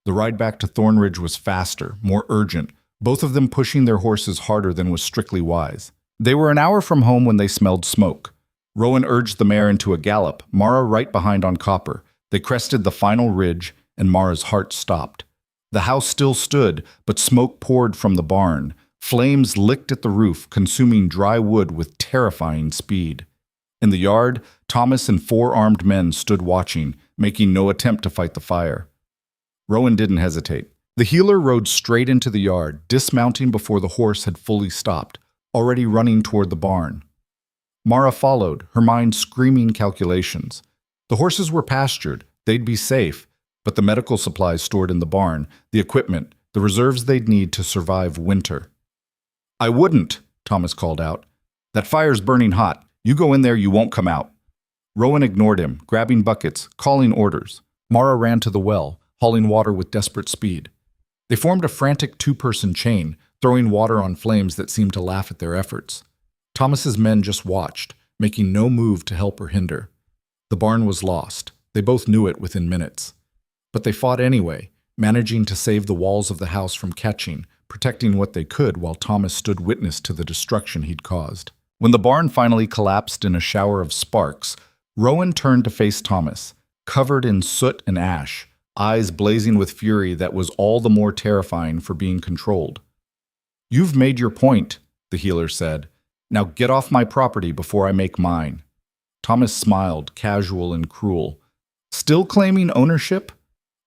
The ride back to Thornridge was faster, more urgent, both of them pushing their horses harder than was strictly wise. They were an hour from home when they smelled smoke. Rowan urged the mare into a gallop, Mara right behind on Copper. They crested the final ridge, and Mara's heart stopped. The house still stood, but smoke poured from the barn. Flames licked at the roof, consuming dry wood with terrifying speed. In the yard, Thomas and 4 armed men stood watching, making no attempt to fight the fire. Rowan didn't hesitate. The healer rode straight into the yard, dismounting before the horse had fully stopped, already running toward the barn. Mara followed, her mind screaming calculations. The horses were pastured, they'd be safe, but the medical supplies stored in the barn, the equipment, the reserves they'd need to survive winter. I wouldn't, Thomas called out. That fire's burning hot. You go in there, you won't come out. Rowan ignored him, grabbing buckets, calling orders. Mara ran to the well, hauling water with desperate speed. They formed a frantic 2-person chain, throwing water on flames that seemed to laugh at their efforts. Thomas's men just watched, making no move to help or hinder. The barn was lost. They both knew it within minutes. But they fought anyway, managing to save the walls of the house from catching, protecting what they could while Thomas stood witness to the destruction he'd caused. When the barn finally collapsed in a shower of sparks, Rowan turned to face Thomas, covered in soot and ash, eyes blazing with fury that was all the more terrifying for being controlled. You've made your point, the healer said. Now get off my property before I make mine. Thomas smiled, casual and cruel. Still claiming ownership?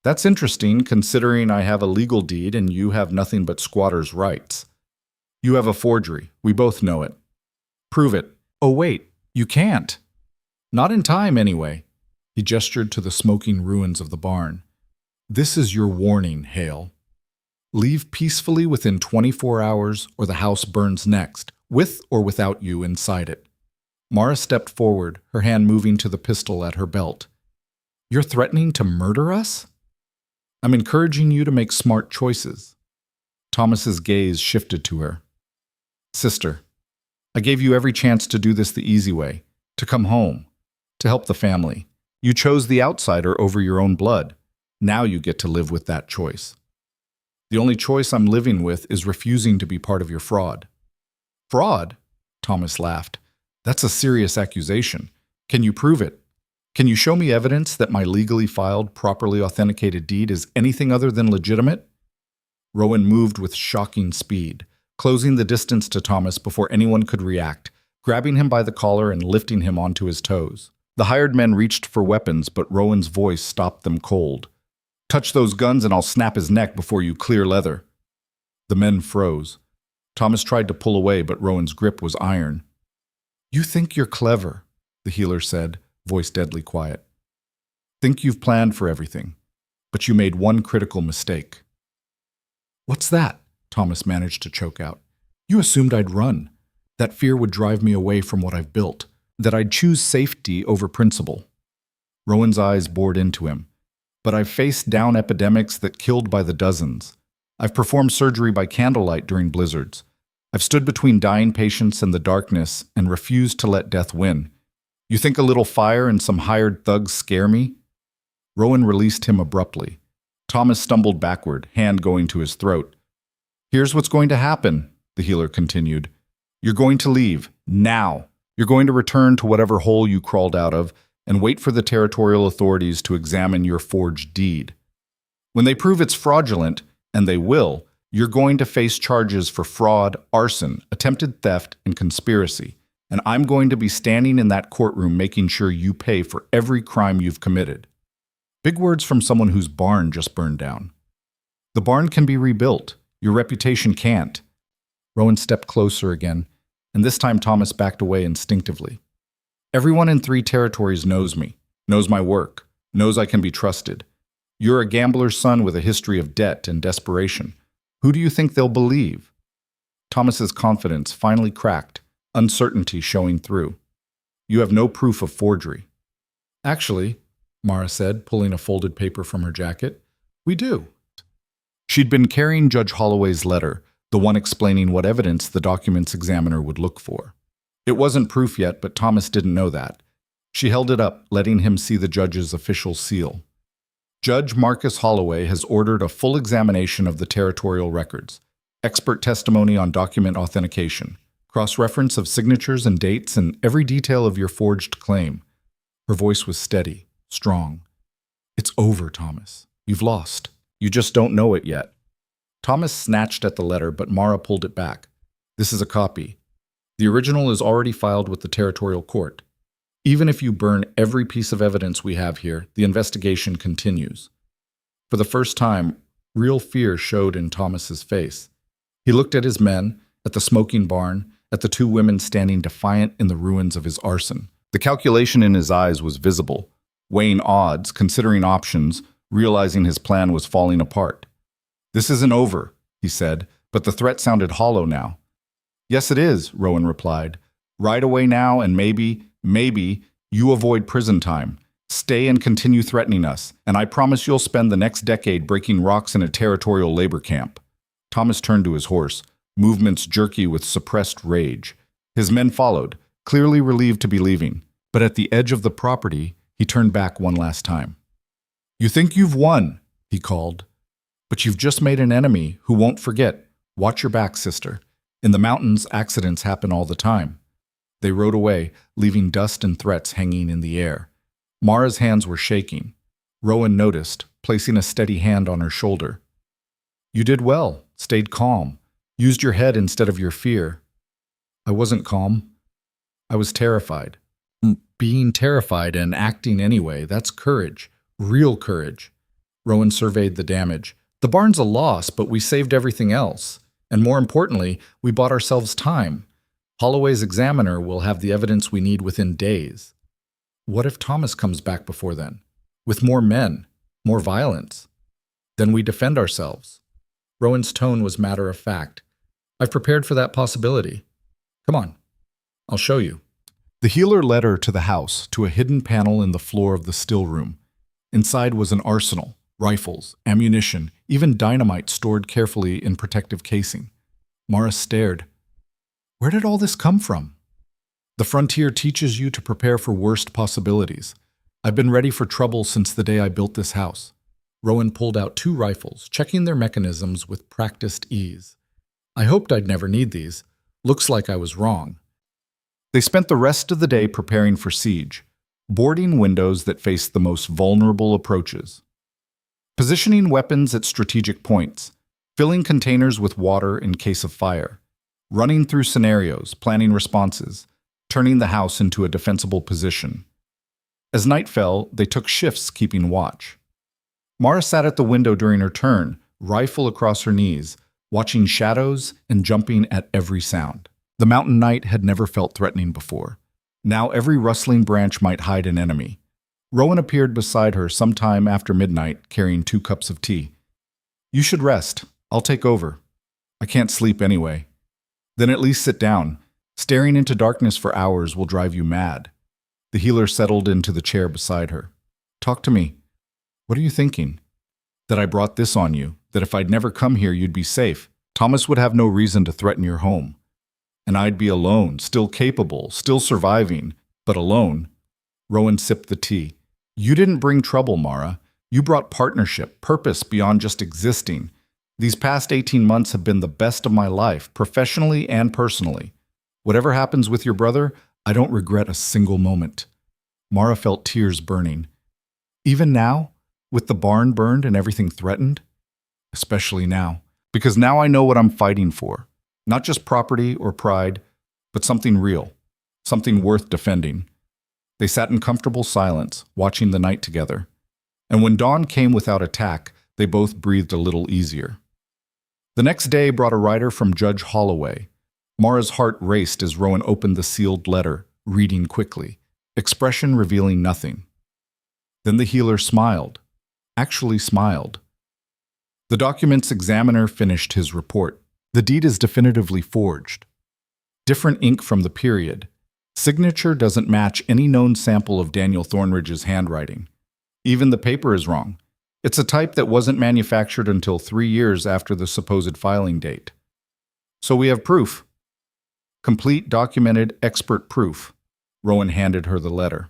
That's interesting, considering I have a legal deed and you have nothing but squatter's rights. You have a forgery. We both know it. Prove it. Oh, wait, you can't. Not in time, anyway. He gestured to the smoking ruins of the barn. This is your warning, Hale. Leave peacefully within 24 hours or the house burns next, with or without you inside it. Mara stepped forward, her hand moving to the pistol at her belt. You're threatening to murder us? I'm encouraging you to make smart choices. Thomas's gaze shifted to her. Sister, I gave you every chance to do this the easy way, to come home, to help the family. You chose the outsider over your own blood. Now you get to live with that choice. The only choice I'm living with is refusing to be part of your fraud. Fraud? Thomas laughed. That's a serious accusation. Can you prove it? Can you show me evidence that my legally filed, properly authenticated deed is anything other than legitimate? Rowan moved with shocking speed, closing the distance to Thomas before anyone could react, grabbing him by the collar and lifting him onto his toes. The hired men reached for weapons, but Rowan's voice stopped them cold. Touch those guns and I'll snap his neck before you clear leather." The men froze. Thomas tried to pull away, but Rowan's grip was iron. "You think you're clever," the healer said, voice deadly quiet. "Think you've planned for everything, but you made one critical mistake." "What's that?" Thomas managed to choke out. "You assumed I'd run. That fear would drive me away from what I've built, that I'd choose safety over principle." Rowan's eyes bored into him. "But I've faced down epidemics that killed by the dozens. I've performed surgery by candlelight during blizzards. I've stood between dying patients and the darkness and refused to let death win. You think a little fire and some hired thugs scare me?" Rowan released him abruptly. Thomas stumbled backward, hand going to his throat. "Here's what's going to happen," the healer continued. "You're going to leave, now. You're going to return to whatever hole you crawled out of and wait for the territorial authorities to examine your forged deed. When they prove it's fraudulent, and they will, you're going to face charges for fraud, arson, attempted theft, and conspiracy. And I'm going to be standing in that courtroom making sure you pay for every crime you've committed." Big words from someone whose barn just burned down. "The barn can be rebuilt. Your reputation can't." Rowan stepped closer again, and this time Thomas backed away instinctively. "Everyone in 3 territories knows me, knows my work, knows I can be trusted. You're a gambler's son with a history of debt and desperation. Who do you think they'll believe?" Thomas's confidence finally cracked, uncertainty showing through. "You have no proof of forgery." "Actually," Mara said, pulling a folded paper from her jacket, "we do." She'd been carrying Judge Holloway's letter, the one explaining what evidence the document's examiner would look for. It wasn't proof yet, but Thomas didn't know that. She held it up, letting him see the judge's official seal. "Judge Marcus Holloway has ordered a full examination of the territorial records, expert testimony on document authentication, cross-reference of signatures and dates, and every detail of your forged claim." Her voice was steady, strong. "It's over, Thomas. You've lost. You just don't know it yet." Thomas snatched at the letter, but Mara pulled it back. "This is a copy. The original is already filed with the territorial court. Even if you burn every piece of evidence we have here, the investigation continues." For the first time, real fear showed in Thomas's face. He looked at his men, at the smoking barn, at the 2 women standing defiant in the ruins of his arson. The calculation in his eyes was visible, weighing odds, considering options, realizing his plan was falling apart. "This isn't over," he said, but the threat sounded hollow now. "Yes, it is," Rowan replied. "Right away now, and maybe you avoid prison time. Stay and continue threatening us, and I promise you'll spend the next decade breaking rocks in a territorial labor camp." Thomas turned to his horse, movements jerky with suppressed rage. His men followed, clearly relieved to be leaving, but at the edge of the property, he turned back one last time. "You think you've won," he called, "but you've just made an enemy who won't forget. Watch your back, sister. In the mountains, accidents happen all the time." They rode away, leaving dust and threats hanging in the air. Mara's hands were shaking. Rowan noticed, placing a steady hand on her shoulder. "You did well, stayed calm, used your head instead of your fear." "I wasn't calm. I was terrified." "Being terrified and acting anyway, that's courage, real courage." Rowan surveyed the damage. "The barn's a loss, but we saved everything else. And more importantly, we bought ourselves time. Holloway's examiner will have the evidence we need within days. What if Thomas comes back before then? With more men, more violence? Then we defend ourselves." Rowan's tone was matter of fact. "I've prepared for that possibility. Come on, I'll show you." The healer led her to the house, to a hidden panel in the floor of the still room. Inside was an arsenal, rifles, ammunition, even dynamite stored carefully in protective casing. Mara stared. "Where did all this come from?" "The frontier teaches you to prepare for worst possibilities. I've been ready for trouble since the day I built this house." Rowan pulled out 2 rifles, checking their mechanisms with practiced ease. "I hoped I'd never need these. Looks like I was wrong." They spent the rest of the day preparing for siege, boarding windows that faced the most vulnerable approaches, positioning weapons at strategic points, filling containers with water in case of fire, running through scenarios, planning responses, turning the house into a defensible position. As night fell, they took shifts keeping watch. Mara sat at the window during her turn, rifle across her knees, watching shadows and jumping at every sound. The mountain night had never felt threatening before. Now every rustling branch might hide an enemy. Rowan appeared beside her sometime after midnight, carrying 2 cups of tea. "You should rest. I'll take over. I can't sleep anyway." "Then at least sit down. Staring into darkness for hours will drive you mad." The healer settled into the chair beside her. "Talk to me. What are you thinking?" "That I brought this on you, that if I'd never come here you'd be safe. Thomas would have no reason to threaten your home. And I'd be alone, still capable, still surviving, but alone." Rowan sipped the tea. "You didn't bring trouble, Mara. You brought partnership, purpose beyond just existing. These past 18 months have been the best of my life, professionally and personally. Whatever happens with your brother, I don't regret a single moment." Mara felt tears burning. "Even now, with the barn burned and everything threatened?" "Especially now, because now I know what I'm fighting for. Not just property or pride, but something real, something worth defending." They sat in comfortable silence, watching the night together. And when dawn came without attack, they both breathed a little easier. The next day brought a rider from Judge Holloway. Mara's heart raced as Rowan opened the sealed letter, reading quickly, expression revealing nothing. Then the healer smiled, actually smiled. The document's examiner finished his report. "The deed is definitively forged. Different ink from the period. Signature doesn't match any known sample of Daniel Thornridge's handwriting. Even the paper is wrong. It's a type that wasn't manufactured until 3 years after the supposed filing date. So we have proof. Complete, documented, expert proof." Rowan handed her the letter.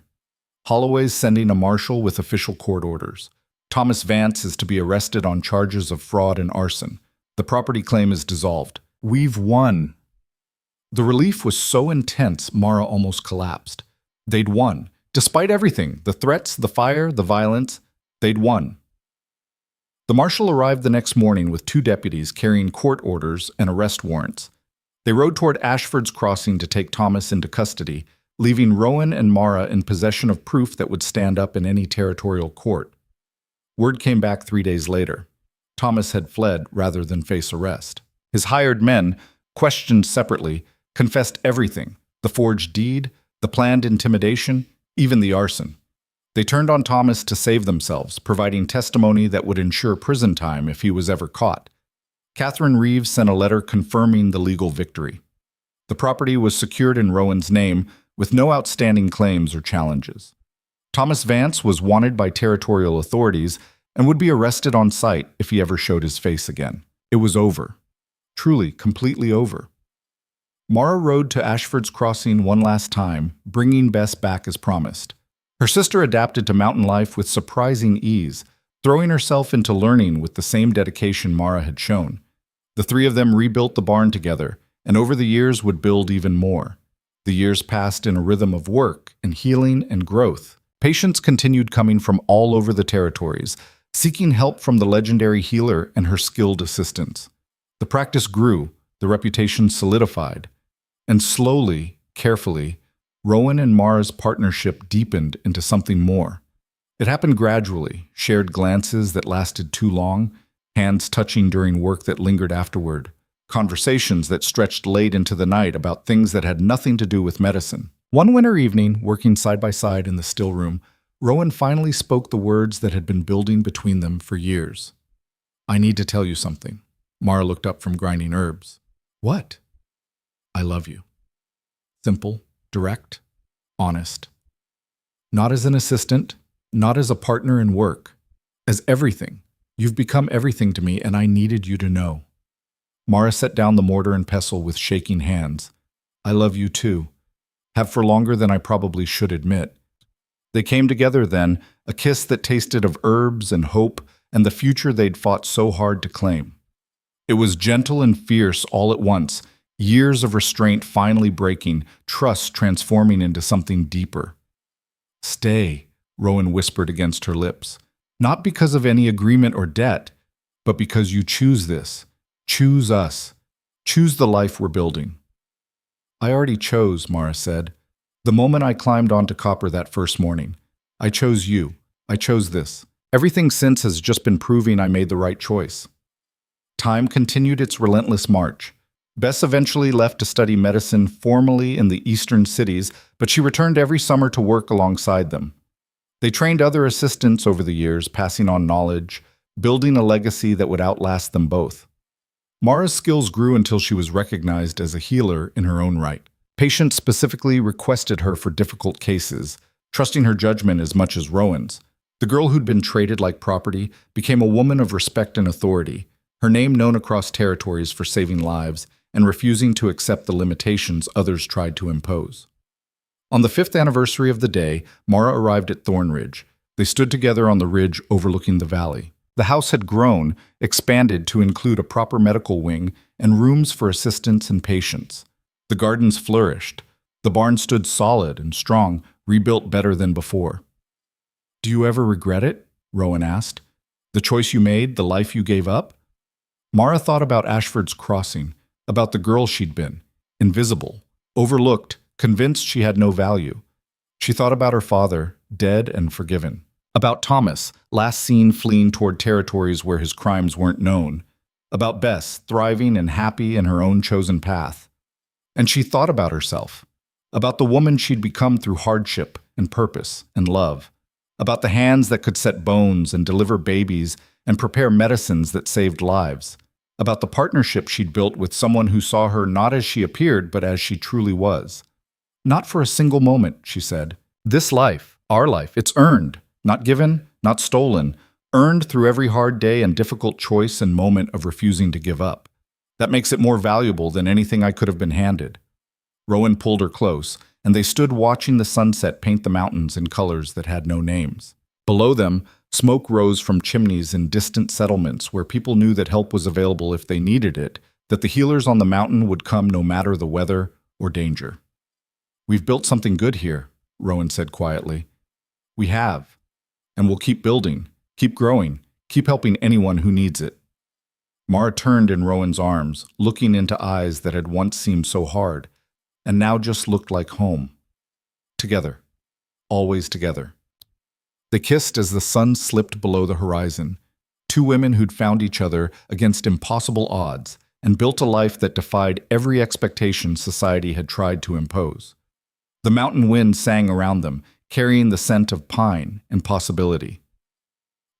"Holloway's sending a marshal with official court orders. Thomas Vance is to be arrested on charges of fraud and arson. The property claim is dissolved. We've won." The relief was so intense, Mara almost collapsed. They'd won. Despite everything, the threats, the fire, the violence, they'd won. The marshal arrived the next morning with 2 deputies carrying court orders and arrest warrants. They rode toward Ashford's Crossing to take Thomas into custody, leaving Rowan and Mara in possession of proof that would stand up in any territorial court. Word came back 3 days later. Thomas had fled rather than face arrest. His hired men, questioned separately, confessed everything: the forged deed, the planned intimidation, even the arson. They turned on Thomas to save themselves, providing testimony that would ensure prison time if he was ever caught. Catherine Reeves sent a letter confirming the legal victory. The property was secured in Rowan's name, with no outstanding claims or challenges. Thomas Vance was wanted by territorial authorities and would be arrested on sight if he ever showed his face again. It was over. Truly, completely over. Mara rode to Ashford's Crossing one last time, bringing Bess back as promised. Her sister adapted to mountain life with surprising ease, throwing herself into learning with the same dedication Mara had shown. The 3 of them rebuilt the barn together, and over the years would build even more. The years passed in a rhythm of work and healing and growth. Patients continued coming from all over the territories, seeking help from the legendary healer and her skilled assistants. The practice grew, the reputation solidified, and slowly, carefully, Rowan and Mara's partnership deepened into something more. It happened gradually, shared glances that lasted too long, hands touching during work that lingered afterward, conversations that stretched late into the night about things that had nothing to do with medicine. One winter evening, working side by side in the still room, Rowan finally spoke the words that had been building between them for years. "I need to tell you something." Mara looked up from grinding herbs. "What?" "I love you." Simple, direct, honest. Not as an assistant, not as a partner in work, as everything. You've become everything to me, and I needed you to know. Mara set down the mortar and pestle with shaking hands. "I love you too. Have for longer than I probably should admit." They came together then, a kiss that tasted of herbs and hope and the future they'd fought so hard to claim. It was gentle and fierce all at once, years of restraint finally breaking, trust transforming into something deeper. "Stay," Rowan whispered against her lips. "Not because of any agreement or debt, but because you choose this. Choose us. Choose the life we're building." "I already chose," Mara said. "The moment I climbed onto Copper that first morning. I chose you. I chose this. Everything since has just been proving I made the right choice. Time continued its relentless march. Bess eventually left to study medicine formally in the eastern cities, but she returned every summer to work alongside them. They trained other assistants over the years, passing on knowledge, building a legacy that would outlast them both. Mara's skills grew until she was recognized as a healer in her own right. Patients specifically requested her for difficult cases, trusting her judgment as much as Rowan's. The girl who'd been traded like property became a woman of respect and authority, her name known across territories for saving lives and refusing to accept the limitations others tried to impose. On the 5th anniversary of the day, Mara arrived at Thornridge. They stood together on the ridge overlooking the valley. The house had grown, expanded to include a proper medical wing and rooms for assistants and patients. The gardens flourished. The barn stood solid and strong, rebuilt better than before. "Do you ever regret it?" Rowan asked. "The choice you made, the life you gave up?" Mara thought about Ashford's Crossing, about the girl she'd been, invisible, overlooked, convinced she had no value. She thought about her father, dead and forgiven. About Thomas, last seen fleeing toward territories where his crimes weren't known. About Bess, thriving and happy in her own chosen path. And she thought about herself, about the woman she'd become through hardship and purpose and love, about the hands that could set bones and deliver babies and prepare medicines that saved lives, about the partnership she'd built with someone who saw her not as she appeared but as she truly was. "Not for a single moment," she said. "This life, our life, it's earned, not given, not stolen, earned through every hard day and difficult choice and moment of refusing to give up. That makes it more valuable than anything I could have been handed." Rowan pulled her close, and they stood watching the sunset paint the mountains in colors that had no names. Below them, smoke rose from chimneys in distant settlements where people knew that help was available if they needed it, that the healers on the mountain would come no matter the weather or danger. "We've built something good here," Rowan said quietly. "We have. And we'll keep building, keep growing, keep helping anyone who needs it." Mara turned in Rowan's arms, looking into eyes that had once seemed so hard, and now just looked like home. Together. Always together. They kissed as the sun slipped below the horizon. Two women who'd found each other against impossible odds and built a life that defied every expectation society had tried to impose. The mountain wind sang around them, carrying the scent of pine and possibility.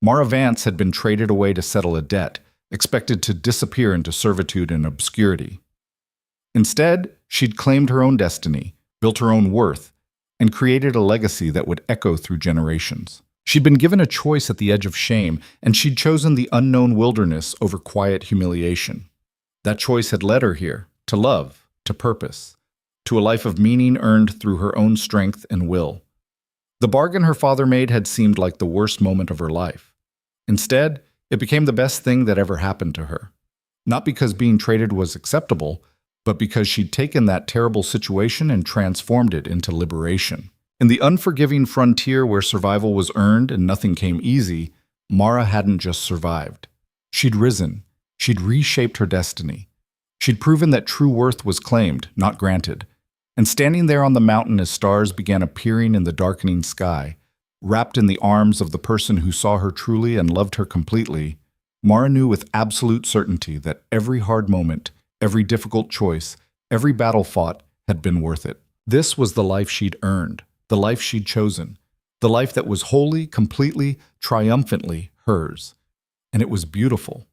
Mara Vance had been traded away to settle a debt, expected to disappear into servitude and obscurity. Instead, she'd claimed her own destiny, built her own worth, and created a legacy that would echo through generations. She'd been given a choice at the edge of shame, and she'd chosen the unknown wilderness over quiet humiliation. That choice had led her here, to love, to purpose, to a life of meaning earned through her own strength and will. The bargain her father made had seemed like the worst moment of her life. Instead, it became the best thing that ever happened to her. Not because being traded was acceptable, but because she'd taken that terrible situation and transformed it into liberation. In the unforgiving frontier where survival was earned and nothing came easy, Mara hadn't just survived. She'd risen. She'd reshaped her destiny. She'd proven that true worth was claimed, not granted. And standing there on the mountain as stars began appearing in the darkening sky, wrapped in the arms of the person who saw her truly and loved her completely, Mara knew with absolute certainty that every hard moment, every difficult choice, every battle fought had been worth it. This was the life she'd earned, the life she'd chosen, the life that was wholly, completely, triumphantly hers. And it was beautiful.